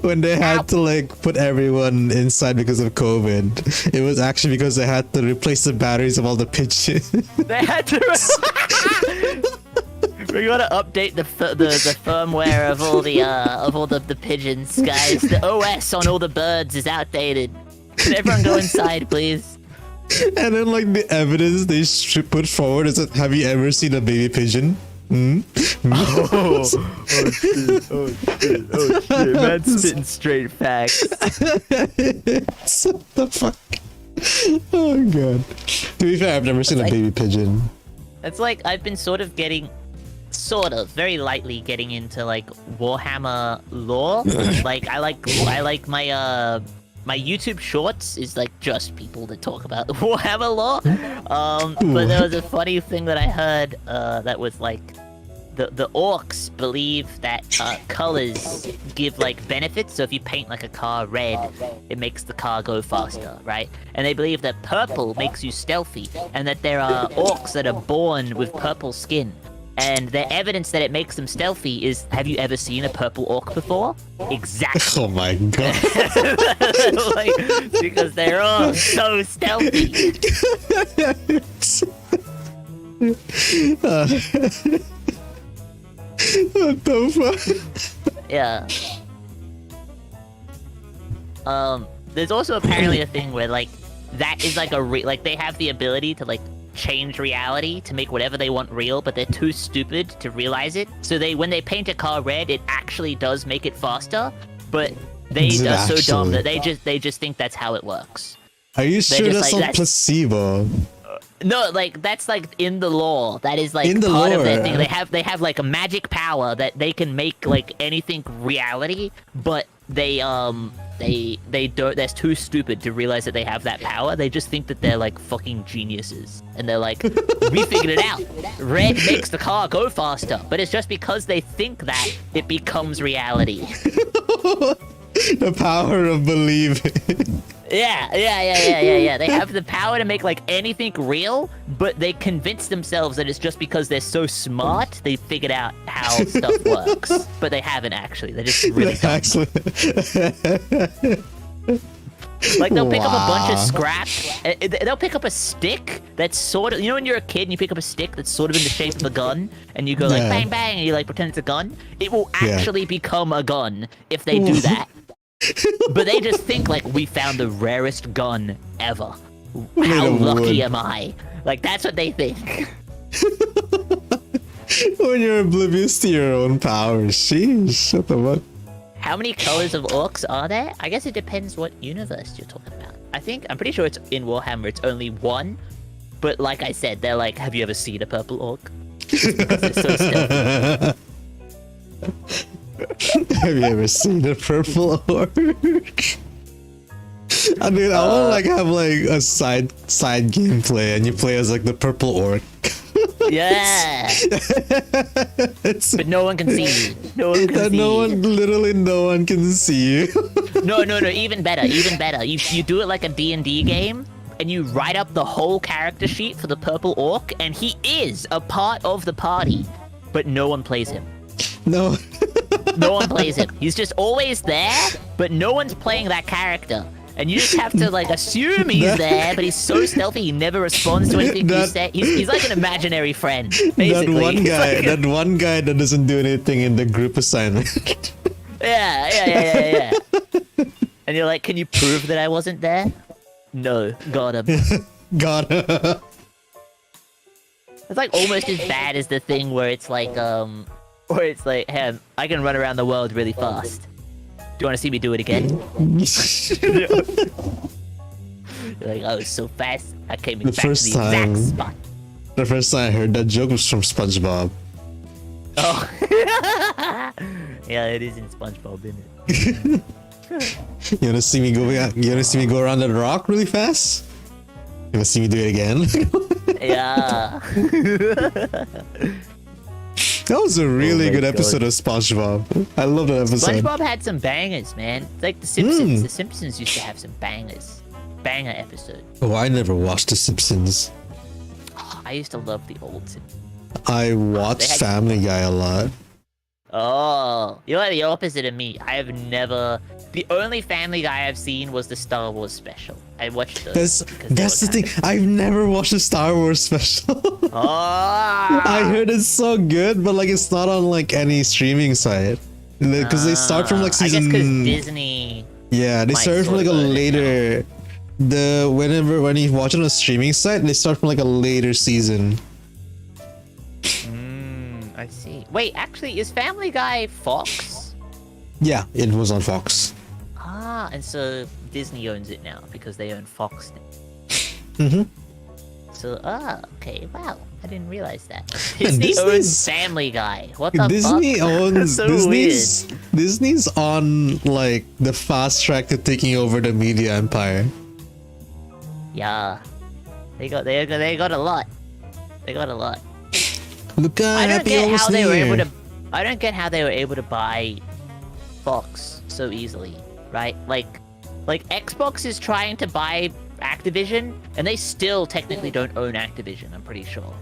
Speaker 2: When they had to like put everyone inside because of COVID, it was actually because they had to replace the batteries of all the pigeons.
Speaker 1: They had to. We gotta update the firmware of all the pigeons, guys. The OS on all the birds is outdated. Can everyone go inside, please?
Speaker 2: And then like the evidence they should put forward is that, have you ever seen a baby pigeon?
Speaker 3: Oh shit! Oh shit! Man's spitting straight facts.
Speaker 2: What the fuck? Oh god. To be fair, I've never seen a baby pigeon.
Speaker 1: It's like I've been very lightly getting into like Warhammer lore. Like I like my my YouTube shorts is like just people that talk about the Warhammer lore. But there was a funny thing that I heard that was like the orcs believe that colors give like benefits. So if you paint like a car red, it makes the car go faster, right? And they believe that purple makes you stealthy, and that there are orcs that are born with purple skin. And the evidence that it makes them stealthy is, have you ever seen a purple orc before? Exactly.
Speaker 2: Oh my god.
Speaker 1: Like, because they're all so stealthy.
Speaker 2: What the fuck?
Speaker 1: Yeah. There's also apparently a thing where like that is like like they have the ability to like change reality to make whatever they want real, but they're too stupid to realize it. So when they paint a car red, it actually does make it faster, but they are so dumb that they just think that's how it works.
Speaker 2: Are you sure that's
Speaker 1: like,
Speaker 2: not placebo?
Speaker 1: No, like that's like in the lore. That is like
Speaker 2: in the
Speaker 1: part
Speaker 2: lore.
Speaker 1: of their thing. They have like a magic power that they can make like anything reality, but they don't. They're too stupid to realize that they have that power. They just think that they're like fucking geniuses, and they're like, we figured it out. Red makes the car go faster, but it's just because they think that it becomes reality.
Speaker 2: The power of believing.
Speaker 1: Yeah. They have the power to make like anything real, but they convince themselves that it's just because they're so smart they figured out how stuff works. But they haven't actually. They're just really dumb. Like they'll pick up a bunch of scrap. They'll pick up a stick that's sort of, you know, when you're a kid and you pick up a stick that's sort of in the shape of a gun, and you go like bang bang, and you like pretend it's a gun. It will actually become a gun if they do that. But they just think like, we found the rarest gun ever. How lucky am I? Like that's what they think.
Speaker 2: When you're oblivious to your own powers, sheesh, what the fuck?
Speaker 1: How many colors of orcs are there? I guess it depends what universe you're talking about. I'm pretty sure it's in Warhammer, it's only one. But like I said, they're like, have you ever seen a purple orc? Just because they're so stealthy.
Speaker 2: Have you ever seen a purple orc? I mean, I want to like have like a side gameplay, and you play as like the purple orc.
Speaker 1: Yeah. But no one can see you. No one can see you.
Speaker 2: Literally no one can see you.
Speaker 1: No. Even better. You do it like a D&D game, and you write up the whole character sheet for the purple orc, and he is a part of the party, but no one plays him.
Speaker 2: No.
Speaker 1: No one plays him. He's just always there, but no one's playing that character. And you just have to like assume he's there, but he's so stealthy he never responds to anything you say. He's like an imaginary friend, basically.
Speaker 2: That one guy that doesn't do anything in the group assignment.
Speaker 1: Yeah. And you're like, can you prove that I wasn't there? No, got him.
Speaker 2: Got him.
Speaker 1: It's like almost as bad as the thing where it's like, hey, I can run around the world really fast. Do you want to see me do it again? You're like, I was so fast, I came back to the exact spot.
Speaker 2: The first time I heard that joke was from SpongeBob.
Speaker 1: Oh. Yeah, it is in SpongeBob, isn't it?
Speaker 2: You wanna see me go around that rock really fast? You wanna see me do it again?
Speaker 1: Yeah.
Speaker 2: That was a really good episode of SpongeBob. I love that episode.
Speaker 1: SpongeBob had some bangers, man. It's like The Simpsons. The Simpsons used to have some bangers. Banger episode.
Speaker 2: Oh, I never watched The Simpsons.
Speaker 1: Oh, I used to love the old Simpsons.
Speaker 2: I watched Family Guy a lot.
Speaker 1: Oh, you're the opposite of me. I have never. The only Family Guy I've seen was the Star Wars special. I watched those.
Speaker 2: That's the thing. I've never watched a Star Wars special.
Speaker 1: Oh.
Speaker 2: I heard it's so good, but like it's not on like any streaming site because they start from like season.
Speaker 1: I guess because Disney.
Speaker 2: Yeah, they
Speaker 1: might
Speaker 2: start from
Speaker 1: sort
Speaker 2: like a
Speaker 1: of own it
Speaker 2: later. When you watch it on a streaming site, they start from like a later season.
Speaker 1: I see. Wait, actually, is Family Guy Fox?
Speaker 2: Yeah, it was on Fox.
Speaker 1: Ah, and so Disney owns it now because they own Fox now.
Speaker 2: Mm-hmm.
Speaker 1: So, okay, wow. I didn't realize that.
Speaker 2: Man,
Speaker 1: Disney owns
Speaker 2: Disney's-
Speaker 1: Family Guy. What the
Speaker 2: Disney
Speaker 1: fuck?
Speaker 2: owns
Speaker 1: So
Speaker 2: Disney's on like the fast track to taking over the media empire.
Speaker 1: Yeah. They got a lot. They got a lot.
Speaker 2: Look,
Speaker 1: I don't
Speaker 2: happy
Speaker 1: get
Speaker 2: almost
Speaker 1: how they were
Speaker 2: near.
Speaker 1: able to. I don't get how they were able to buy Fox so easily, right? Like Xbox is trying to buy Activision, and they still technically don't own Activision. I'm pretty sure.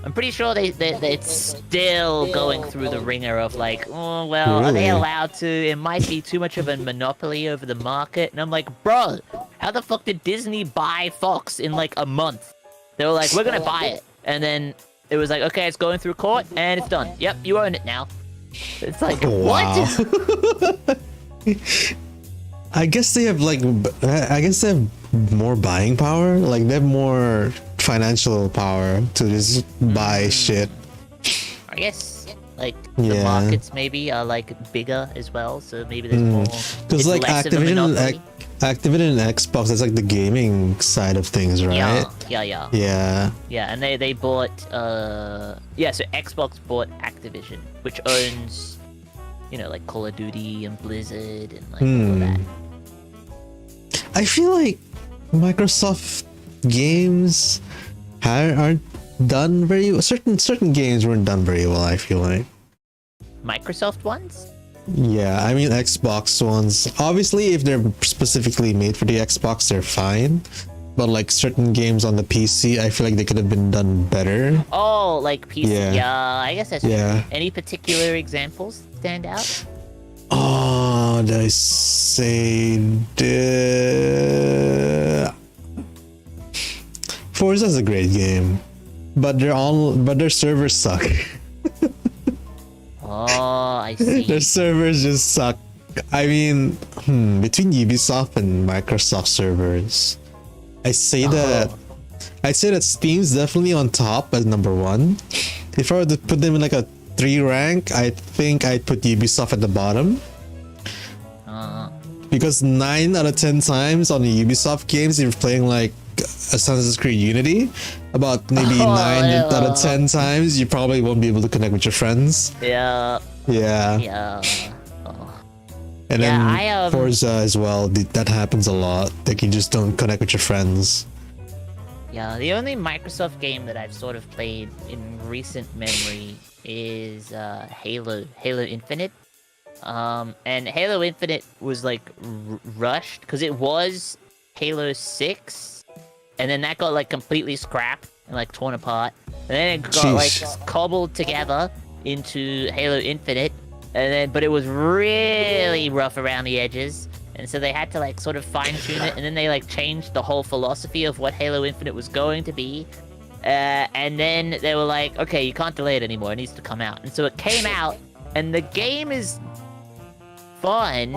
Speaker 1: It's still going through the ringer of like, oh well, are they
Speaker 2: Really?
Speaker 1: allowed to? It might be too much of a monopoly over the market. And I'm like, bro, how the fuck did Disney buy Fox in like a month? They were like, we're gonna buy it, and then it was like, okay, it's going through court, and it's done. Yep, you own it now. It's like,
Speaker 2: Wow.
Speaker 1: what?
Speaker 2: I guess they have more buying power. Like they have more financial power to just buy shit.
Speaker 1: I guess like the
Speaker 2: Yeah.
Speaker 1: markets maybe are like bigger as well, so maybe there's more.
Speaker 2: Because
Speaker 1: it's
Speaker 2: like
Speaker 1: less of a
Speaker 2: Activision
Speaker 1: monopoly.
Speaker 2: and Xbox, that's like the gaming side of things, right?
Speaker 1: Yeah.
Speaker 2: Yeah.
Speaker 1: And they bought so Xbox bought Activision, which owns, like Call of Duty and Blizzard and like all that.
Speaker 2: I feel like Microsoft games aren't done very well. Certain games weren't done very well, I feel like.
Speaker 1: Microsoft ones?
Speaker 2: Yeah, I mean Xbox ones. Obviously, if they're specifically made for the Xbox, they're fine. But like certain games on the PC, I feel like they could have been done better.
Speaker 1: Oh, like PC.
Speaker 2: Yeah.
Speaker 1: Yeah, I guess that's
Speaker 2: Yeah.
Speaker 1: true. Any particular examples stand out?
Speaker 2: Oh, did I say Forza's a great game, but their servers suck.
Speaker 1: Oh, I see.
Speaker 2: Their servers just suck. I mean, between Ubisoft and Microsoft servers, I'd say that Steam's definitely on top as number one. If I were to put them in like a 3 rank, I think I'd put Ubisoft at the bottom. Because 9 out of 10 times on the Ubisoft games, if you're playing like Assassin's Creed Unity, about maybe 9 out of 10 times, you probably won't be able to connect with your friends.
Speaker 1: Yeah.
Speaker 2: Yeah.
Speaker 1: Oh.
Speaker 2: And
Speaker 1: Yeah,
Speaker 2: then Forza as well, that happens a lot. Like you just don't connect with your friends.
Speaker 1: Yeah, the only Microsoft game that I've sort of played in recent memory is Halo Infinite. And Halo Infinite was like rushed because it was Halo 6, and then that got like completely scrapped and like torn apart, and then it got like cobbled together into Halo Infinite, but it was really rough around the edges, and so they had to like sort of fine tune it, and then they like changed the whole philosophy of what Halo Infinite was going to be. And then they were like, okay, you can't delay it anymore, it needs to come out. And so it came out, and the game is fun,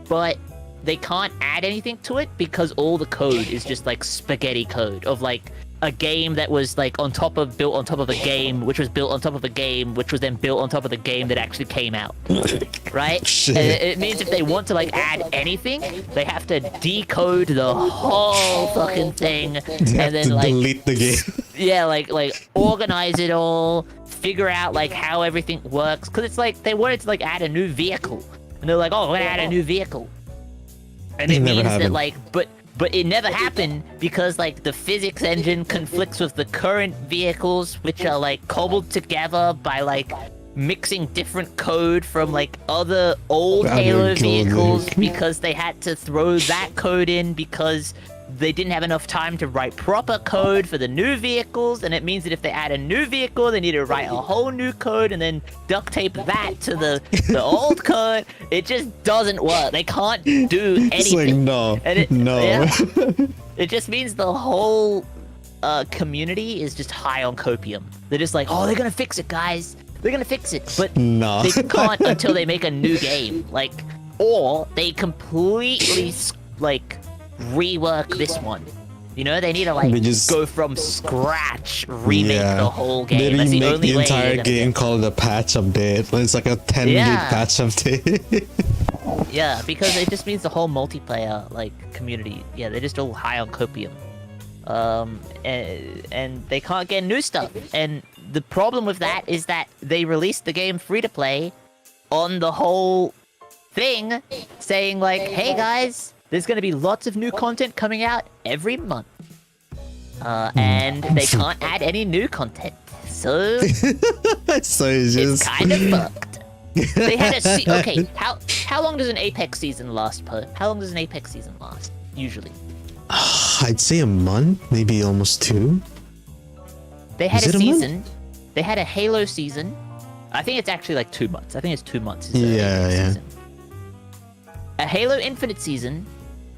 Speaker 1: but they can't add anything to it because all the code is just like spaghetti code of like a game that was like built on top of a game, which was built on top of a game, which was then built on top of the game that actually came out. Right?
Speaker 2: Shit.
Speaker 1: And it means if they want to like add anything, they have to decode the whole fucking thing and then like
Speaker 2: delete the game.
Speaker 1: yeah, like organize it all, figure out like how everything works, because it's like they wanted to like add a new vehicle, and they're like, oh, we're gonna add a new vehicle, and it means that like but it never happened because like the physics engine conflicts with the current vehicles, which are like cobbled together by like mixing different code from like other old Halo vehicles, because they had to throw that code in because they didn't have enough time to write proper code for the new vehicles, and it means that if they add a new vehicle, they need to write a whole new code and then duct tape that to the old code. It just doesn't work. They can't do anything.
Speaker 2: It's like, no.
Speaker 1: It just means the whole community is just high on copium. They're just like, oh, they're gonna fix it, guys. They're gonna fix it, but
Speaker 2: No.
Speaker 1: they can't until they make a new game. Like, or they completely like rework this one. You know, they need to like
Speaker 2: They just-
Speaker 1: go from scratch, remake the whole game.
Speaker 2: They
Speaker 1: That's the
Speaker 2: remake
Speaker 1: only
Speaker 2: the
Speaker 1: way.
Speaker 2: entire
Speaker 1: they're
Speaker 2: game
Speaker 1: gonna
Speaker 2: called a patch update. It's like a 10 gig
Speaker 1: Yeah.
Speaker 2: patch update.
Speaker 1: Yeah, because it just means the whole multiplayer like community. Yeah, they're just all high on copium. And they can't get new stuff. And the problem with that is that they released the game free to play on the whole thing, saying like, "Hey guys, there's gonna be lots of new content coming out every month." And they can't add any new content, so
Speaker 2: So it's
Speaker 1: it's
Speaker 2: just
Speaker 1: kind of fucked. They had a okay. How long does an Apex season last, Po? How long does an Apex season last usually?
Speaker 2: I'd say a month, maybe almost 2.
Speaker 1: They had
Speaker 2: Is
Speaker 1: a
Speaker 2: it a month?
Speaker 1: season. They had a Halo season. I think it's actually like 2 months. I think it's 2 months. Is the
Speaker 2: Yeah,
Speaker 1: Apex
Speaker 2: yeah.
Speaker 1: season. A Halo Infinite season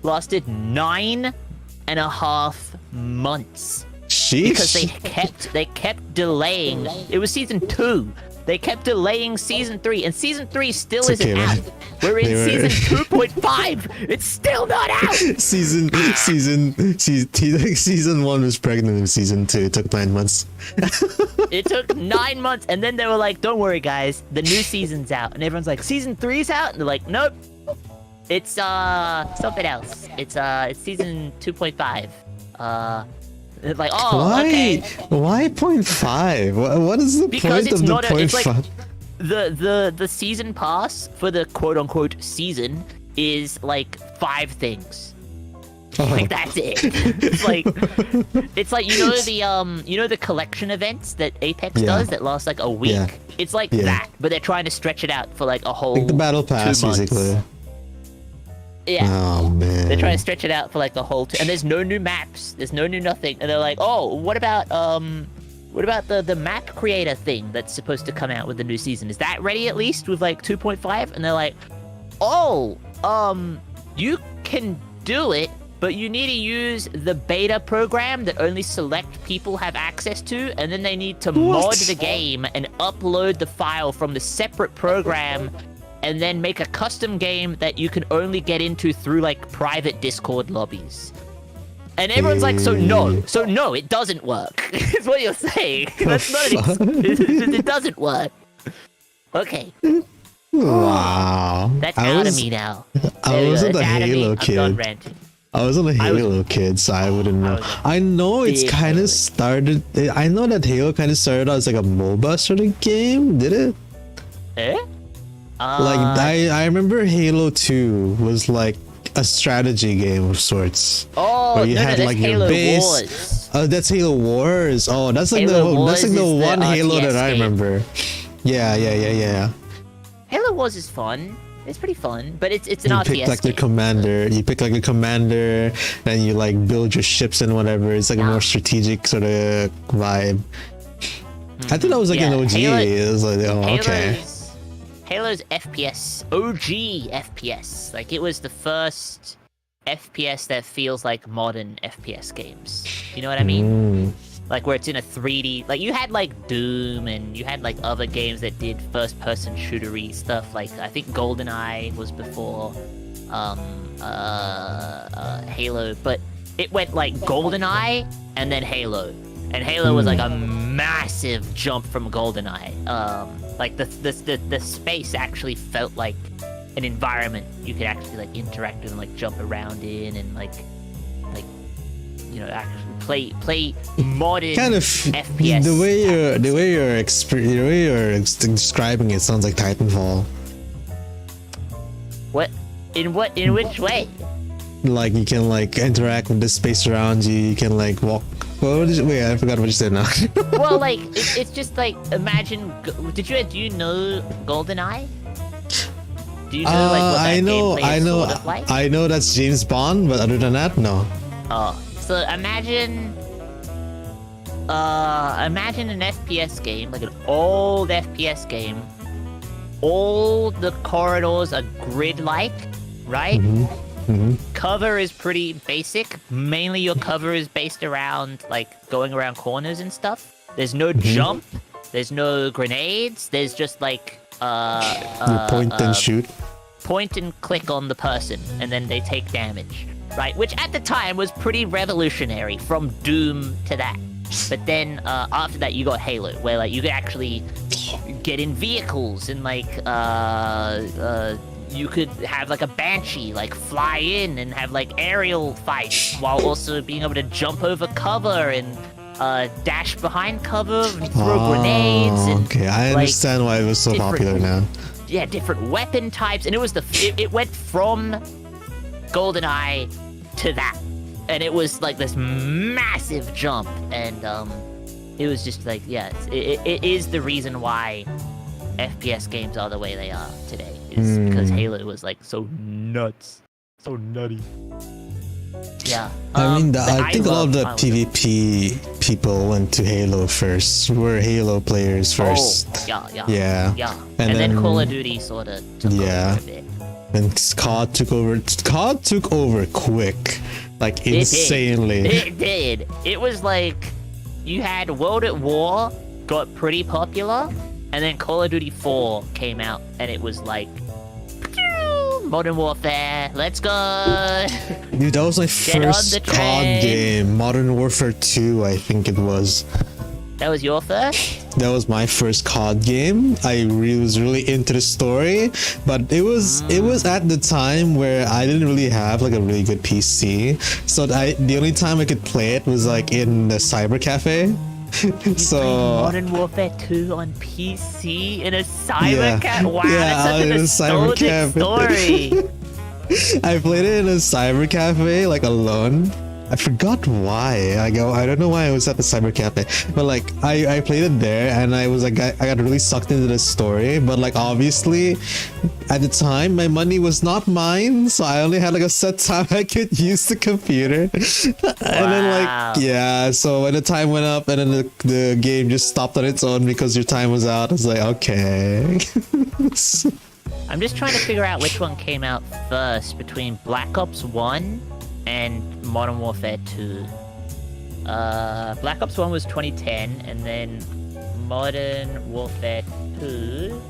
Speaker 1: lasted 9.5 months because
Speaker 2: Sheesh.
Speaker 1: they kept delaying. It was season 2. They kept delaying season 3, and season 3 still
Speaker 2: It's
Speaker 1: isn't
Speaker 2: okay, man.
Speaker 1: out. We're in
Speaker 2: They were-
Speaker 1: season 2.5. It's still not out.
Speaker 2: Season 1 was pregnant in season 2. It took 9 months.
Speaker 1: It took 9 months, and then they were like, "Don't worry, guys, the new season's out." And everyone's like, "Season 3's out?" And they're like, "Nope, it's something else. It's season 2.5." It's like, "Oh,
Speaker 2: Why?
Speaker 1: okay."
Speaker 2: Why 0.5? What is the
Speaker 1: Because
Speaker 2: point
Speaker 1: it's
Speaker 2: of the
Speaker 1: not a, it's like
Speaker 2: 0.5?
Speaker 1: the season pass for the quote unquote season is like 5 things. Like that's it. It's like you know the collection events that Apex
Speaker 2: Yeah.
Speaker 1: does that last like a week.
Speaker 2: Yeah.
Speaker 1: It's like
Speaker 2: Yeah.
Speaker 1: that, but they're trying to stretch it out for like a whole
Speaker 2: Like the battle pass,
Speaker 1: 2 months.
Speaker 2: basically.
Speaker 1: Yeah.
Speaker 2: Oh man.
Speaker 1: They're trying to stretch it out for like the whole and there's no new maps. There's no new nothing. And they're like, "Oh, what about the map creator thing that's supposed to come out with the new season? Is that ready at least with like 2.5?" And they're like, "Oh, you can do it, but you need to use the beta program that only select people have access to, and then they need to mod the game and upload the file from the separate program, and then make a custom game that you can only get into through like private Discord lobbies." And everyone's like, so no, it doesn't work. Is what you're saying. That's not it doesn't work. Okay,
Speaker 2: Wow.
Speaker 1: that's
Speaker 2: I
Speaker 1: out
Speaker 2: was,
Speaker 1: of me now.
Speaker 2: I
Speaker 1: There you
Speaker 2: wasn't
Speaker 1: go.
Speaker 2: a
Speaker 1: That's out of me.
Speaker 2: Halo
Speaker 1: I'm done
Speaker 2: kid.
Speaker 1: ranting.
Speaker 2: I wasn't a
Speaker 1: I was-
Speaker 2: Halo kid, so I wouldn't know.
Speaker 1: was a
Speaker 2: I know it's
Speaker 1: big
Speaker 2: kind
Speaker 1: Halo
Speaker 2: of started. I know that Halo kind of started out as like a MOBA sort of game. Did it?
Speaker 1: Eh?
Speaker 2: Like I remember Halo 2 was like a strategy game of sorts.
Speaker 1: Oh,
Speaker 2: where you
Speaker 1: no,
Speaker 2: had,
Speaker 1: that's
Speaker 2: like, your
Speaker 1: Halo
Speaker 2: base.
Speaker 1: Wars.
Speaker 2: Oh, that's Halo Wars. Oh, that's like
Speaker 1: Halo
Speaker 2: the
Speaker 1: Wars
Speaker 2: that's like the
Speaker 1: is the
Speaker 2: one Halo that
Speaker 1: RTS
Speaker 2: I
Speaker 1: game.
Speaker 2: remember. Yeah.
Speaker 1: Halo Wars is fun. It's pretty fun, but it's an
Speaker 2: You
Speaker 1: RTS
Speaker 2: pick like the
Speaker 1: game.
Speaker 2: commander. You pick like a commander, and you like build your ships and whatever. It's like a more strategic sort of vibe. I thought that was like an
Speaker 1: Yeah,
Speaker 2: OG. It was like, oh, okay.
Speaker 1: Halo's FPS, OG FPS. Like, it was the first FPS that feels like modern FPS games. You know what I mean? Like, where it's in a 3D... Like, you had, like, Doom, and you had, like, other games that did first-person shootery stuff. Like, I think GoldenEye was before Halo. But it went, like, GoldenEye, and then Halo. And Halo was, like, a massive jump from GoldenEye. Like the space actually felt like an environment you could actually like interact with and like jump around in and like you know actually play modern
Speaker 2: Kind of
Speaker 1: FPS.
Speaker 2: the way you're describing it sounds like Titanfall.
Speaker 1: In which way?
Speaker 2: Like you can like interact with the space around you. You can like walk. Wait, I forgot what you said now.
Speaker 1: Well, like it's just like imagine. Do you know GoldenEye? Do you know like what that
Speaker 2: I know
Speaker 1: gameplay is sort of like?
Speaker 2: I know that's James Bond, but other than that, no.
Speaker 1: So imagine an FPS game, like an old FPS game. All the corridors are grid-like, right? Cover is pretty basic. Mainly your cover is based around, like, going around corners and stuff. There's no jump. There's no grenades. There's just, like,
Speaker 2: You point and shoot.
Speaker 1: point and click on the person, and then they take damage, right? Which at the time was pretty revolutionary, from Doom to that. But then after that, you got Halo, where like you could actually get in vehicles and like you could have like a Banshee like fly in and have like aerial fights while also being able to jump over cover and dash behind cover and throw grenades. And,
Speaker 2: okay, I understand why it was so popular now.
Speaker 1: Yeah, different weapon types, and it was it went from GoldenEye to that, and it was like this massive jump, and it was just like, yeah, it is the reason why FPS games are the way they are today, is because Halo was like so nuts, so nutty. Yeah.
Speaker 2: I mean, I think a lot of the PvP people went to Halo first. Were Halo players first.
Speaker 1: Oh, yeah. And then Call of Duty sort of took over a bit.
Speaker 2: And COD took over. COD took over quick, like insanely.
Speaker 1: It did. It was like you had World at War got pretty popular, and then Call of Duty 4 came out, and it was like Modern Warfare, let's go!
Speaker 2: Dude, that was my first COD game. Modern Warfare 2, I think it was.
Speaker 1: That was your first?
Speaker 2: That was my first COD game. I was really into the story, but it was at the time where I didn't really have like a really good PC. So the only time I could play it was like in the cyber cafe. So
Speaker 1: Modern Warfare 2 on PC in a cyber cafe. Wow, that's such a nostalgic story.
Speaker 2: I played it in a cyber cafe, like alone. I forgot why. I don't know why I was at the cyber cafe, but like I played it there, and I was like I got really sucked into the story. But like obviously, at the time my money was not mine, so I only had like a set time I could use the computer. And then like so when the time went up, and then the game just stopped on its own because your time was out. I was like, okay.
Speaker 1: I'm just trying to figure out which one came out first between Black Ops 1 and Modern Warfare 2. Black Ops 1 was 2010, and then Modern Warfare 2,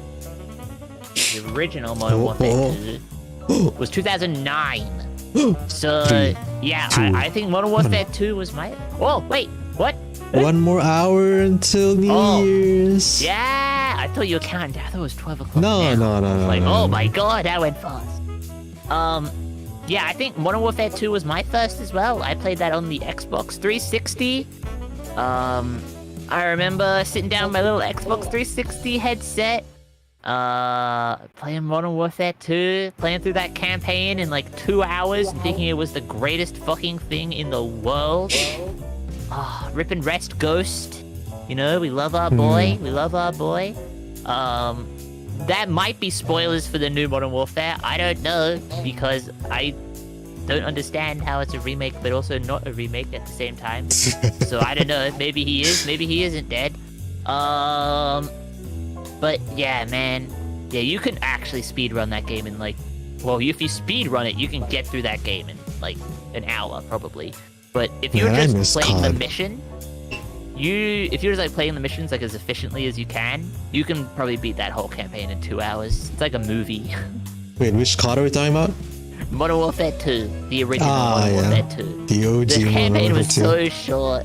Speaker 1: the original Modern Warfare 2, was 2009. So, I think Modern Warfare 2 was my... Oh, wait, what?
Speaker 2: One more hour until New Year's.
Speaker 1: Yeah, I thought you were counting down. I thought it was 12 o'clock.
Speaker 2: No.
Speaker 1: Like, oh my god, that went fast. Yeah, I think Modern Warfare 2 was my first as well. I played that on the Xbox 360. I remember sitting down with my little Xbox 360 headset, playing Modern Warfare 2, playing through that campaign in like 2 hours and thinking it was the greatest fucking thing in the world. Rip and rest Ghost. You know, we love our boy. We love our boy. That might be spoilers for the new Modern Warfare. I don't know, because I don't understand how it's a remake, but also not a remake at the same time. So I don't know. Maybe he is. Maybe he isn't dead. But yeah, man. Yeah, you can actually speedrun that game in like... Well, if you speedrun it, you can get through that game in like an hour, probably. But if you're just playing the mission... If you're just like playing the missions like as efficiently as you can probably beat that whole campaign in 2 hours. It's like a movie.
Speaker 2: Wait, which COD are we talking about?
Speaker 1: Modern Warfare 2, the original Modern Warfare 2.
Speaker 2: The OG.
Speaker 1: The campaign was so short.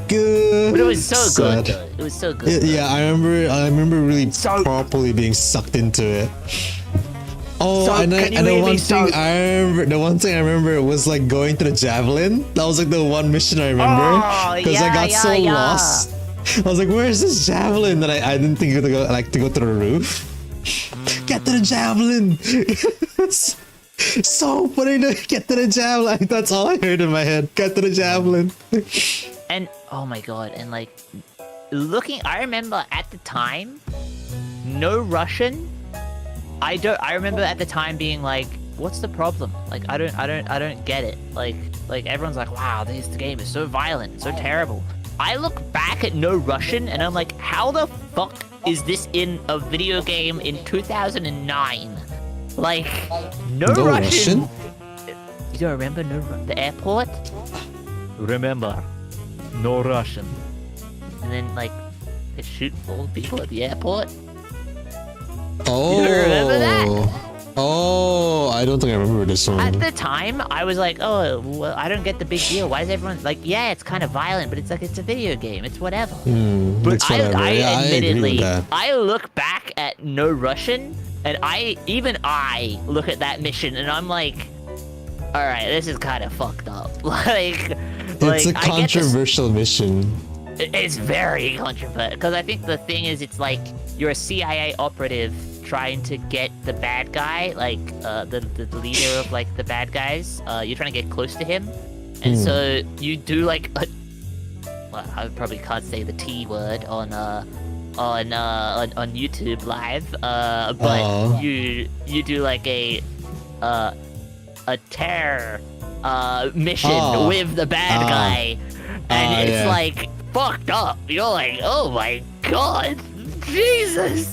Speaker 2: Good.
Speaker 1: But it was so good though. It was so good.
Speaker 2: Yeah, I remember really properly being sucked into it. Oh, so, and the one thing I remember was like going to the javelin. That was like the one mission I remember, because I got so lost. I was like, "Where's this javelin?" That I didn't think to go to the roof. Get to the javelin. So funny to get to the javelin. That's all I heard in my head. Get to the javelin.
Speaker 1: And oh my god, and like I remember at the time, no Russian. I remember at the time being like, what's the problem? Like, I don't get it. Like everyone's like, wow, the game is so violent, so terrible. I look back at No Russian and I'm like, how the fuck is this in a video game in 2009? Like, No Russian? You don't remember the airport? Remember, No Russian. And then, like, they shoot all the people at the airport.
Speaker 2: Oh.
Speaker 1: You don't remember that?
Speaker 2: Oh, I don't think I remember this one.
Speaker 1: At the time, I was like, oh, well, I don't get the big deal. Why is everyone like, yeah, it's kind of violent, but it's like, it's a video game. It's whatever. But
Speaker 2: it's whatever.
Speaker 1: I
Speaker 2: Yeah,
Speaker 1: admittedly,
Speaker 2: I agree with that.
Speaker 1: I look back at No Russian, and even I look at that mission, and I'm like, all right, this is kind of fucked up.
Speaker 2: It's a controversial mission.
Speaker 1: It's very controversial, because I think the thing is, it's like, you're a CIA operative trying to get the bad guy, like, the leader of, like, the bad guys, you're trying to get close to him, and so you do, like, well, I probably can't say the T word on YouTube live, but you do, like, a terror, mission with the bad guy, and it's, like, fucked up. You're like, oh my god, Jesus!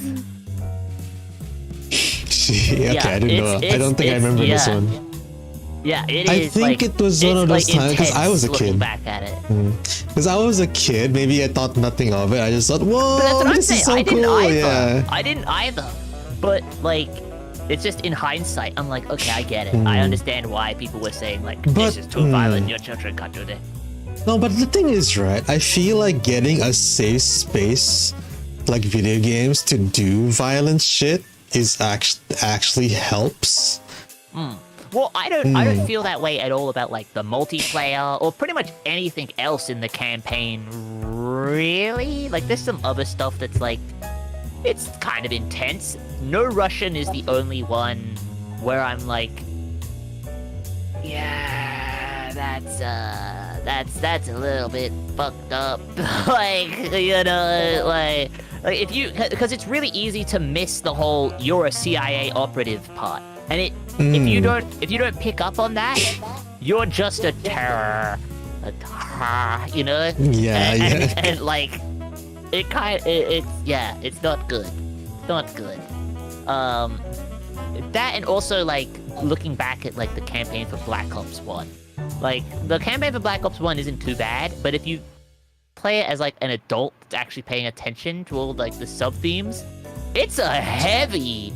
Speaker 2: Okay, I didn't know. I don't think I remember this one.
Speaker 1: Yeah, it
Speaker 2: I
Speaker 1: is.
Speaker 2: think it was one of those times because I was a kid.
Speaker 1: Back at it.
Speaker 2: Because I was a kid, maybe I thought nothing of it. I just thought, whoa,
Speaker 1: But that's what I'm
Speaker 2: this
Speaker 1: saying.
Speaker 2: is so
Speaker 1: I didn't
Speaker 2: cool.
Speaker 1: either.
Speaker 2: Yeah.
Speaker 1: I didn't either. But like, it's just in hindsight. I'm like, okay, I get it. I understand why people were saying like, this is too violent. Your children can't do this.
Speaker 2: No, but the thing is, right? I feel like getting a safe space, like video games, to do violent shit is actually helps.
Speaker 1: Well, I don't feel that way at all about like the multiplayer or pretty much anything else in the campaign. Really, like there's some other stuff that's like, it's kind of intense. No Russian is the only one where I'm like, yeah, that's a little bit fucked up. Like, you know, like if you, because it's really easy to miss the whole you're a CIA operative part, and if you don't pick up on that, you're just a terror, you know. And like it's not good. Not good. That, and also like looking back at like the campaign for Black Ops 1. Like the campaign for Black Ops 1 isn't too bad, but if you play it as like an adult that's actually paying attention to all like the sub themes, it's heavy,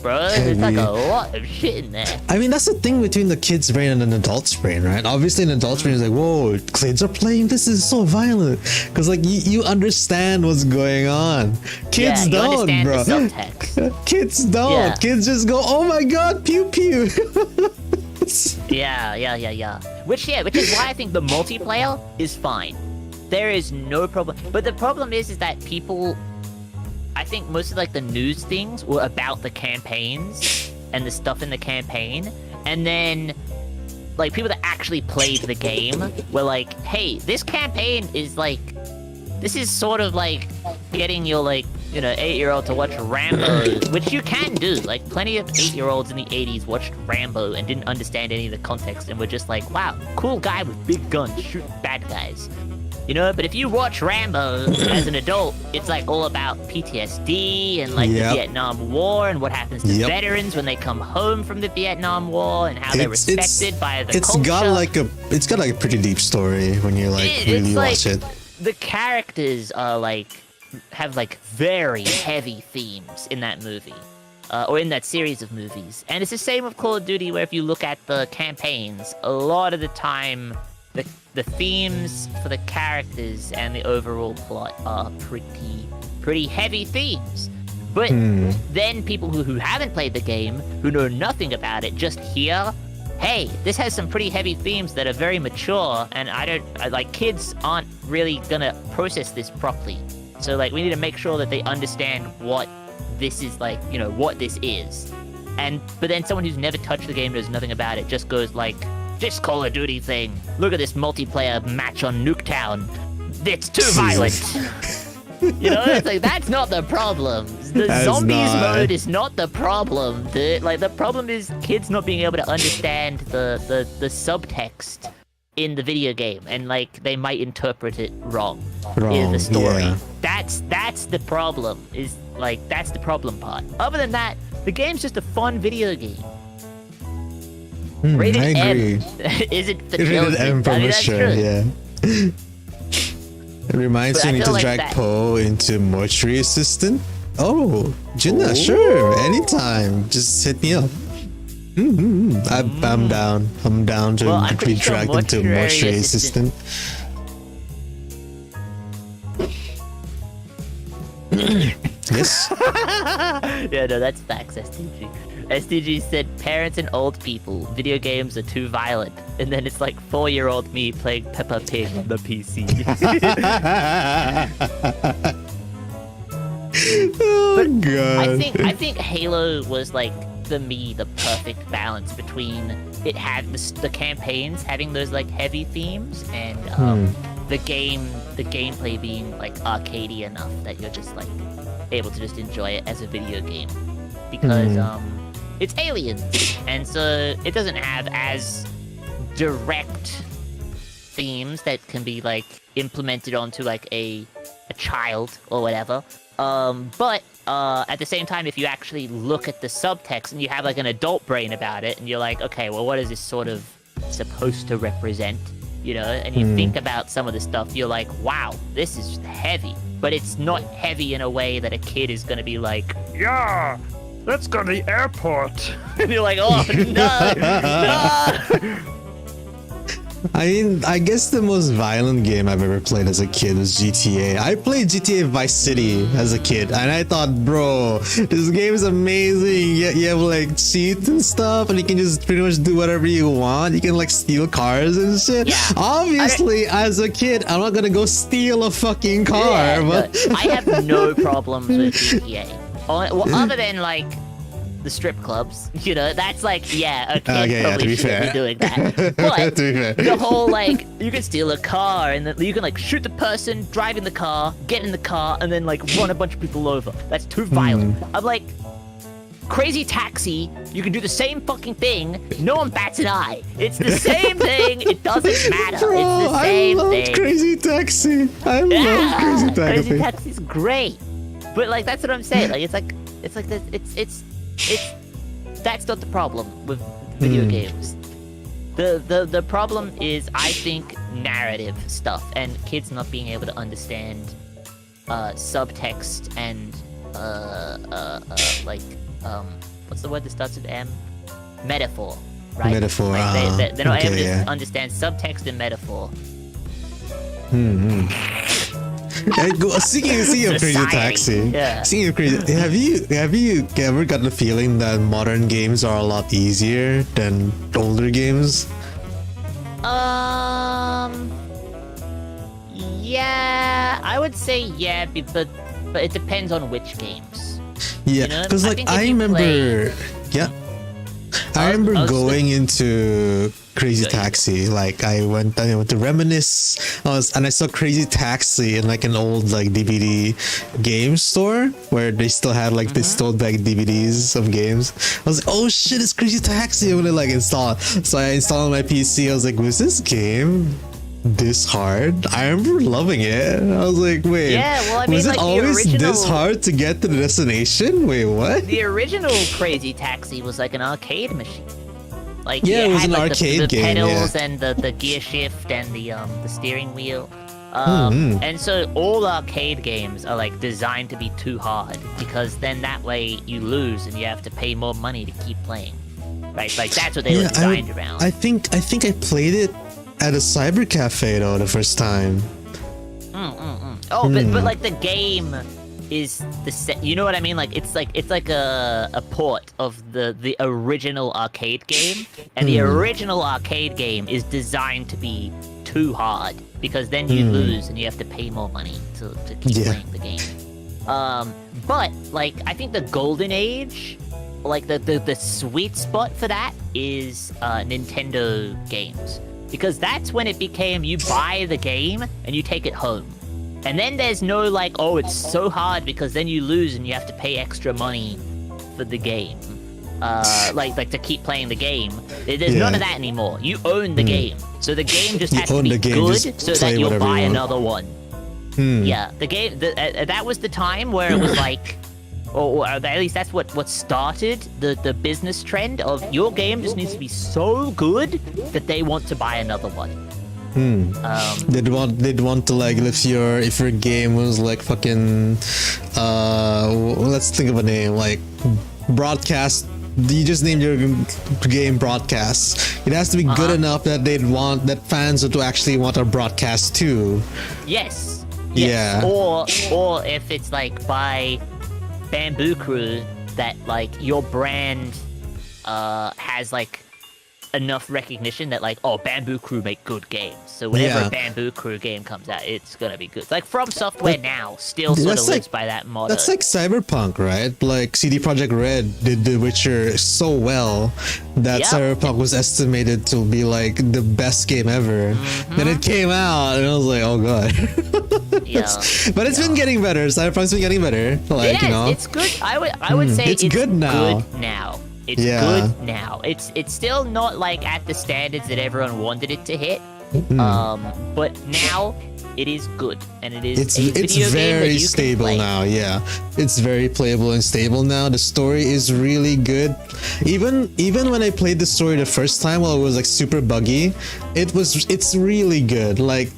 Speaker 1: bro. There's like a lot of shit in there.
Speaker 2: I mean, that's the thing between the kid's brain and an adult's brain, right? Obviously, an adult's brain is like, whoa, kids are playing, this is so violent. Because, like, you understand what's going on. Kids don't, bro.
Speaker 1: The subtext.
Speaker 2: Kids don't.
Speaker 1: Yeah.
Speaker 2: Kids just go, oh my god, pew pew.
Speaker 1: Yeah. Which is why I think the multiplayer is fine. There is no problem. But the problem is that people, I think most of like the news things were about the campaigns and the stuff in the campaign, and then like people that actually played the game were like, hey, this campaign is like, this is sort of like getting your like, you know, 8-year-old to watch Rambo, which you can do. Like plenty of 8-year-olds in the 80s watched Rambo and didn't understand any of the context and were just like, wow, cool guy with big guns shooting bad guys. You know, but if you watch Rambo as an adult, it's like all about PTSD and like the Vietnam War and what happens to veterans when they come home from the Vietnam War and how they're respected by the culture.
Speaker 2: It's got like a pretty deep story when you like really watch it.
Speaker 1: The characters are like, have like very heavy themes in that movie. Or in that series of movies. And it's the same with Call of Duty, where if you look at the campaigns, a lot of the time the themes for the characters and the overall plot are pretty heavy themes. But then people who haven't played the game, who know nothing about it, just hear, hey, this has some pretty heavy themes that are very mature, and like kids aren't really gonna process this properly. So like we need to make sure that they understand what this is, like, you know, what this is. But then someone who's never touched the game, knows nothing about it, just goes like, this Call of Duty thing, look at this multiplayer match on Nuketown, it's too violent. You know, it's like that's not the problem. The
Speaker 2: That's
Speaker 1: zombies
Speaker 2: not.
Speaker 1: mode is not the problem. The problem is kids not being able to understand the subtext in the video game, and like they might interpret it wrong in the story.
Speaker 2: Yeah.
Speaker 1: That's the problem. Is like that's the problem part. Other than that, the game's just a fun video game. Rated
Speaker 2: I agree.
Speaker 1: M isn't for
Speaker 2: Rated
Speaker 1: children.
Speaker 2: M for
Speaker 1: I mean, that's
Speaker 2: sure,
Speaker 1: true.
Speaker 2: yeah. It reminds
Speaker 1: But I
Speaker 2: me to
Speaker 1: feel like
Speaker 2: drag
Speaker 1: that-
Speaker 2: Poe into mortuary assistant. Oh, Jinna, sure, anytime. Just hit me up. I'm down. I'm down to
Speaker 1: Well, I'm
Speaker 2: be
Speaker 1: pretty sure
Speaker 2: dragged into
Speaker 1: mortuary
Speaker 2: mortuary
Speaker 1: assistant-
Speaker 2: assistant. Yes.
Speaker 1: Yeah, no, that's facts, STG. STG said parents and old people, video games are too violent. And then it's like 4-year-old me playing Peppa Pig on the PC.
Speaker 2: Oh god.
Speaker 1: I think Halo was like, for me, the perfect balance between it had the campaigns having those like heavy themes and the gameplay being like arcadey enough that you're just like able to just enjoy it as a video game because it's aliens, and so it doesn't have as direct themes that can be like implemented onto like a child or whatever. But at the same time, if you actually look at the subtext and you have like an adult brain about it, and you're like, okay, well, what is this sort of supposed to represent? You know, and you think about some of the stuff, you're like, wow, this is heavy. But it's not heavy in a way that a kid is going to be like,
Speaker 3: Yeah, let's go to the airport.
Speaker 1: and you're like, oh, no, no.
Speaker 2: I mean, I guess the most violent game I've ever played as a kid was GTA. I played GTA Vice City as a kid, and I thought, bro, this game is amazing. You have like cheats and stuff, and you can just pretty much do whatever you want. You can like steal cars and shit.
Speaker 1: Yeah.
Speaker 2: Obviously, as a kid, I'm not gonna go steal a fucking car,
Speaker 1: Yeah,
Speaker 2: but
Speaker 1: no, I have no problems with GTA. Well, other than like the strip clubs, you know, that's like, yeah, a kid
Speaker 2: Okay, yeah, to
Speaker 1: probably
Speaker 2: be
Speaker 1: shouldn't
Speaker 2: fair.
Speaker 1: be doing that. But
Speaker 2: To be fair.
Speaker 1: the whole like, you can steal a car and then you can like shoot the person, drive in the car, get in the car, and then like run a bunch of people over. That's too violent. I'm like, Crazy Taxi, you can do the same fucking thing. No one bats an eye. It's the same thing. It doesn't matter.
Speaker 2: bro,
Speaker 1: It's the
Speaker 2: I
Speaker 1: same
Speaker 2: loved
Speaker 1: thing.
Speaker 2: Crazy Taxi. I love
Speaker 1: Yeah,
Speaker 2: Crazy Taxi.
Speaker 1: Crazy Taxi's great, but like that's what I'm saying. Like it's like this. It's that's not the problem with video games. The problem is, I think, narrative stuff and kids not being able to understand subtext and what's the word that starts with M? Metaphor, right?
Speaker 2: Metaphor,
Speaker 1: Like they're not
Speaker 2: okay,
Speaker 1: able to
Speaker 2: yeah.
Speaker 1: understand subtext and metaphor.
Speaker 2: Speaking of Crazy
Speaker 1: Society,
Speaker 2: Taxi,
Speaker 1: yeah.
Speaker 2: speaking of Crazy, have you ever got the feeling that modern games are a lot easier than older games?
Speaker 1: Yeah, I would say yeah, but it depends on which games.
Speaker 2: Yeah,
Speaker 1: You know,
Speaker 2: because
Speaker 1: I
Speaker 2: like
Speaker 1: think if
Speaker 2: I
Speaker 1: you
Speaker 2: remember, yeah, I
Speaker 1: was-
Speaker 2: remember
Speaker 1: I was
Speaker 2: going into Crazy
Speaker 1: Yeah, yeah.
Speaker 2: Taxi. Like I went to reminisce. And I saw Crazy Taxi in like an old like DVD game store where they still had like they still like DVDs of games. I was like, oh shit, it's Crazy Taxi. I'm gonna like install it. So I installed on my PC. I was like, was this game this hard? I remember loving it. I was like, wait,
Speaker 1: Yeah, well, I mean,
Speaker 2: was it
Speaker 1: like, the
Speaker 2: always this
Speaker 1: original-
Speaker 2: hard to get to the destination? Wait, what?
Speaker 1: The original Crazy Taxi was like an arcade machine. Like
Speaker 2: Yeah, it was
Speaker 1: had,
Speaker 2: an
Speaker 1: like,
Speaker 2: arcade
Speaker 1: the
Speaker 2: game,
Speaker 1: pedals
Speaker 2: yeah.
Speaker 1: and the gear shift and the steering wheel.
Speaker 2: Mhm.
Speaker 1: And so all arcade games are like designed to be too hard because then that way you lose and you have to pay more money to keep playing. Right? Like that's what they were designed around.
Speaker 2: I think I played it at a cyber cafe though the first time.
Speaker 1: Oh, but like the game is you know what I mean? Like it's like a port of the original arcade game, and the original arcade game is designed to be too hard because then you lose and you have to pay more money to keep
Speaker 2: Yeah.
Speaker 1: playing the game. But like I think the golden age, like the sweet spot for that is Nintendo games. Because that's when it became you buy the game and you take it home. And then there's no like, oh, it's so hard because then you lose and you have to pay extra money for the game. Like to keep playing the game. There's none of that anymore. You own the game. So the game just has to be good so that you'll buy another one. Yeah, the game, that was the time where it was like, or at least that's what started the business trend of your game just needs to be so good that they want to buy another one.
Speaker 2: They'd want to like if your game was like fucking let's think of a name like broadcast. You just named your game broadcast. It has to be good enough that that fans would actually want a broadcast too.
Speaker 1: Yes.
Speaker 2: Yeah.
Speaker 1: Or if it's like by Bamboo Crew that like your brand has like enough recognition that like, oh, Bamboo Crew make good games. So whenever a Bamboo Crew game comes out, it's gonna be good. It's like From Software now still sort of lives by that motto.
Speaker 2: That's like Cyberpunk, right? Like CD Projekt Red did The Witcher so well that Cyberpunk was estimated to be like the best game ever. Then it came out and I was like, oh god. But it's been getting better. Cyberpunk's been getting better. Like, you know,
Speaker 1: it's good. I would say it's
Speaker 2: good now.
Speaker 1: It's good now. It's still not like at the standards that everyone wanted it to hit. But now it is good, and it is
Speaker 2: it's
Speaker 1: a video game that
Speaker 2: very
Speaker 1: you
Speaker 2: stable
Speaker 1: can play.
Speaker 2: now. Yeah, it's very playable and stable now. The story is really good. Even when I played the story the first time while it was like super buggy, it's really good. Like,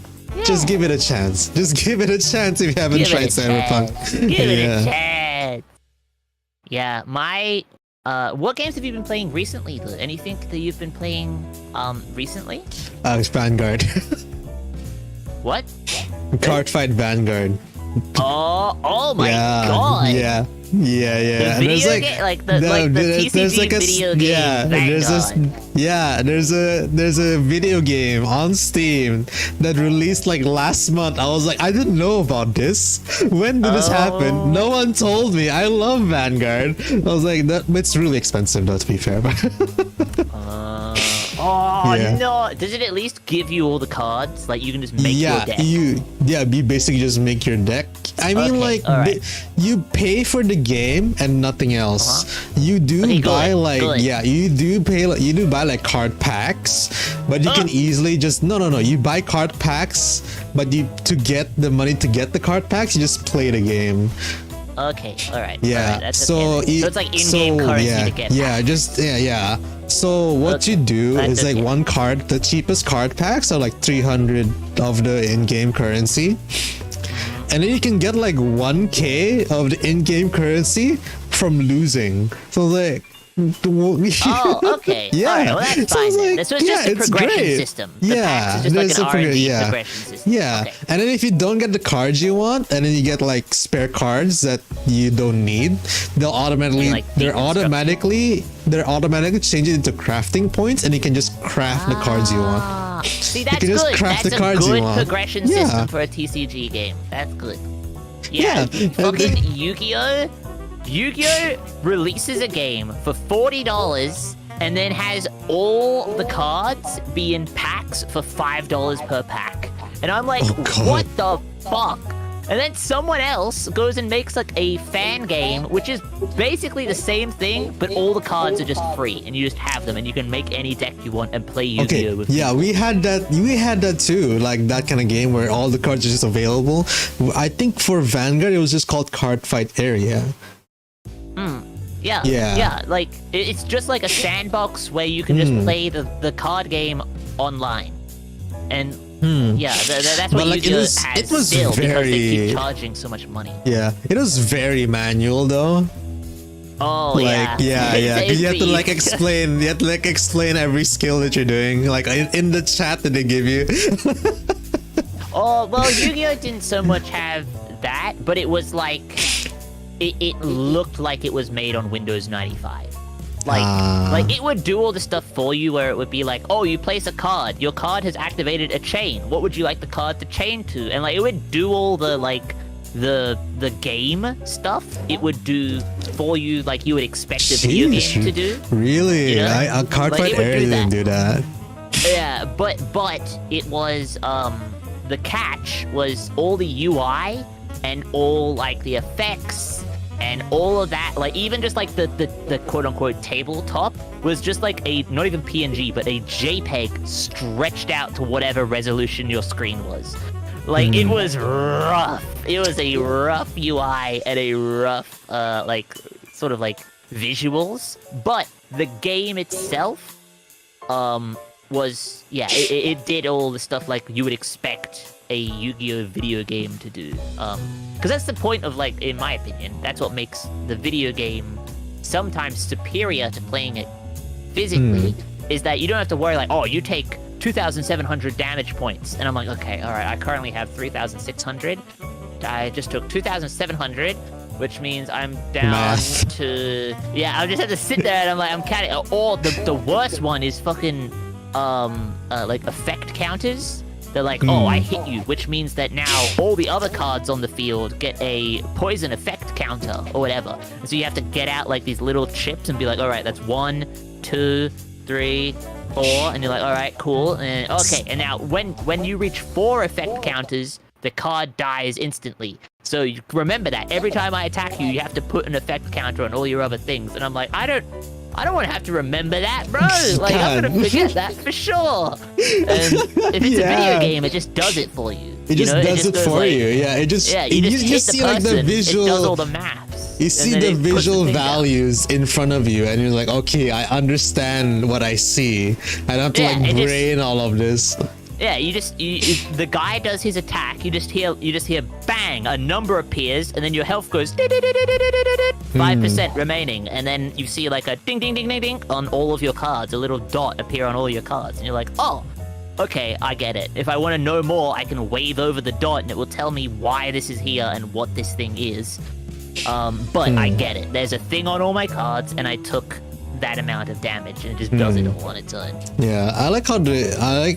Speaker 2: just give it a chance. Just give it a chance if you haven't tried Cyberpunk.
Speaker 1: Give it a chance. Yeah, what games have you been playing recently? Anything that you've been playing recently?
Speaker 2: Vanguard.
Speaker 1: What?
Speaker 2: Card Fight Vanguard.
Speaker 1: Oh my god.
Speaker 2: Yeah.
Speaker 1: The video game, like the TCG video game.
Speaker 2: There's a video game on Steam that released like last month. I was like, I didn't know about this. When did this happen? No one told me. I love Vanguard. I was like, it's really expensive though, to be fair.
Speaker 1: No! Does it at least give you all the cards? Like you can just make your deck?
Speaker 2: You basically just make your deck. I mean, you pay for the game and nothing else. You do buy you do buy like card packs, but you can easily just no. You buy card packs, but to get the money to get the card packs, you just play the game.
Speaker 1: Okay, alright.
Speaker 2: Yeah.
Speaker 1: Alright, that's
Speaker 2: so
Speaker 1: it's like in-game currency to get packs.
Speaker 2: So what you do is like one card, the cheapest card packs are like 300 of the in-game currency. And then you can get like 1k of the in-game currency from losing. So like
Speaker 1: okay.
Speaker 2: Yeah.
Speaker 1: Alright, well that's fine.
Speaker 2: Like,
Speaker 1: this was just a progression system. The packs is just like an R&D progression system.
Speaker 2: Yeah.
Speaker 1: Okay.
Speaker 2: And then if you don't get the cards you want, and then you get like spare cards that you don't need, they'll automatically they're automatically changed into crafting points, and you can just craft the cards you want.
Speaker 1: See, that's
Speaker 2: you can just
Speaker 1: good.
Speaker 2: craft
Speaker 1: That's
Speaker 2: the cards
Speaker 1: a
Speaker 2: you
Speaker 1: good
Speaker 2: want.
Speaker 1: progression system for a TCG game. That's good. Fucking Yu-Gi-Oh! Yu-Gi-Oh! Releases a game for $40 and then has all the cards be in packs for $5 per pack. And I'm like, what the fuck? And then someone else goes and makes like a fan game, which is basically the same thing, but all the cards are just free, and you just have them, and you can make any deck you want and play Yu-Gi-Oh! With people.
Speaker 2: We had that too, like that kind of game where all the cards are just available. I think for Vanguard, it was just called Card Fight Area.
Speaker 1: Yeah, like it's just like a sandbox where you can just play the card game online, and that's what
Speaker 2: like,
Speaker 1: Yu-Gi-Oh! Has
Speaker 2: it was
Speaker 1: still because they
Speaker 2: very-
Speaker 1: keep charging so much money.
Speaker 2: Yeah, it was very manual though.
Speaker 1: Oh
Speaker 2: Like you have to like explain every skill that you're doing, like in the chat that they give you.
Speaker 1: Oh well, Yu-Gi-Oh! Didn't so much have that, but it was like it looked like it was made on Windows 95. Like it would do all the stuff for you where it would be like, oh, you place a card, your card has activated a chain. What would you like the card to chain to? And like it would do all the like the game stuff. It would do for you like you would expect a video game to do.
Speaker 2: Really?
Speaker 1: You know?
Speaker 2: A Card Fight Area didn't do that.
Speaker 1: Yeah, but it was the catch was all the UI and all like the effects and all of that, like even just like the quote-unquote tabletop was just like a, not even PNG, but a JPEG stretched out to whatever resolution your screen was. Like, it was rough. It was a rough UI and a rough, like, sort of like visuals. But the game itself, was, yeah, it did all the stuff like you would expect a Yu-Gi-Oh! Video game to do. Because that's the point of, like, in my opinion, that's what makes the video game sometimes superior to playing it physically, is that you don't have to worry, like, oh, you take 2,700 damage points. And I'm like, okay, all right, I currently have 3,600. I just took 2,700, which means I'm down to... Yeah, I just have to sit there and I'm like, I'm counting. Or the worst one is fucking, like, effect counters. They're like, oh, I hit you, which means that now all the other cards on the field get a poison effect counter or whatever. And so you have to get out, like, these little chips and be like, all right, that's 1, 2, 3, 4, and you're like, all right, cool. And okay, and now when you reach 4 effect counters, the card dies instantly. So you remember that every time I attack you, you have to put an effect counter on all your other things. And I'm like, I don't want to have to remember that, bro. Like, I'm gonna forget that for sure. And if it's a video game, it just does it for you.
Speaker 2: It just does it for you. Yeah, it just
Speaker 1: you just
Speaker 2: see like the visual.
Speaker 1: It does all the maps.
Speaker 2: You see the visual values in front of you, and you're like, okay, I understand what I see. I don't have to like brain all of this.
Speaker 1: Yeah, the guy does his attack. You just hear bang, a number appears, and then your health goes 5% remaining, and then you see like a ding ding ding ding ding on all of your cards. A little dot appear on all your cards, and you're like, oh, okay, I get it. If I want to know more, I can wave over the dot, and it will tell me why this is here and what this thing is. But I get it. There's a thing on all my cards, and I took that amount of damage, and it just does it all on its own.
Speaker 2: Yeah, I like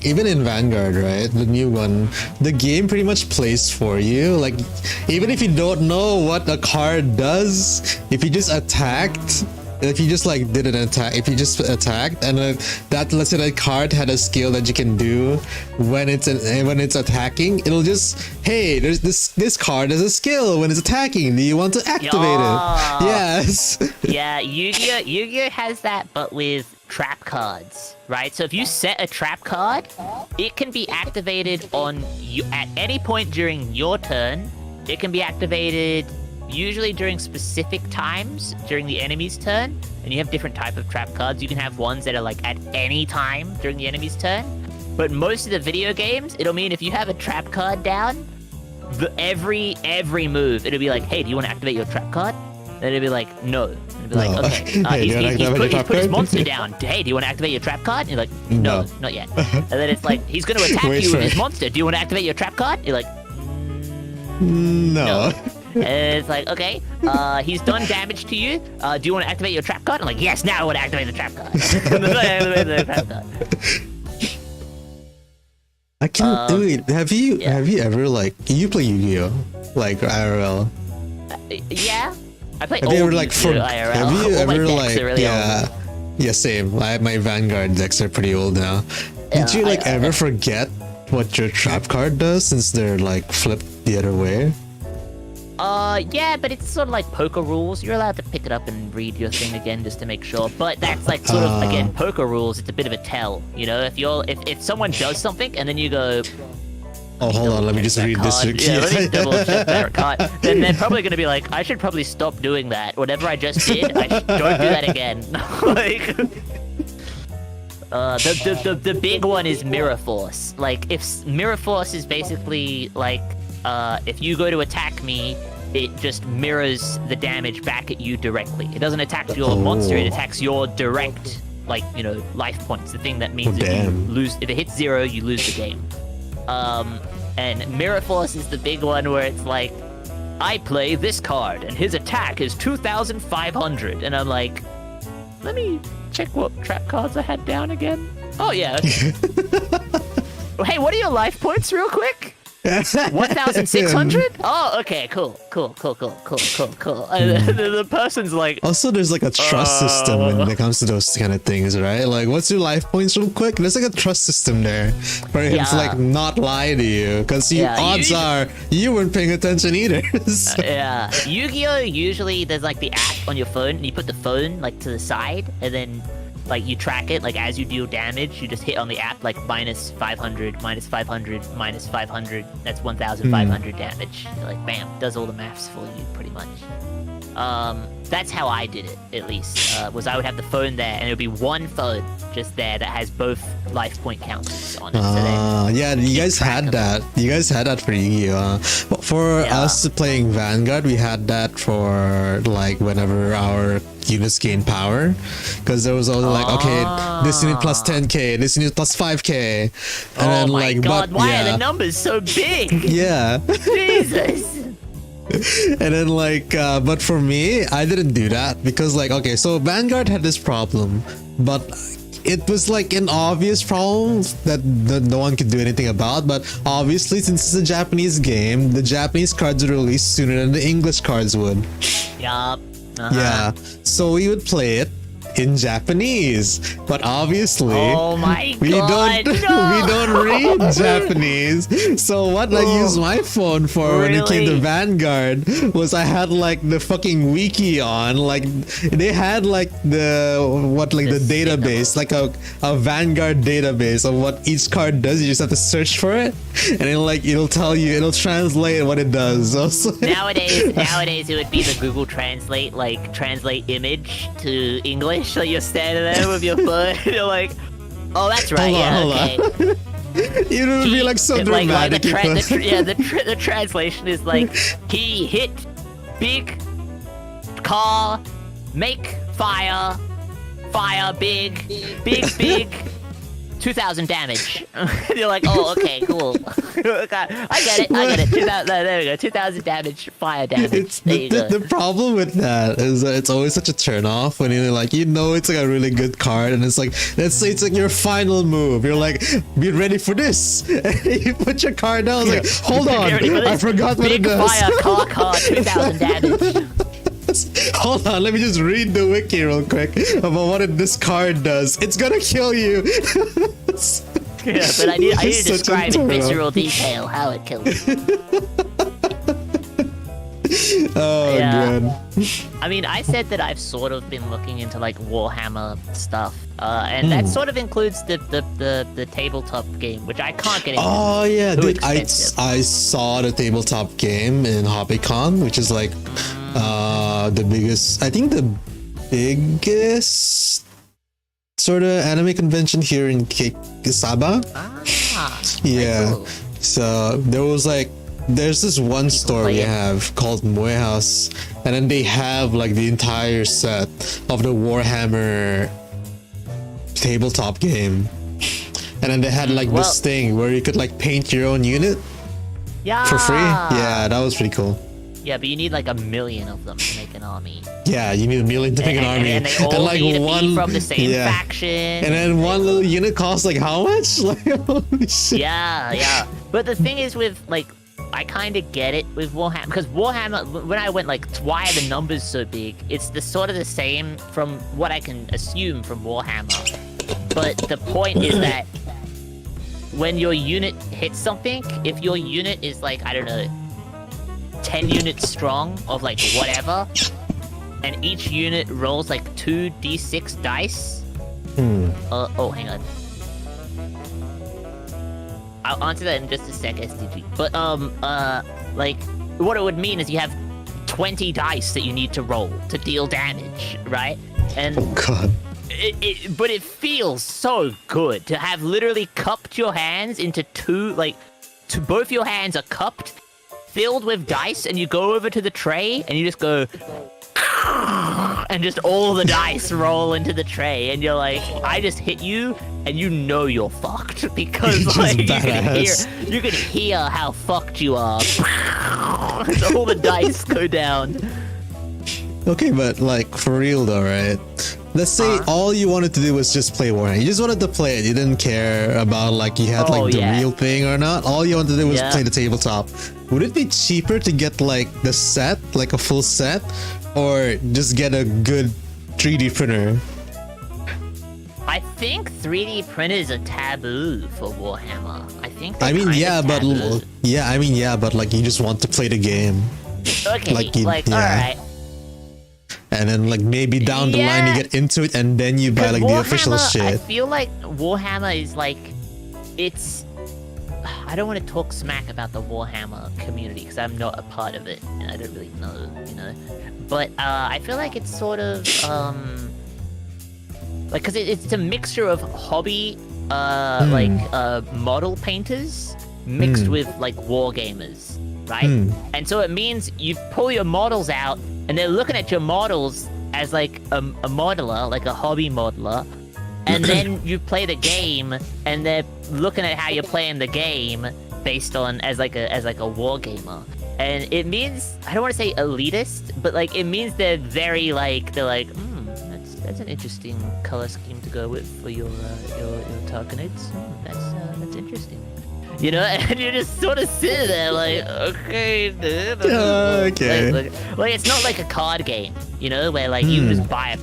Speaker 2: even in Vanguard, right, the new one, the game pretty much plays for you. Like, even if you don't know what a card does, if you just attacked, if you just like did an attack, if you just attacked, and that, let's say that card had a skill that you can do when it's attacking, it'll just, hey, there's this card has a skill when it's attacking. Do you want to activate it? Yes.
Speaker 1: Yeah, Yu-Gi-Oh has that, but with trap cards, right? So if you set a trap card, it can be activated on you at any point during your turn. It can be activated usually during specific times during the enemy's turn, and you have different type of trap cards. You can have ones that are like at any time during the enemy's turn, but most of the video games, it'll mean if you have a trap card down, every move, it'll be like, hey, do you want to activate your trap card? And it'll be like, no. And it'll be like, okay, he's put his monster down. Hey, do you want to activate your trap card? And you're like, no, not yet. And then it's like, he's going to attack you with his monster. Do you want to activate your trap card? You're like,
Speaker 2: no.
Speaker 1: And it's like, okay, he's done damage to you. Do you want to activate your trap card? I'm like, yes, now I want to activate the trap card.
Speaker 2: I can't do it. Have you ever, like, you play Yu-Gi-Oh? Like, IRL?
Speaker 1: Yeah. I play
Speaker 2: have you ever, like,
Speaker 1: IRL.
Speaker 2: Have you ever, like,
Speaker 1: really
Speaker 2: old. Yeah, same. My Vanguard decks are pretty old now. Did you, like, ever forget what your trap card does since they're, like, flipped the other way?
Speaker 1: Yeah, but it's sort of like poker rules. You're allowed to pick it up and read your thing again just to make sure. But that's like sort of, again, poker rules. It's a bit of a tell, you know? If someone does something and then you go,
Speaker 2: oh, hold on, let me just read this.
Speaker 1: Yeah, let me double check that card. Then they're probably going to be like, I should probably stop doing that. Whatever I just did, don't do that again. Like, the big one is Mirror Force. Like, if Mirror Force is basically like, if you go to attack me, it just mirrors the damage back at you directly. It doesn't attack your monster, it attacks your direct, like, you know, life points. The thing that means if you lose, if it hits 0, you lose the game. And Mirror Force is the big one where it's like, I play this card and his attack is 2,500, and I'm like, let me check what trap cards I had down again. Oh yeah. Hey, what are your life points real quick? 1,600? Oh, okay, cool. The person's like,
Speaker 2: Also, there's like a trust system when it comes to those kind of things, right? Like, what's your life points real quick? There's like a trust system there for him to like not lie to you, because odds are you weren't paying attention either. So-
Speaker 1: yeah. Yu-Gi-Oh! Usually there's like the app on your phone, and you put the phone like to the side, and then like you track it, like as you deal damage, you just hit on the app like minus 500, minus 500, minus 500. That's 1,500 damage. You're like, bam, does all the maths for you pretty much. That's how I did it, at least. Was I would have the phone there, and it would be one phone just there that has both life point counters on it.
Speaker 2: Yeah, you guys had that. You guys had that for Yu-Gi-Oh! For us playing Vanguard, we had that for like whenever our units gain power, because there was always like, okay, this unit plus 10k, this unit plus 5k, and then
Speaker 1: my
Speaker 2: like,
Speaker 1: God,
Speaker 2: but
Speaker 1: why are the numbers so big?
Speaker 2: yeah.
Speaker 1: Jesus.
Speaker 2: And then like, but for me, I didn't do that because like, okay, so Vanguard had this problem, but it was like an obvious problem that no one could do anything about. But obviously, since it's a Japanese game, the Japanese cards would release sooner than the English cards would.
Speaker 1: Yup.
Speaker 2: Yeah, so we would play it in Japanese, but obviously we don't read Japanese. So what I used my phone for when it came to Vanguard was I had like the fucking wiki on, like they had like the database, like a Vanguard database of what each card does. You just have to search for it, and it'll tell you, it'll translate what it does. Also,
Speaker 1: nowadays it would be the Google Translate, like translate image to English. So you're standing there with your phone, you're like, oh, that's right,
Speaker 2: hold on. It would be like so dramatic.
Speaker 1: The translation is like, he hit big car, make fire big 2,000 damage. You're like, oh, okay, cool. I get it. 2,000, there we go. 2,000 damage, fire damage.
Speaker 2: The problem with that is that it's always such a turn off when you're like, it's like a really good card, and it's like, let's say it's like your final move. You're like, be ready for this. You put your card down. Like, hold on, I forgot what it does.
Speaker 1: Big fire car, 2,000 damage.
Speaker 2: Hold on, let me just read the wiki real quick about what this card does. It's gonna kill you.
Speaker 1: Yeah, but I need to describe in visceral detail how it kills you.
Speaker 2: Oh, God.
Speaker 1: I mean, I said that I've sort of been looking into like Warhammer stuff, and that sort of includes the tabletop game, which I can't get into.
Speaker 2: Oh yeah, dude, I saw the tabletop game in HobbyCon, which is like the biggest, I think the biggest sort of anime convention here in Kisaba. Yeah, cool. So there's this one store we have called Moe House, and then they have like the entire set of the Warhammer tabletop game, and then they had like this thing where you could like paint your own unit for free. Yeah, that was pretty cool.
Speaker 1: Yeah, but you need like 1 million of them to make an army.
Speaker 2: Yeah, you need 1 million to make an army.
Speaker 1: And they all
Speaker 2: like
Speaker 1: need to be from the same faction.
Speaker 2: And then one little unit costs like how much? Like, holy shit.
Speaker 1: Yeah. But the thing is with like, I kind of get it with Warhammer, because Warhammer, when I went like, why are the numbers so big? It's the sort of the same from what I can assume from Warhammer. But the point is that when your unit hits something, if your unit is like, I don't know, 10 units strong of like whatever, and each unit rolls like 2d6 dice. Oh, hang on. I'll answer that in just a sec, SDG. But like what it would mean is you have 20 dice that you need to roll to deal damage, right? And
Speaker 2: oh god.
Speaker 1: But it feels so good to have literally cupped your hands into two, like, both your hands are cupped, filled with dice, and you go over to the tray and you just go, and just all the dice roll into the tray, and you're like, I just hit you, and you know you're fucked because like you can hear how fucked you are. All the dice go down.
Speaker 2: Okay, but like for real though, right? let's say all you wanted to do was just play Warhammer. You just wanted to play it. You didn't care about like you had like the real thing or not. All you wanted to do was play the tabletop. Would it be cheaper to get like the set, like a full set, or just get a good 3D printer?
Speaker 1: I think 3D printers are taboo for Warhammer. I think.
Speaker 2: But like you just want to play the game.
Speaker 1: Okay,
Speaker 2: all
Speaker 1: right.
Speaker 2: And then like maybe down the line you get into it and then you buy like the official shit.
Speaker 1: I feel like Warhammer is like, it's. I don't want to talk smack about the Warhammer community because I'm not a part of it and I don't really know, you know. But I feel like it's sort of like, because it's a mixture of hobby model painters mixed with like war gamers, right? And so it means you pull your models out and they're looking at your models as like a modeler, like a hobby modeler, and then you play the game and they're looking at how you're playing the game based on as like a war gamer. And it means, I don't want to say elitist, but like it means they're very like, that's an interesting color scheme to go with for your Tarkanids. That's interesting. You know, and you just sort of sit there like, okay, dude.
Speaker 2: Okay.
Speaker 1: Like it's not like a card game, you know, where like you just buy a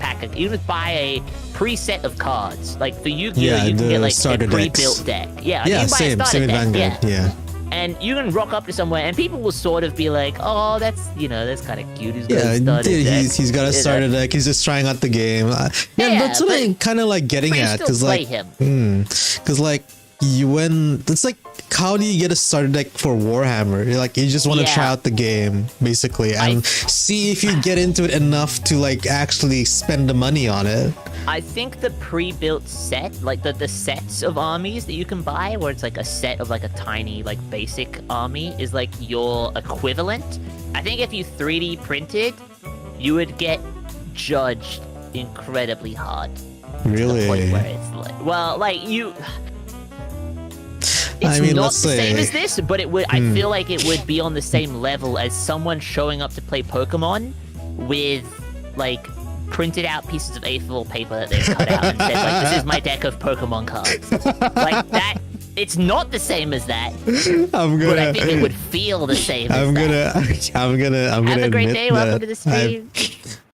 Speaker 1: preset of cards. Like for Yu-Gi-Oh, you can get like a pre-built deck. Yeah, you can buy a starter deck.
Speaker 2: Vanguard. Yeah.
Speaker 1: And you can rock up to somewhere, and people will sort of be like, "Oh, that's kind of cute. He's got
Speaker 2: a
Speaker 1: starter deck.
Speaker 2: He's got a starter deck. He's just trying out the game." That's what I'm kind of like getting at, because like, like it's like, how do you get a starter deck for Warhammer? Like you just want to try out the game basically and see if you get into it enough to like actually spend the money on it.
Speaker 1: I think the pre-built set, like the sets of armies that you can buy, where it's like a set of like a tiny like basic army, is like your equivalent. I think if you 3D printed, you would get judged incredibly hard.
Speaker 2: Really?
Speaker 1: To the point where it's like, well, like you. It's not the same as this, but it would. I feel like it would be on the same level as someone showing up to play Pokemon with like printed out pieces of A4 paper that they've cut out and said like, "This is my deck of Pokemon cards." Like that. It's not the same as that. But I think it would feel the same. I'm gonna have a great day. Welcome to the stream.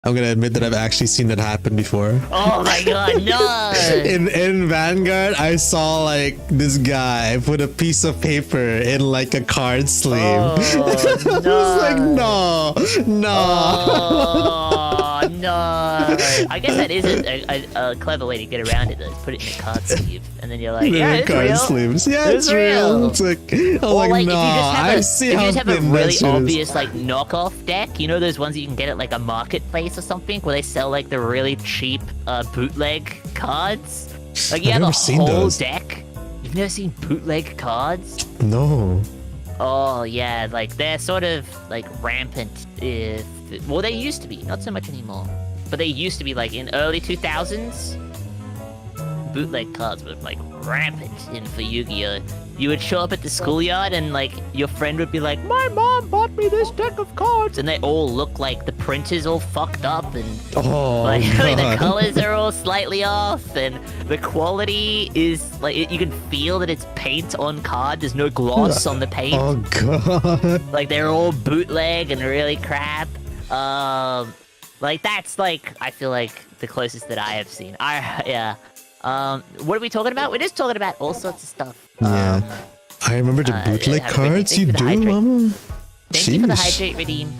Speaker 2: I'm gonna admit that I've actually seen that happen before.
Speaker 1: Oh my god, no!
Speaker 2: In Vanguard, I saw like this guy put a piece of paper in like a card sleeve.
Speaker 1: Oh, no.
Speaker 2: I was like, no.
Speaker 1: Oh, no. I guess that is a clever way to get around it, though. Put it in a card sleeve, and then you're like, yeah, it's
Speaker 2: card
Speaker 1: real.
Speaker 2: Sleeves. Yeah, it's real. It's like, no. I've seen how
Speaker 1: if you just have a really obvious like knockoff deck, you know those ones that you can get at like a marketplace or something, where they sell like the really cheap bootleg cards. Like you have a whole deck. You've never seen bootleg cards?
Speaker 2: No.
Speaker 1: Oh yeah, like they're sort of like rampant. Well, they used to be, not so much anymore. But they used to be like in early 2000s. Bootleg cards were like rampant for Yu-Gi-Oh! You would show up at the schoolyard and like your friend would be like, "My mom bought me this deck of cards," and they all look like the printers all fucked up and like the colors are all slightly off and the quality is like you can feel that it's paint on card. There's no gloss on the paint.
Speaker 2: Oh god!
Speaker 1: Like they're all bootleg and really crap. Like that's like I feel like the closest that I have seen. What are we talking about? We're just talking about all sorts of stuff.
Speaker 2: Yeah. I remember the bootleg cards you do, Mama.
Speaker 1: Thank you for the hydrate redeem.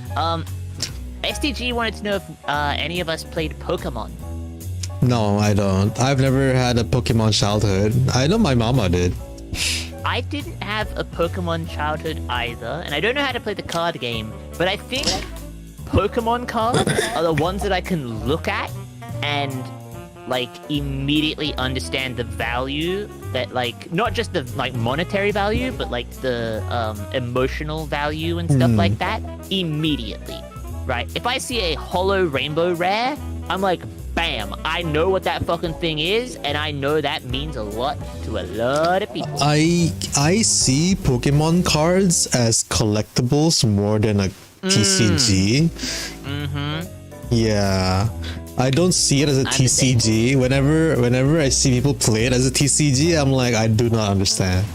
Speaker 1: SDG wanted to know if any of us played Pokemon.
Speaker 2: No, I don't. I've never had a Pokemon childhood. I know my mama did.
Speaker 1: I didn't have a Pokemon childhood either, and I don't know how to play the card game, but I think Pokemon cards are the ones that I can look at and like immediately understand the value that like not just the like monetary value but like the emotional value and stuff like that immediately, right? If I see a holo rainbow rare, I'm like, bam, I know what that fucking thing is, and I know that means a lot to a lot of people.
Speaker 2: I see Pokemon cards as collectibles more than a TCG.
Speaker 1: Mm-hmm.
Speaker 2: Yeah. I don't see it as a TCG. Whenever I see people play it as a TCG, I'm like, I do not understand.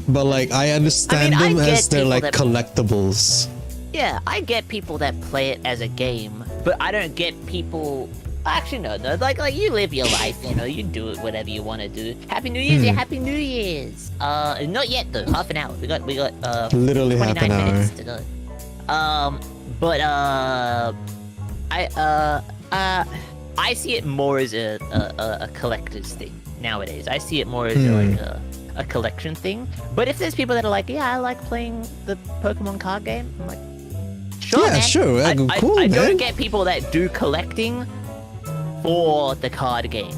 Speaker 2: But like, I understand them as they're like collectibles.
Speaker 1: Yeah, I get people that play it as a game, but I don't get people. Actually, no. Like you live your life, you know. You do it whatever you want to do. Happy New Year's, yeah. Happy New Year's. Not yet though. Half an hour. We got
Speaker 2: literally
Speaker 1: 29
Speaker 2: half an hour
Speaker 1: minutes to go. But I see it more as a collector's thing nowadays. I see it more as like a collection thing. But if there's people that are like, yeah, I like playing the Pokemon card game, I'm like, sure,
Speaker 2: yeah,
Speaker 1: man.
Speaker 2: Sure. Yeah, cool,
Speaker 1: I
Speaker 2: man.
Speaker 1: don't get people that do collecting for the card game.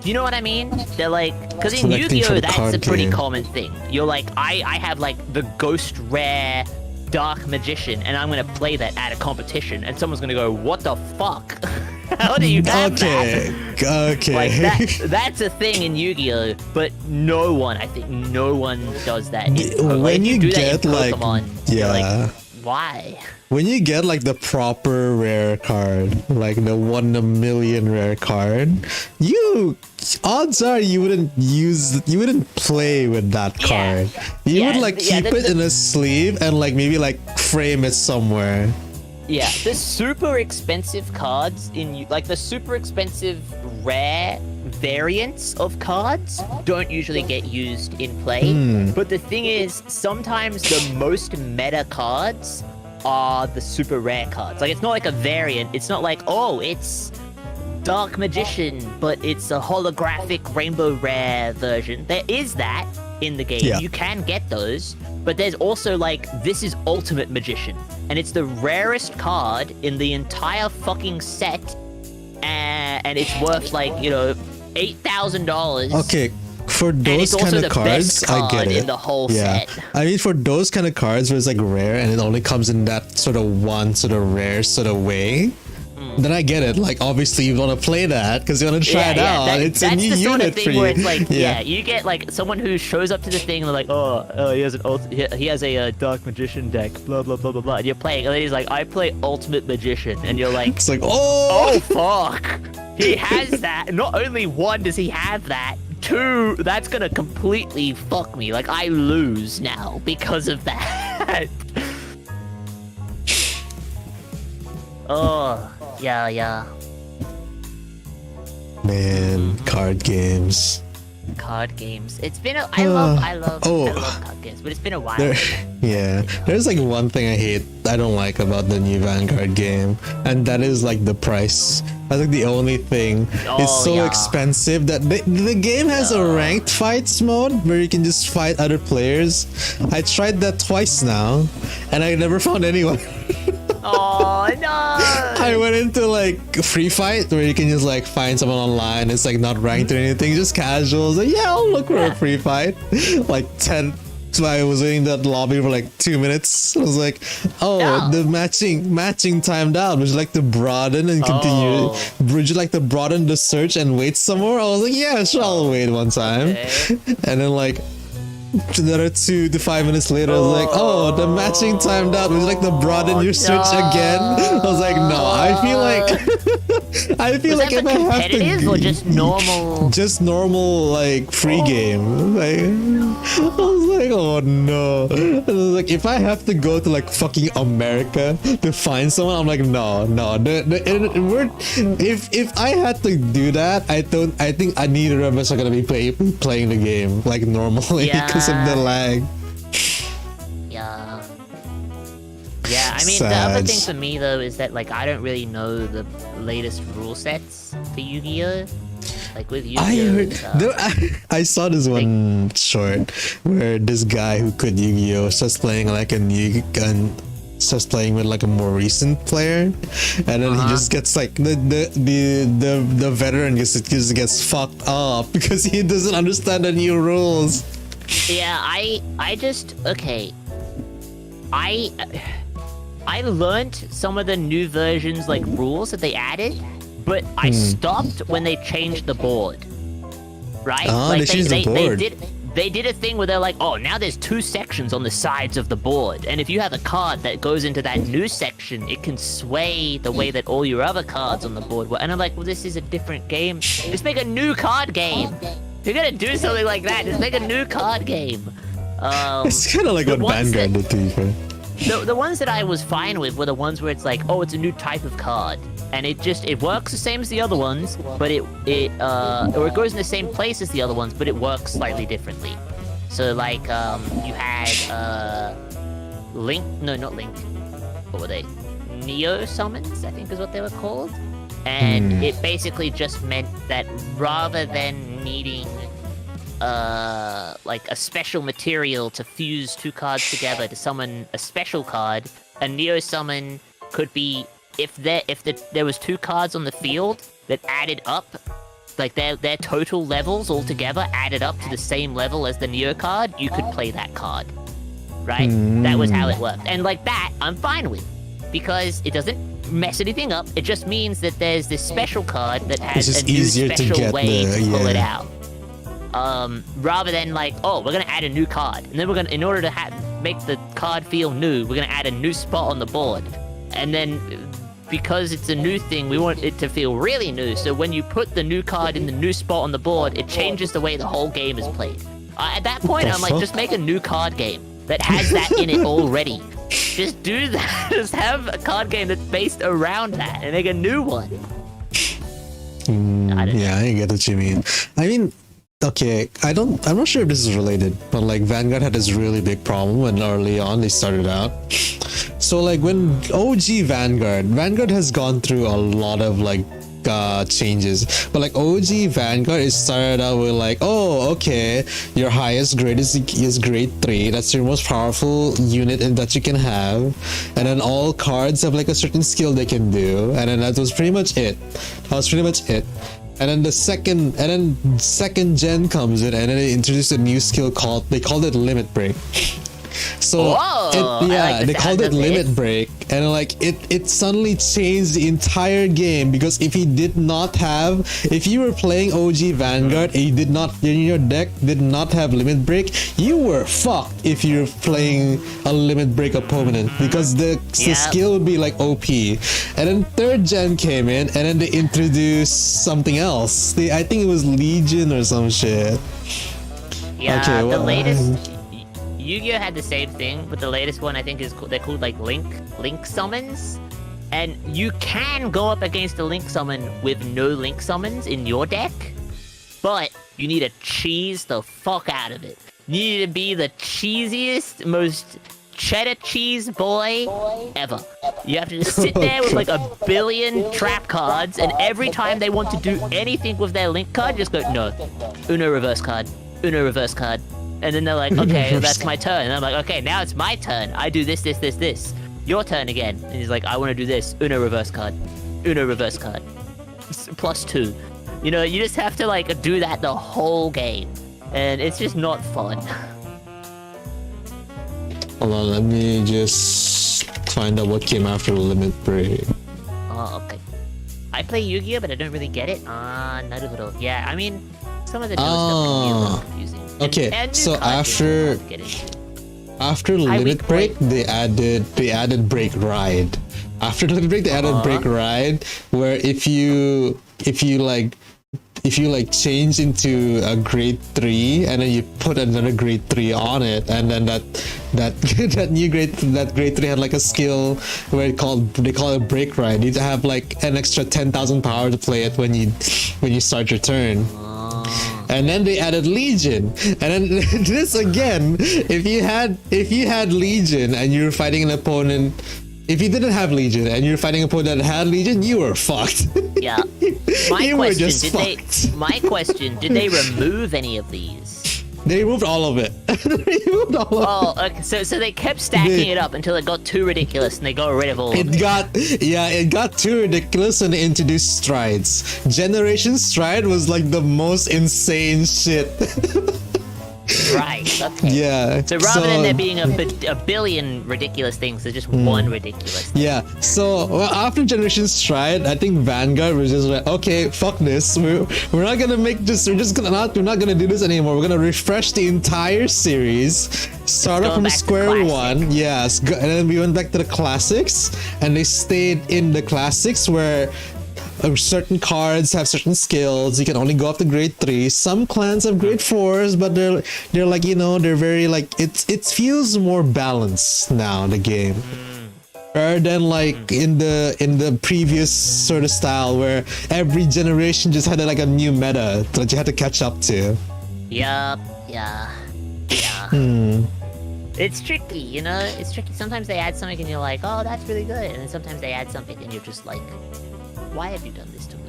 Speaker 1: Do you know what I mean? They're like, because in Yu-Gi-Oh, that's a pretty common thing. You're like, I have like the Ghost Rare Dark Magician, and I'm gonna play that at a competition, and someone's gonna go, "What the fuck? How do you have that?"
Speaker 2: Okay.
Speaker 1: Like that's a thing in Yu-Gi-Oh, but no one does that.
Speaker 2: When you get like,
Speaker 1: yeah, like, why?
Speaker 2: When you get like the proper rare card, like the 1 in a million rare card, odds are you wouldn't play with that card. You would like keep it in a sleeve and like maybe like frame it somewhere.
Speaker 1: Yeah, the super expensive cards like the super expensive rare variants of cards don't usually get used in play. But the thing is, sometimes the most meta cards are the super rare cards. Like, it's not like a variant. It's not like, oh, it's Dark Magician, but it's a holographic rainbow rare version. There is that in the game. Yeah. You can get those, but there's also like, this is Ultimate Magician, and it's the rarest card in the entire fucking set, and it's worth like, you know, $8,000.
Speaker 2: Okay. For those kind of cards, I get it.
Speaker 1: In the whole set.
Speaker 2: I mean, for those kind of cards where it's like rare and it only comes in that sort of one sort of rare sort of way, then I get it. Like, obviously you want to play that because you want to try it out. It's a new unit for you. Where it's like,
Speaker 1: you get like someone who shows up to the thing and they're like, oh, he has a Dark Magician deck, blah blah blah blah blah. And you're playing, and then he's like, I play Ultimate Magician, and you're like,
Speaker 2: it's like, oh
Speaker 1: fuck, he has that. Not only one does he have that. 2, that's gonna completely fuck me. Like, I lose now because of that. Oh, yeah.
Speaker 2: Man, card games.
Speaker 1: It's been I love card games, but it's been a while.
Speaker 2: There's like one thing I don't like about the new Vanguard game, and that is like the price. That's like the only thing. It's so expensive that the game has a ranked fights mode where you can just fight other players. I tried that twice now, and I never found anyone.
Speaker 1: Oh no!
Speaker 2: I went into like free fight where you can just like find someone online. It's like not ranked or anything, just casual. Like, yeah, I'll look for a free fight. Like 10. So I was in that lobby for like 2 minutes. I was like, the matching timed out. Would you like to broaden and continue? Would you like to broaden the search and wait some more? I was like, yeah, sure, I'll wait one time. Okay. And then like another 2 to 5 minutes later, I was like, the matching timed out. Would you like to broaden your search again? I was like, no, I feel like if I have to,
Speaker 1: or just normal?
Speaker 2: Just normal, like free game. Like, I was like, oh no. I was like, if I have to go to like fucking America to find someone, I'm like, no. If I had to do that, I think neither of us are gonna be playing the game like normally because of the lag.
Speaker 1: Yeah, I mean, the other thing for me though is that like I don't really know the latest rule sets for Yu-Gi-Oh. Like with Yu-Gi-Oh,
Speaker 2: I saw this one short where this guy who could Yu-Gi-Oh starts playing like starts playing with like a more recent player, and then he just gets like the veteran just gets fucked up because he doesn't understand the new rules.
Speaker 1: Yeah, I learned some of the new versions like rules that they added, but I stopped when they changed the board. Right?
Speaker 2: They changed the board.
Speaker 1: they did a thing where they're like, oh, now there's 2 sections on the sides of the board, and if you have a card that goes into that new section, it can sway the way that all your other cards on the board were. And I'm like, well, this is a different game. Just make a new card game. If you're gonna do something like that, just make a new card game.
Speaker 2: It's kind of like what Vanguard did to you, right?
Speaker 1: The ones that I was fine with were the ones where it's like, oh, it's a new type of card, and it works the same as the other ones, but or it goes in the same place as the other ones, but it works slightly differently. So like, you had Link, no, not Link. What were they? Neo summons, I think is what they were called, and it basically just meant that rather than needing like a special material to fuse 2 cards together to summon a special card, a Neo summon could be if there was 2 cards on the field that added up, like their total levels all together added up to the same level as the Neo card, you could play that card. Right? That was how it worked. And like that, I'm fine with, because it doesn't mess anything up. It just means that there's this special card that has a new special way to pull it out. Rather than like, oh, we're gonna add a new card, and then we're gonna, in order to make the card feel new, we're gonna add a new spot on the board, and then because it's a new thing, we want it to feel really new. So when you put the new card in the new spot on the board, it changes the way the whole game is played. At that point, I'm like, just make a new card game that has that in it already. Just do that. Just have a card game that's based around that, and make a new one. I
Speaker 2: get what you mean. I mean, okay, I'm not sure if this is related, but like Vanguard had this really big problem when early on they started out. So like when OG Vanguard has gone through a lot of like changes, but like OG Vanguard, it started out with like, oh, okay, your highest grade is grade 3, that's your most powerful unit that you can have, and then all cards have like a certain skill they can do, and then that was pretty much it. And then the second gen comes in, and then they introduced a new skill they called it Limit Break. So they called it Limit Break, and like it suddenly changed the entire game, because if you were playing OG Vanguard and your deck did not have Limit Break, you were fucked if you're playing a Limit Break opponent, because the skill would be like OP. And then 3rd gen came in, and then they introduced something else. I think it was Legion or some shit.
Speaker 1: Yeah, okay, the latest Yu-Gi-Oh had the same thing, but the latest one I think they're called like Link summons, and you can go up against a Link summon with no Link summons in your deck, but you need to cheese the fuck out of it. You need to be the cheesiest, most cheddar cheese boy ever. You have to just sit there with like a billion trap cards, and every time they want to do anything with their Link card, just go, no, Uno reverse card, Uno reverse card. And then they're like, okay, that's my turn. And I'm like, okay, now it's my turn. I do this. Your turn again. And he's like, I want to do this. Uno reverse card. Uno reverse card. +2. You know, you just have to like do that the whole game. And it's just not fun.
Speaker 2: Hold on, let me just find out what came after Limit Break.
Speaker 1: Oh, okay. I play Yu-Gi-Oh, but I don't really get it. Naruto. Yeah, I mean, some of the newest stuff can be a little confusing.
Speaker 2: Okay, so after Limit Break, they added Break Ride. After Limit Break, they added Break Ride, where if you change into a grade 3 and then you put another grade 3 on it, and then that new grade 3 had like a skill where they call it Break Ride. You have like an extra 10,000 power to play it when you start your turn. And then they added Legion, and then this again, if you had Legion and you were fighting an opponent, if you didn't have Legion and you're fighting an opponent that had Legion, you were fucked.
Speaker 1: Yeah. My question, did they remove any of these?
Speaker 2: They removed all of it.
Speaker 1: Oh, okay. So they kept stacking it up until it got too ridiculous, and they got rid of all of it.
Speaker 2: It got too ridiculous, and they introduced strides. Generation Stride was like the most insane shit.
Speaker 1: Right. Okay.
Speaker 2: Yeah.
Speaker 1: So rather than there being a billion ridiculous things, there's just one ridiculous thing.
Speaker 2: Yeah, so after Generation Stride, I think Vanguard was just like, okay, fuck this. We're not gonna make this. We're not gonna do this anymore. We're gonna refresh the entire series, start off from square one. Yes, and then we went back to the classics, and they stayed in the classics where certain cards have certain skills. You can only go up to grade 3. Some clans have grade 4s, but they're like, you know, they're very like it feels more balanced now, the game. Rather than like in the previous sort of style where every generation just had like a new meta that you had to catch up to.
Speaker 1: Yup. Yeah. It's tricky, you know? It's tricky. Sometimes they add something and you're like, oh, that's really good. And then sometimes they add something and you're just like, why have you done this to me?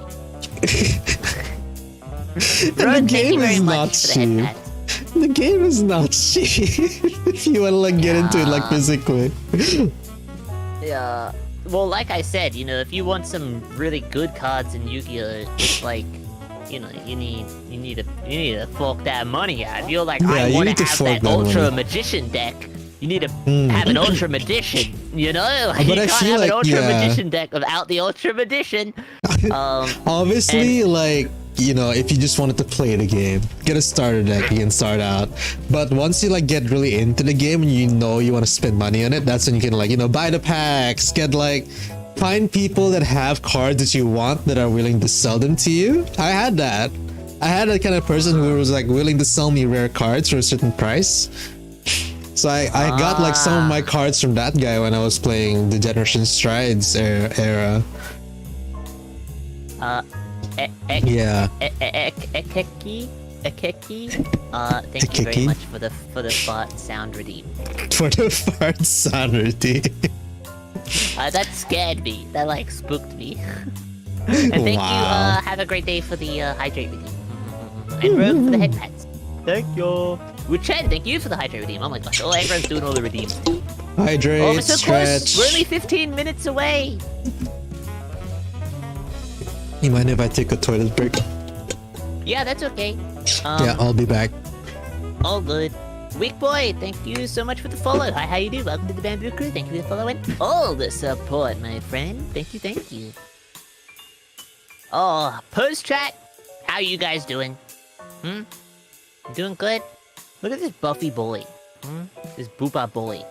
Speaker 2: The game is not cheap. The game is not cheap. If you want to like get into it like physically.
Speaker 1: Yeah. Well, like I said, you know, if you want some really good cards in Yu-Gi-Oh, it's like, you know, you need to fork that money out. If you're like, I want to have that Ultra Magician deck, you need to have an Ultra Magician, you know? Like,
Speaker 2: but
Speaker 1: you
Speaker 2: I
Speaker 1: can't
Speaker 2: feel
Speaker 1: have an
Speaker 2: like,
Speaker 1: Ultra Magician deck without the Ultra Magician.
Speaker 2: Obviously, like, you know, if you just wanted to play the game, get a starter deck, you can start out. But once you like get really into the game and you know you want to spend money on it, that's when you can like, you know, buy the packs, get like, find people that have cards that you want that are willing to sell them to you. I had that. I had that kind of person who was like willing to sell me rare cards for a certain price. So I got like some of my cards from that guy when I was playing the Generation Strides era. Yeah.
Speaker 1: Ekeki. Thank you very much for the fart sound redeem.
Speaker 2: For the fart sound redeem.
Speaker 1: That scared me. That like spooked me. And thank you. Have a great day for the hydrate redeem. And Rogue for the head pats. Thank you. Wuchen, thank you for the hydrate redeem. Oh my gosh, everyone's doing all the redeems.
Speaker 2: Hydrate,
Speaker 1: we're so
Speaker 2: stretch.
Speaker 1: Close. We're only 15 minutes away.
Speaker 2: You mind if I take a toilet break?
Speaker 1: Yeah, that's okay.
Speaker 2: Yeah, I'll be back.
Speaker 1: All good. Weak boy, thank you so much for the follow. Hi, how you do? Welcome to the Bamboo Crew. Thank you for the follow and all the support, my friend. Thank you. Oh, post chat. How you guys doing? Doing good? Look at this Buffy boy. This Boopa boy.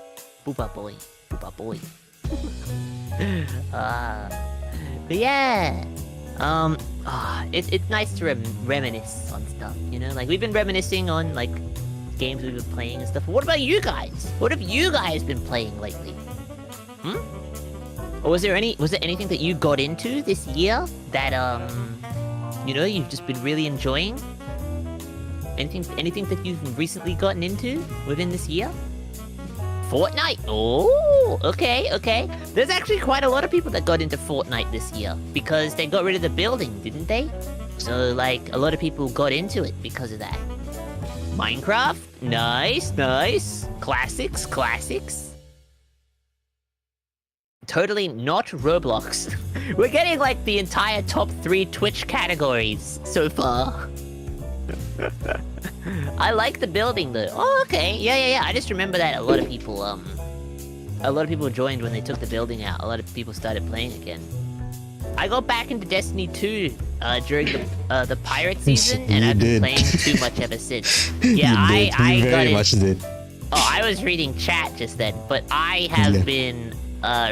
Speaker 1: But yeah. It's nice to reminisce on stuff, you know? Like, we've been reminiscing on, like, games we've been playing and stuff. What about you guys? What have you guys been playing lately? Or was there anything that you got into this year that, you know, you've just been really enjoying? Anything that you've recently gotten into within this year? Fortnite? Oh, okay. There's actually quite a lot of people that got into Fortnite this year because they got rid of the building, didn't they? So, like, a lot of people got into it because of that. Minecraft? Nice. Classics. Totally not Roblox. We're getting, like, the entire top 3 Twitch categories so far. I like the building though. Oh, okay. Yeah. I just remember that a lot of people joined when they took the building out. A lot of people started playing again. I got back into Destiny 2 during the pirate season, and I've been playing too much ever since. Yeah, I very much did. Oh, I was reading chat just then, but I have been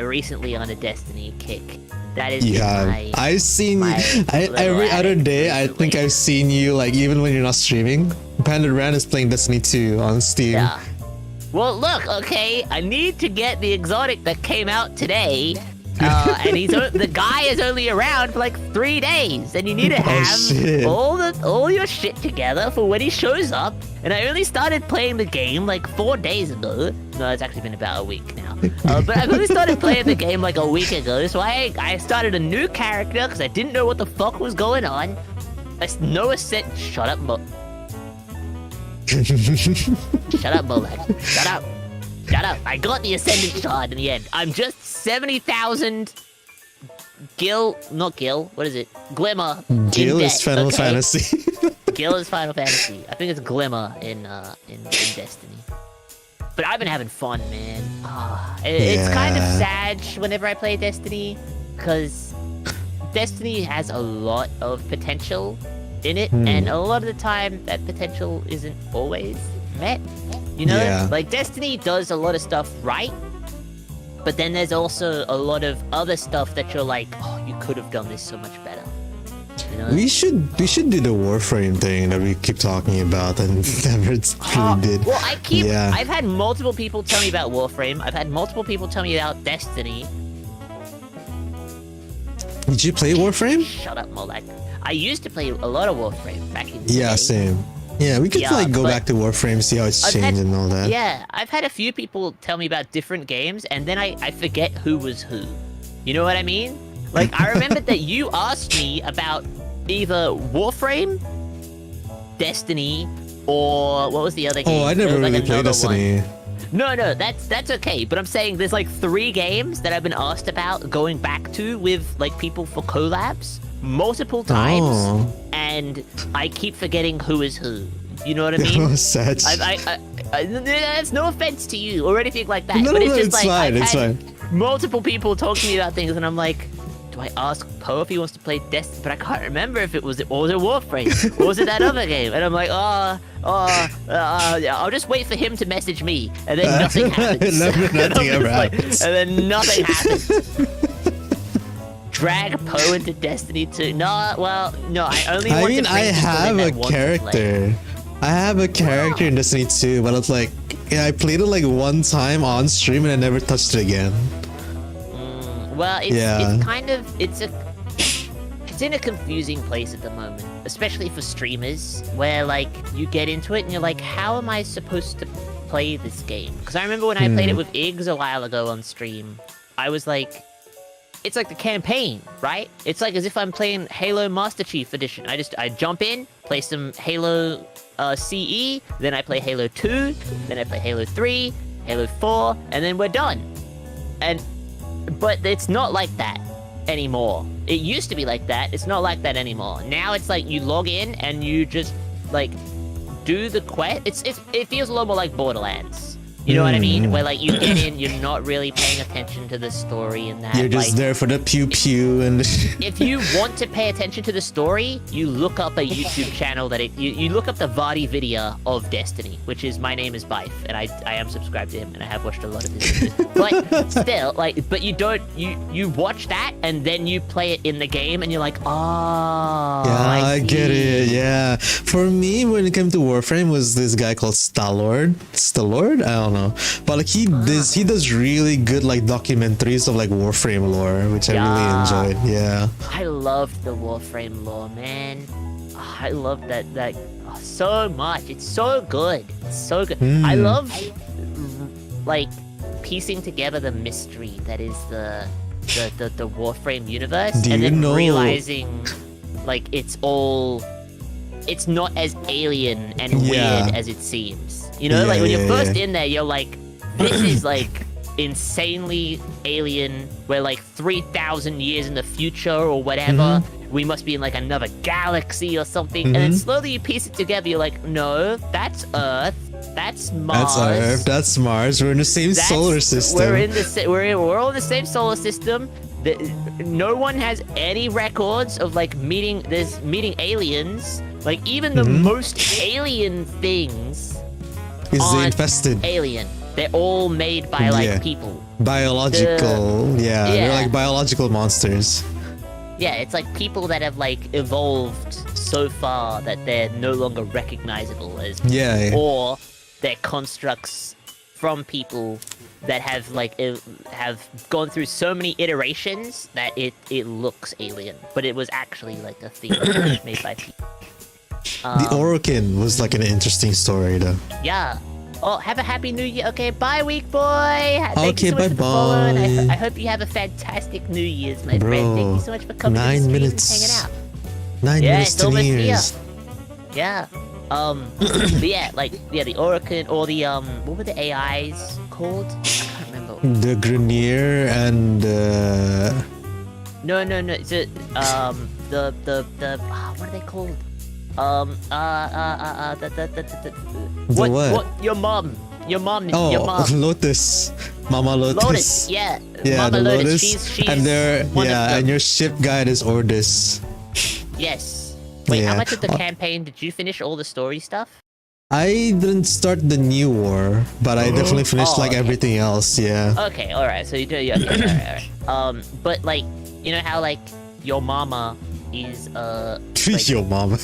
Speaker 1: recently on a Destiny kick. That is I've seen every other day. I think I've seen you, like, even when you're not streaming. Panda Ran is playing Destiny 2 on Steam. Yeah. Well, look, okay, I need to get the exotic that came out today. And the guy is only around for like 3 days, and you need to have all your shit together for when he shows up. And I only started playing the game like 4 days ago. No, it's actually been about a week now. But I've only started playing the game like a week ago, so I started a new character because I didn't know what the fuck was going on. Shut up, Molad. Shut up. I got the Ascendant Shard in the end. I'm just 70,000 Gil, not Gil, what is it? Glimmer.
Speaker 2: Gil is Final Fantasy.
Speaker 1: Gil is Final Fantasy. I think it's Glimmer in Destiny. But I've been having fun, man. It's kind of sad whenever I play Destiny, because Destiny has a lot of potential in it, and a lot of the time that potential isn't always met. You know, like Destiny does a lot of stuff right, but then there's also a lot of other stuff that you're like, oh, you could have done this so much better. You know?
Speaker 2: We should do the Warframe thing that we keep talking about and never really did.
Speaker 1: Well, I've had multiple people tell me about Warframe. I've had multiple people tell me about Destiny.
Speaker 2: Did you play Warframe?
Speaker 1: Shut up, Molak. I used to play a lot of Warframe back in the day.
Speaker 2: Yeah, same. Yeah, we could like go back to Warframe, see how it's changed and all that.
Speaker 1: Yeah, I've had a few people tell me about different games, and then I forget who was who. You know what I mean? Like, I remember that you asked me about either Warframe, Destiny, or what was the other game?
Speaker 2: Oh, I never really played Destiny.
Speaker 1: No, that's okay. But I'm saying there's like 3 games that I've been asked about going back to with like people for collabs multiple times, and I keep forgetting who is who. You know what I mean?
Speaker 2: Sad.
Speaker 1: That's no offense to you or anything like that.
Speaker 2: No,
Speaker 1: but it's
Speaker 2: no,
Speaker 1: just like
Speaker 2: fine,
Speaker 1: I've
Speaker 2: it's
Speaker 1: had
Speaker 2: fine.
Speaker 1: multiple people talk to me about things, and I'm like, do I ask Poe if he wants to play Destiny? But I can't remember if it was Warframe or was it that other game? And I'm like, I'll just wait for him to message me, and then nothing happens.
Speaker 2: Nothing ever happens.
Speaker 1: And then nothing happens. Drag Poe into Destiny 2. No, I only want to
Speaker 2: I have a character. I have a character in Destiny 2, but it's like, I played it like one time on stream and I never touched it again.
Speaker 1: Well, it's kind of, it's in a confusing place at the moment, especially for streamers, where like you get into it and you're like, how am I supposed to play this game? Because I remember when I played it with Iggs a while ago on stream, I was like, it's like the campaign, right? It's like as if I'm playing Halo Master Chief Edition. I jump in, play some Halo CE, then I play Halo 2, then I play Halo 3, Halo 4, and then we're done. But it's not like that anymore. It used to be like that. It's not like that anymore. Now it's like you log in and you just like do the quest. It feels a lot more like Borderlands. You know what I mean? Where like you get in, you're not really paying attention to the story and that.
Speaker 2: You're just there for the pew pew and.
Speaker 1: If you want to pay attention to the story, you look up a YouTube channel that you look up the Vardy video of Destiny, which is My Name is Bife, and I am subscribed to him and I have watched a lot of his videos. But still, but you watch that and then you play it in the game and you're like, oh,
Speaker 2: yeah, I get it. Yeah, for me, when it came to Warframe, was this guy called Stalord? I don't know. But like he does really good like documentaries of like Warframe lore, which I really enjoyed. Yeah.
Speaker 1: I loved the Warframe lore, man. I love that so much. It's so good. It's so good. I love like piecing together the mystery that is the Warframe universe, and then realizing like it's not as alien and weird as it seems. You know, like when you're first in there, you're like, this is like insanely alien. We're like 3,000 years in the future or whatever. We must be in like another galaxy or something. And then slowly you piece it together. You're like, no, that's Earth. That's Mars.
Speaker 2: That's Earth. That's Mars. We're in the same solar system.
Speaker 1: We're all in the same solar system. No one has any records of like meeting aliens. Like even the most alien things
Speaker 2: is infested.
Speaker 1: Alien. They're all made by like people.
Speaker 2: Biological. They're like biological monsters.
Speaker 1: Yeah, it's like people that have like evolved so far that they're no longer recognizable as people. Or they're constructs from people that have like have gone through so many iterations that it looks alien, but it was actually like a thing made by people.
Speaker 2: The Orokin was like an interesting story though.
Speaker 1: Yeah. Oh, have a happy new year. Okay, bye, week boy. Thank you so much
Speaker 2: bye
Speaker 1: for the follow, and I hope you have a fantastic New Year's, my friend. Thank you so much for coming to the stream and hanging out.
Speaker 2: 9 minutes to New Year's.
Speaker 1: Yeah. But yeah, the Orokin or the what were the AIs called? I can't remember.
Speaker 2: The Grenier and
Speaker 1: No. It's what are they called?
Speaker 2: what?
Speaker 1: Your mom. Your mom.
Speaker 2: Oh,
Speaker 1: Your mom.
Speaker 2: Lotus. Mama Lotus.
Speaker 1: Lotus. Yeah.
Speaker 2: Yeah,
Speaker 1: Mama
Speaker 2: the Lotus.
Speaker 1: She's
Speaker 2: and they're
Speaker 1: one of them.
Speaker 2: and your ship guide is Ordis.
Speaker 1: Yes. Wait,
Speaker 2: Yeah.
Speaker 1: how much of the campaign did you finish? All the story stuff?
Speaker 2: I didn't start the new war, but I definitely finished
Speaker 1: Oh,
Speaker 2: like
Speaker 1: okay.
Speaker 2: everything else. Yeah.
Speaker 1: Okay, alright, so you do, yeah, okay, alright. But like, you know how like your mama is like,
Speaker 2: Yo, mama.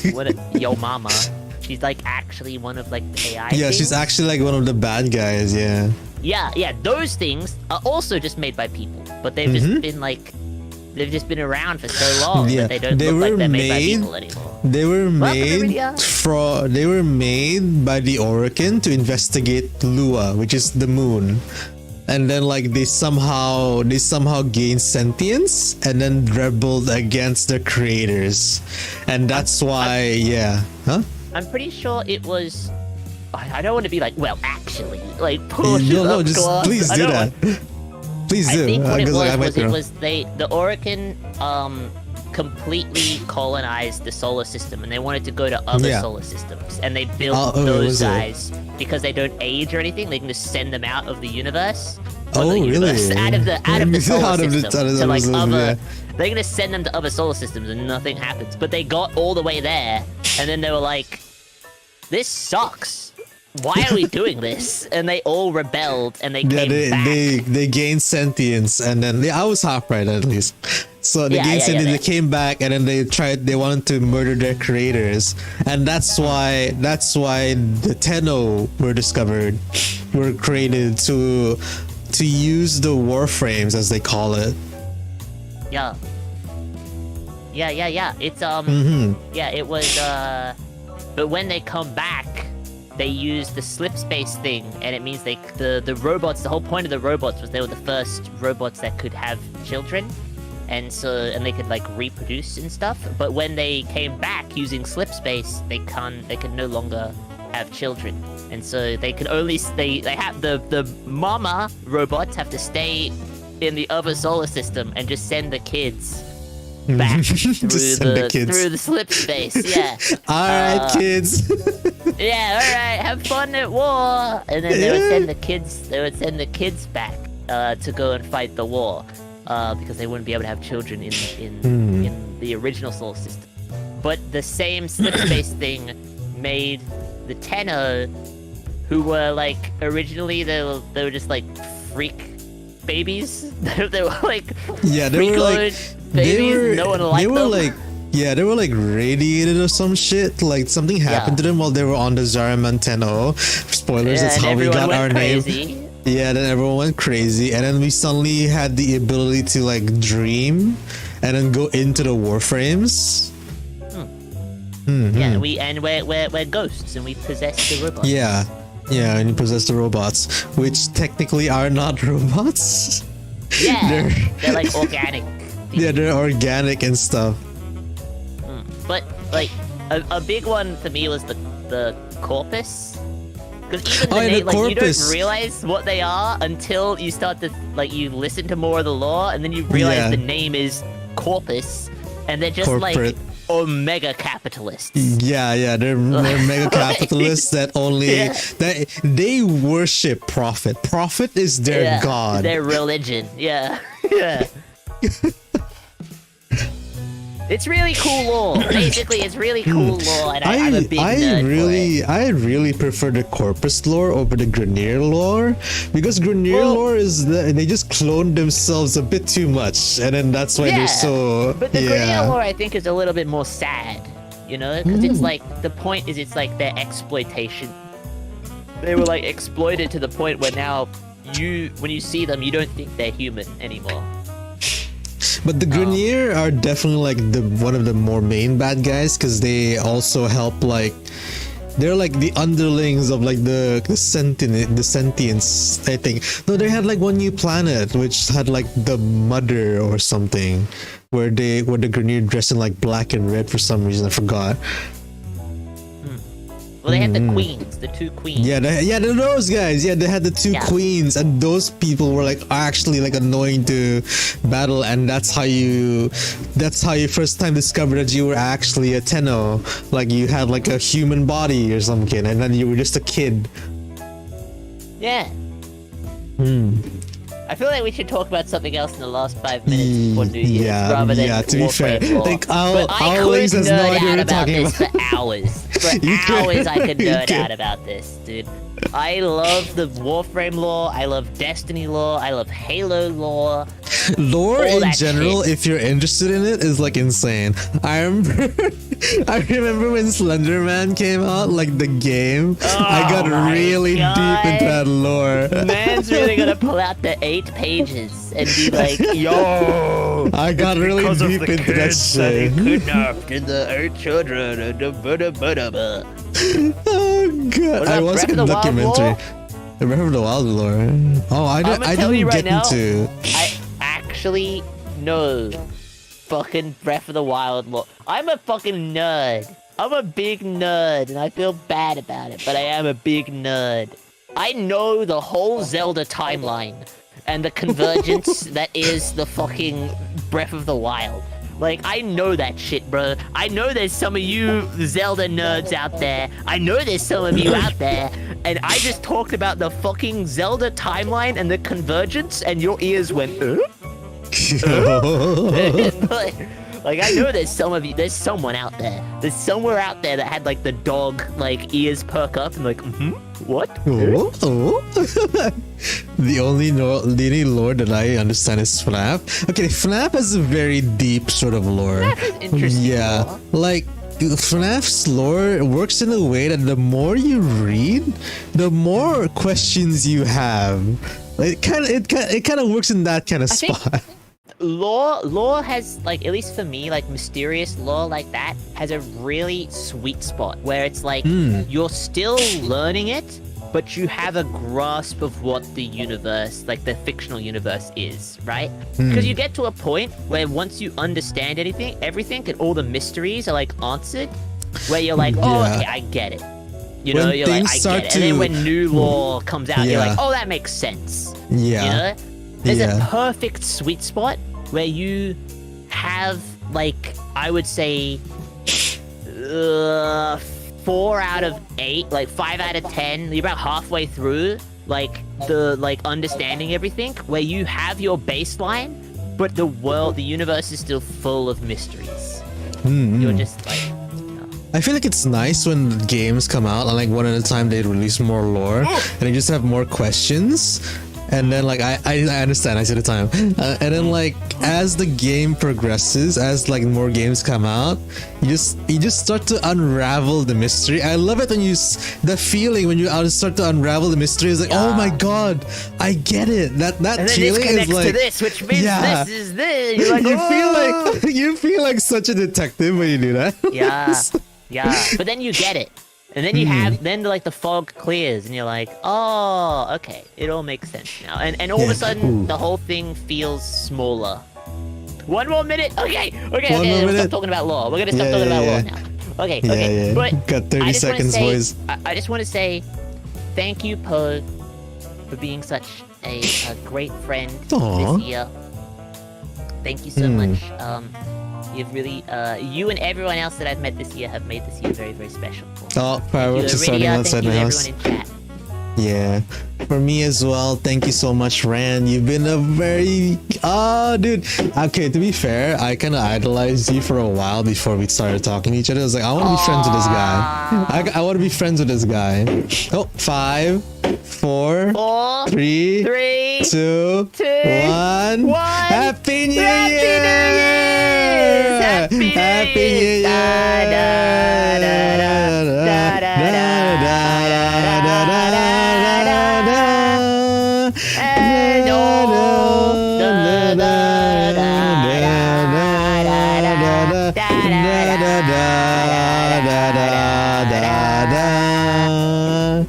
Speaker 1: your mama, she's like actually one of like the AI.
Speaker 2: Yeah,
Speaker 1: things?
Speaker 2: she's actually like one of the bad guys. Yeah.
Speaker 1: Yeah, those things are also just made by people, but they've just been like, they've just been around for so long
Speaker 2: Yeah,
Speaker 1: that they don't
Speaker 2: they
Speaker 1: look like
Speaker 2: were
Speaker 1: they're made by
Speaker 2: made-
Speaker 1: people anymore.
Speaker 2: They were
Speaker 1: Welcome,
Speaker 2: made
Speaker 1: Iridia.
Speaker 2: They were made by the Orokin to investigate Lua, which is the moon. And then like they somehow gained sentience and then rebelled against the creators. And that's why Huh?
Speaker 1: I'm pretty sure it was. I don't want to be like, well, actually, like push
Speaker 2: No,
Speaker 1: up
Speaker 2: just
Speaker 1: class.
Speaker 2: please
Speaker 1: I
Speaker 2: do
Speaker 1: don't
Speaker 2: that.
Speaker 1: want-
Speaker 2: Please do.
Speaker 1: I think what it
Speaker 2: 'cause, like, I
Speaker 1: was
Speaker 2: might
Speaker 1: it
Speaker 2: know.
Speaker 1: was the Orokin completely colonized the solar system, and they wanted to go to other
Speaker 2: Yeah.
Speaker 1: solar systems, and they built
Speaker 2: was
Speaker 1: those
Speaker 2: it?
Speaker 1: guys because they don't age or anything. They can just send them out of the universe.
Speaker 2: Oh,
Speaker 1: the universe,
Speaker 2: really?
Speaker 1: out of the solar
Speaker 2: Out of the-
Speaker 1: system
Speaker 2: out of the
Speaker 1: to like
Speaker 2: system,
Speaker 1: other.
Speaker 2: yeah.
Speaker 1: They're gonna send them to other solar systems, and nothing happens. But they got all the way there, and then they were like, "This sucks. Why are we doing this?" And they all rebelled, and they
Speaker 2: Yeah,
Speaker 1: came back.
Speaker 2: they gained sentience, and then I was half right at least. So they
Speaker 1: Yeah,
Speaker 2: gained
Speaker 1: yeah,
Speaker 2: sentience,
Speaker 1: yeah.
Speaker 2: they came back, and then they wanted to murder their creators, and that's why the Tenno were discovered, were created to use the warframes as they call it.
Speaker 1: Yeah. It's yeah, it was but when they come back, they use the slip space thing, and it means the robots, the whole point of the robots was they were the first robots that could have children, and they could like reproduce and stuff. But when they came back using slip space, they could no longer have children. And so they could only they have the mama robots have to stay in the other solar system and just send the kids back through the slip space. Yeah.
Speaker 2: All right, kids.
Speaker 1: Yeah, all right. Have fun at war. And then they would send the kids. They would send the kids back to go and fight the war because they wouldn't be able to have children in the original solar system. But the same slip space thing made the Tenno, who were like originally they were just like freak babies. They were like
Speaker 2: Yeah, they were like
Speaker 1: babies. No one liked
Speaker 2: they were
Speaker 1: them.
Speaker 2: like they were like radiated or some shit. Like something happened to them while they were on the Zaraman Tenno. Spoilers, that's
Speaker 1: and
Speaker 2: how we
Speaker 1: everyone
Speaker 2: got our
Speaker 1: went
Speaker 2: name.
Speaker 1: crazy.
Speaker 2: Yeah, then everyone went crazy, and then we suddenly had the ability to like dream, and then go into the warframes.
Speaker 1: Yeah, we're ghosts and we possess the robots.
Speaker 2: Yeah, and you possess the robots, which technically are not robots.
Speaker 1: Yeah, they're like organic.
Speaker 2: Yeah, they're organic and stuff.
Speaker 1: But like a big one for me was the corpus. Because even the
Speaker 2: yeah,
Speaker 1: name,
Speaker 2: the
Speaker 1: like you
Speaker 2: corpus.
Speaker 1: don't realize what they are until you start to like you listen to more of the lore, and then you realize
Speaker 2: Yeah.
Speaker 1: the name is corpus, and they're just
Speaker 2: Corporate.
Speaker 1: like omega capitalists.
Speaker 2: Yeah, they're mega capitalists that only
Speaker 1: Yeah.
Speaker 2: that they worship profit. Profit is their
Speaker 1: Yeah,
Speaker 2: god.
Speaker 1: their religion. Yeah, yeah. It's really cool lore. Basically, it's really cool lore, and I'm a big nerd for it.
Speaker 2: I really prefer the Corpus lore over the Grenier lore, because Grenier lore is they just clone themselves a bit too much, and then that's why they're so
Speaker 1: But the Grenier lore, I think, is a little bit more sad, you know, because it's like the point is it's like their exploitation. They were like exploited to the point where now when you see them, you don't think they're human anymore.
Speaker 2: But the Grenier are definitely like one of the more main bad guys, because they also help like they're like the underlings of like the sentience, I think. No, they had like one new planet which had like the mother or something, where the Grenier dressed in like black and red for some reason. I forgot.
Speaker 1: Well, they had the queens, the two queens.
Speaker 2: Yeah, those guys. Yeah, they had the two
Speaker 1: Yeah.
Speaker 2: queens, and those people were like actually like annoying to battle, and that's how you first time discovered that you were actually a Tenno. Like you had like a human body or something, and then you were just a kid.
Speaker 1: Yeah. I feel like we should talk about something else in the last 5 minutes before New Year's, rather than
Speaker 2: to be fair,
Speaker 1: Warframe lore.
Speaker 2: like
Speaker 1: But I
Speaker 2: our
Speaker 1: could
Speaker 2: links has no
Speaker 1: nerd
Speaker 2: idea what
Speaker 1: out
Speaker 2: you're
Speaker 1: about
Speaker 2: talking
Speaker 1: this
Speaker 2: about.
Speaker 1: for hours. For
Speaker 2: You could.
Speaker 1: hours, I could
Speaker 2: You
Speaker 1: nerd
Speaker 2: could.
Speaker 1: out about this, dude. I love the Warframe lore. I love Destiny lore. I love Halo lore.
Speaker 2: Lore
Speaker 1: All
Speaker 2: in
Speaker 1: that
Speaker 2: general,
Speaker 1: shit.
Speaker 2: if you're interested in it, is like insane. I remember when Slender Man came out, like the game. I got
Speaker 1: my
Speaker 2: really
Speaker 1: God.
Speaker 2: deep into that lore.
Speaker 1: Man's really gonna pull out the 8 pages and be like, yo,
Speaker 2: I got really
Speaker 3: because of
Speaker 2: deep
Speaker 3: the
Speaker 2: into that
Speaker 3: kids that he
Speaker 2: shit.
Speaker 1: kidnapped the 8 children and the bada.
Speaker 2: Oh god!
Speaker 1: What
Speaker 2: I
Speaker 1: about
Speaker 2: watched
Speaker 1: Breath
Speaker 2: a
Speaker 1: of the Wild
Speaker 2: documentary.
Speaker 1: lore?
Speaker 2: The Breath of the Wild lore. Oh, I
Speaker 1: I'ma tell
Speaker 2: didn't
Speaker 1: you right
Speaker 2: get
Speaker 1: now,
Speaker 2: into.
Speaker 1: I actually know fucking Breath of the Wild lore. I'm a fucking nerd. I'm a big nerd, and I feel bad about it, but I am a big nerd. I know the whole Zelda timeline and the convergence that is the fucking Breath of the Wild. Like, I know that shit, bro. I know there's some of you Zelda nerds out there. I know there's some of you out there. And I just talked about the fucking Zelda timeline and the convergence, and your ears went, Like, I know there's some of you, there's someone out there. There's somewhere out there that had, like, the dog, like, ears perk up and, like, what?
Speaker 2: Oh. The only lore that I understand is FNAF. Okay, FNAF has a very deep sort of lore.
Speaker 1: FNAF is interesting
Speaker 2: Yeah,
Speaker 1: lore.
Speaker 2: like FNAF's lore works in a way that the more you read, the more questions you have. It kind of works in that kind of
Speaker 1: I think-
Speaker 2: spot.
Speaker 1: Lore has, like, at least for me, like, mysterious lore like that has a really sweet spot where it's like you're still learning it, but you have a grasp of what the universe, like the fictional universe is, right? Because you get to a point where once you understand everything and all the mysteries are like answered, where you're like, oh,
Speaker 2: Yeah.
Speaker 1: okay, I get it. You
Speaker 2: When
Speaker 1: know, you're like,
Speaker 2: things
Speaker 1: I
Speaker 2: start
Speaker 1: get it. And then
Speaker 2: to-
Speaker 1: when new lore comes out, you're
Speaker 2: Yeah.
Speaker 1: like, oh, that makes sense.
Speaker 2: Yeah.
Speaker 1: You know? There's
Speaker 2: Yeah.
Speaker 1: a perfect sweet spot where you have, like, I would say, 4 out of 8, like 5 out of 10, you're about halfway through, like, understanding everything, where you have your baseline, but the universe is still full of mysteries. You're just like,
Speaker 2: I feel like it's nice when games come out and like one at a time they release more lore and they just have more questions. And then like I understand, I see the time. And then like as the game progresses, as like more games come out, you just start to unravel the mystery. I love it when the feeling when you start to unravel the mystery is like, oh my god, I get it. That
Speaker 1: and then
Speaker 2: feeling
Speaker 1: this connects
Speaker 2: is like
Speaker 1: to this, which means
Speaker 2: yeah.
Speaker 1: this is this. You're like,
Speaker 2: you feel like such a detective when you do that.
Speaker 1: Yeah, but then you get it. And then you have, then like the fog clears and you're like, oh, okay, it all makes sense now. And all of a sudden, the whole thing feels smaller. 1 more minute? Okay,
Speaker 2: more
Speaker 1: we'll
Speaker 2: minute.
Speaker 1: stop talking about lore. We're gonna stop talking about lore now. Okay,
Speaker 2: Yeah.
Speaker 1: but
Speaker 2: Got 30
Speaker 1: I just wanna
Speaker 2: seconds,
Speaker 1: say-
Speaker 2: boys.
Speaker 1: I just want to say thank you, Poe, for being such a great friend
Speaker 2: Aw.
Speaker 1: this year. Thank you so much. You've really, you and everyone else that I've met this year have made this year very, very special.
Speaker 2: Oh, fireworks are starting outside
Speaker 1: thank
Speaker 2: my
Speaker 1: you
Speaker 2: house.
Speaker 1: everyone in chat.
Speaker 2: Yeah. For me as well, thank you so much, Rand. You've been a very... Oh, dude. Okay, to be fair, I kind of idolized you for a while before we started talking to each other. I was like, I want to be friends with this guy. I want to be friends with this guy. Oh, 5, 4,
Speaker 1: 4,
Speaker 2: 3,
Speaker 1: 3,
Speaker 2: 2, 1.
Speaker 1: 1.
Speaker 2: Happy New
Speaker 1: Happy New
Speaker 2: Year!
Speaker 1: Year's! Happy New
Speaker 2: Happy New
Speaker 1: Year's!
Speaker 2: Year!
Speaker 1: Da, da, da, da, da, da, da, and all da, da, da, da, da, da,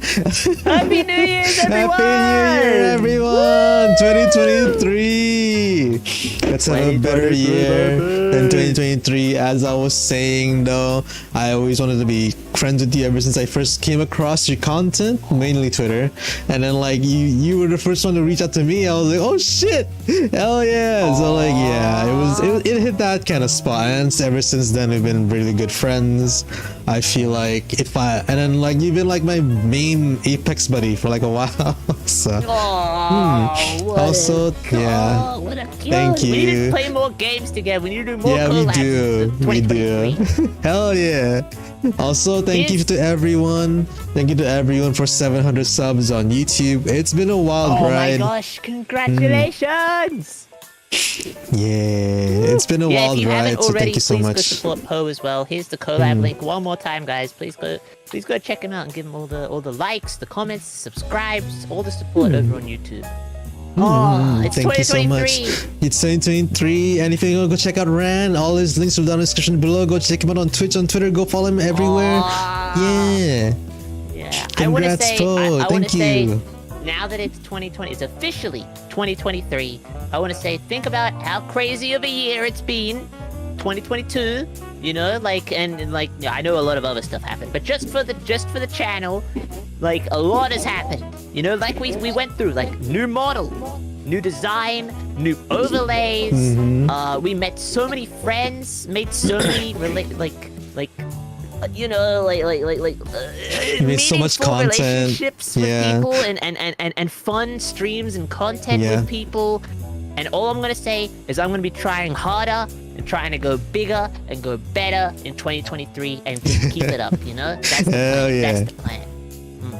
Speaker 1: Happy New Year's, everyone!
Speaker 2: Happy New Year, everyone! 2023! Let's have a better year than 2023. As I was saying though, I always wanted to be friends with you ever since I first came across your content, mainly Twitter. And then like you were the first one to reach out to me. I was like, oh shit, hell yeah. So like yeah, it hit that kind of spot. And ever since then we've been really good friends. I feel like and then like you've been like my main Apex buddy for like a while. So also yeah.
Speaker 1: What a
Speaker 2: Thank you.
Speaker 1: We need to play more games together. We need to do more collabs.
Speaker 2: We do. Hell yeah. Also, thank you to everyone. Thank you to everyone for 700 subs on YouTube. It's been a wild ride.
Speaker 1: Oh my gosh, congratulations!
Speaker 2: Yeah, it's been a wild ride, so thank you so much.
Speaker 1: Please go support Poe as well. Here's the collab link one more time, guys. Please go check him out and give him all the likes, the comments, subscribes, all the support over on YouTube. It's
Speaker 2: thank you so much. It's 2023. And if you want to go check out Ran, all his links will be down in the description below. Go check him out on Twitch, on Twitter. Go follow him everywhere. Yeah.
Speaker 1: Congrats,
Speaker 2: Poe. Thank you.
Speaker 1: Now that it's 2020, it's officially 2023. I want to say, think about how crazy of a year it's been. 2022, you know, like, and like, I know a lot of other stuff happened, but just for the channel, like, a lot has happened. You know, like we went through, like, new model, new design, new overlays. We met so many friends, made so many you
Speaker 2: made so much content,
Speaker 1: relationships with people, and fun streams and content with people. And all I'm gonna say is I'm gonna be trying harder and trying to go bigger and go better in 2023 and just keep it up, you know? That's the plan. That's the plan.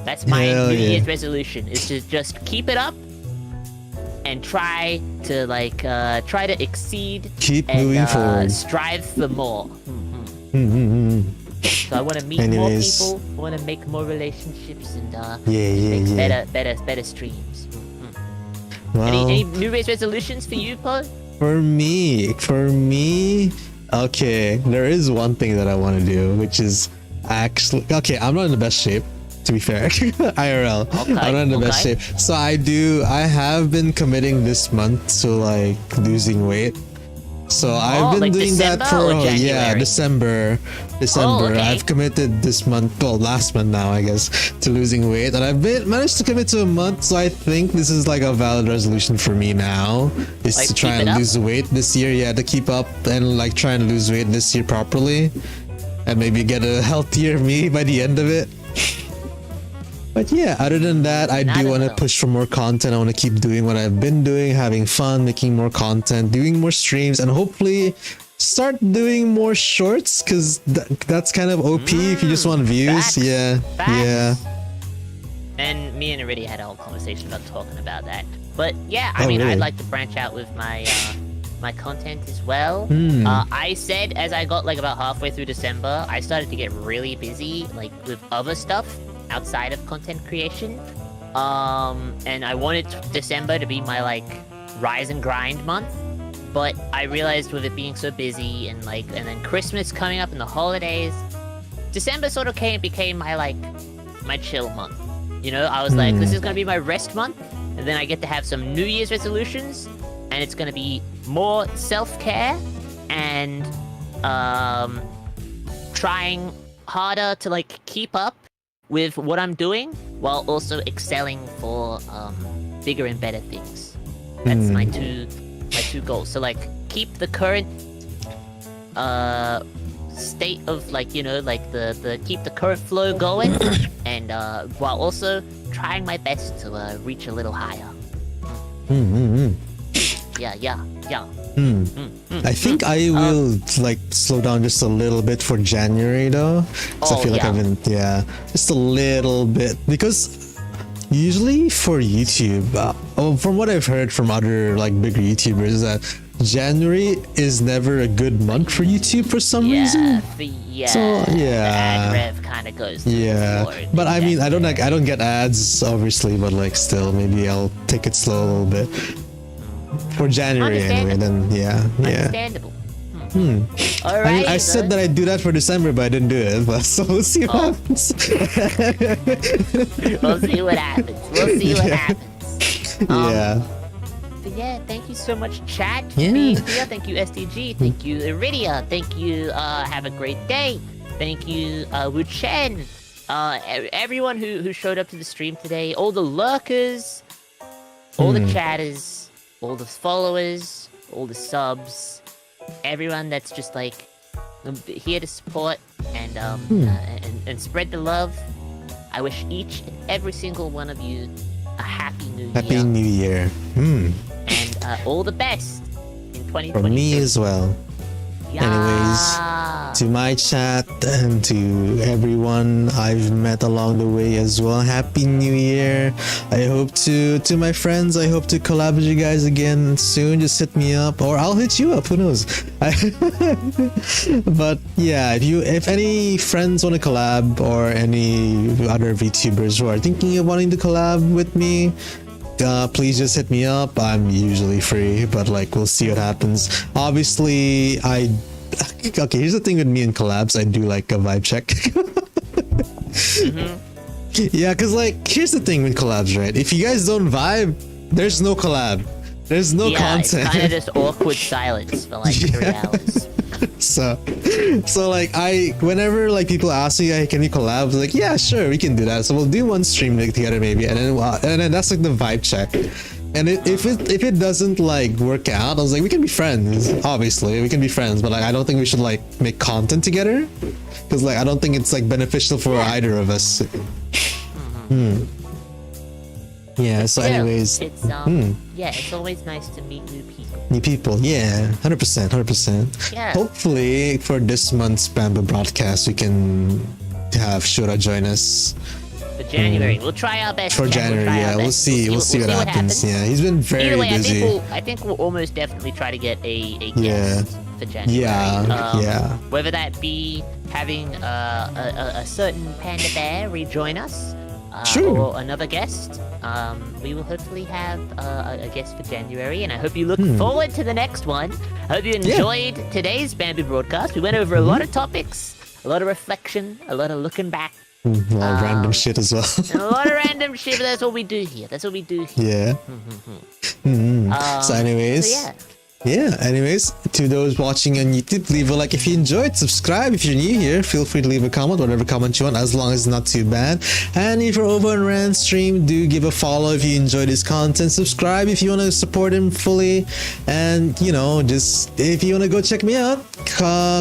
Speaker 1: That's my New Year's resolution, is to just keep it up and try to exceed,
Speaker 2: keep moving forward,
Speaker 1: strive for more. So I want to meet more people, I want to make more relationships, and make better streams.
Speaker 2: Well,
Speaker 1: any New Year's resolutions for you, Poe?
Speaker 2: For me, okay, there is one thing that I want to do, which is actually, okay, I'm not in the best shape, to be fair. IRL, I'm not in the best shape. So I have been committing this month to like losing weight. So I've been doing
Speaker 1: December
Speaker 2: that for December.
Speaker 1: Okay.
Speaker 2: I've committed this month, last month now, I guess, to losing weight, and I've managed to commit to a month. So I think this is like a valid resolution for me now, is to try and lose weight this year. Yeah, to keep up and like try and lose weight this year properly, and maybe get a healthier me by the end of it. But yeah, other than that, I do want to push for more content. I want to keep doing what I've been doing, having fun, making more content, doing more streams, and hopefully start doing more shorts, because that's kind of OP if you just want views. Facts. Yeah.
Speaker 1: And me and Iridia had a whole conversation about talking about that. But yeah, I mean, really? I'd like to branch out with my my content as well. I said as I got like about halfway through December, I started to get really busy like with other stuff outside of content creation, and I wanted December to be my like rise and grind month, but I realized with it being so busy and then Christmas coming up and the holidays, December sort of became my chill month. You know, I was like, this is gonna be my rest month, and then I get to have some New Year's resolutions, and it's gonna be more self-care and trying harder to like keep up with what I'm doing while also excelling for bigger and better things. That's my two goals. So like keep the current state of like, you know, like the keep the current flow going, and while also trying my best to reach a little higher. Yeah.
Speaker 2: I think I will like slow down just a little bit for January though, because I feel like I've been just a little bit, because usually for YouTube, from what I've heard from other like bigger YouTubers, is that January is never a good month for YouTube for some reason.
Speaker 1: The ad rev kind of goes
Speaker 2: but I mean, I don't get ads obviously, but like still, maybe I'll take it slow a little bit for January anyway. Then
Speaker 1: Understandable.
Speaker 2: I mean, I said that I'd do that for December, but I didn't do it. But so we'll see what happens.
Speaker 1: We'll see what happens. So yeah, thank you so much, chat, for
Speaker 2: Yeah.
Speaker 1: being here. Thank you, SDG. Thank you, Iridia. Thank you. Have a great day. Thank you, Wu Chen. Everyone who showed up to the stream today. All the lurkers, all the chatters, all the followers, all the subs. Everyone that's just like here to support and and spread the love. I wish each and every single one of you a happy new
Speaker 2: Happy
Speaker 1: year.
Speaker 2: New Year.
Speaker 1: And all the best in 2022.
Speaker 2: From me as well.
Speaker 1: Yeah.
Speaker 2: To my chat and to everyone I've met along the way as well. Happy New Year. I hope to my friends, I hope to collab with you guys again soon. Just hit me up or I'll hit you up, who knows. But yeah, if any friends want to collab or any other VTubers who are thinking of wanting to collab with me, please just hit me up. I'm usually free, but like we'll see what happens. Obviously, okay, here's the thing with me and collabs. I do like a vibe check. Yeah, because like here's the thing with collabs, right? If you guys don't vibe, there's no collab. There's no content.
Speaker 1: It's kind of just awkward silence for like 3 hours.
Speaker 2: So like whenever like people ask me, hey, can we collab? I was like, yeah, sure, we can do that. So we'll do one stream together maybe, and then that's like the vibe check. And if it doesn't like work out, I was like, we can be friends. Obviously, we can be friends, but like I don't think we should like make content together, because like I don't think it's like beneficial for either of us. Yeah. So, anyways,
Speaker 1: it's it's always nice to meet new people.
Speaker 2: New people, yeah, 100%.
Speaker 1: Yeah.
Speaker 2: Hopefully, for this month's Bamboo broadcast, we can have Shura join us
Speaker 1: For January, we'll try our best.
Speaker 2: for
Speaker 1: Chat.
Speaker 2: January.
Speaker 1: Try our
Speaker 2: Yeah, we'll
Speaker 1: best.
Speaker 2: see. We'll see what happens. Yeah, he's been very
Speaker 1: Either way,
Speaker 2: busy.
Speaker 1: I think we'll almost definitely try to get a guest
Speaker 2: Yeah.
Speaker 1: for January.
Speaker 2: Yeah.
Speaker 1: Whether that be having a certain panda bear rejoin us,
Speaker 2: True.
Speaker 1: or another guest. We will hopefully have a guest for January, and I hope you look forward to the next one. I hope you enjoyed today's Bamboo broadcast. We went over a lot of topics, a lot of reflection, a lot of looking back,
Speaker 2: A lot of random shit as well.
Speaker 1: and a lot of random shit, but that's what we do here. That's what we do here.
Speaker 2: Yeah. So anyways,
Speaker 1: So
Speaker 2: anyways, to those watching on YouTube, leave a like if you enjoyed, subscribe if you're new here, feel free to leave a comment, whatever comment you want, as long as it's not too bad. And if you're over on Rand stream, do give a follow if you enjoy this content, subscribe if you want to support him fully, and you know, just if you want to go check me out,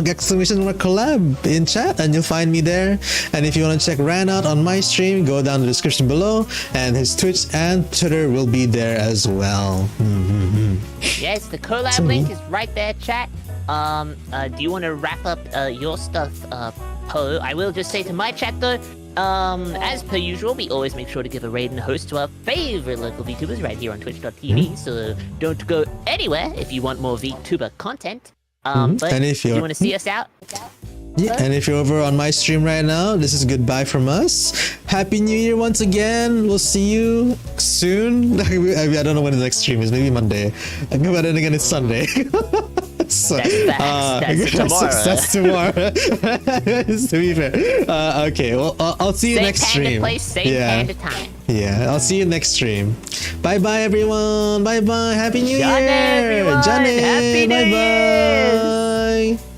Speaker 2: exclamation mark collab in chat and you'll find me there. And if you want to check Rand out on my stream, go down the description below, and his Twitch and Twitter will be there as well.
Speaker 1: Yes, the collab link is right there, chat. Do you want to wrap up your stuff, Poe? I will just say to my chat though, as per usual, we always make sure to give a raid and a host to our favorite local VTubers right here on twitch.tv. So don't go anywhere if you want more VTuber content. But
Speaker 2: And if
Speaker 1: you
Speaker 2: you're
Speaker 1: want to see us out?
Speaker 2: Yeah, and if you're over on my stream right now, this is goodbye from us. Happy New Year once again. We'll see you soon. I don't know when the next stream is. Maybe Monday. But then again, it's Sunday. So,
Speaker 1: That's tomorrow.
Speaker 2: That's tomorrow. To be fair. Okay, well, I'll see you
Speaker 1: Same
Speaker 2: next
Speaker 1: panda
Speaker 2: stream.
Speaker 1: place, same panda time.
Speaker 2: Yeah, I'll see you next stream. Bye bye, everyone. Bye bye. Happy New
Speaker 1: Johnny,
Speaker 2: Year.
Speaker 1: everyone.
Speaker 2: Johnny.
Speaker 1: Happy New
Speaker 2: Bye
Speaker 1: Year's.
Speaker 2: bye.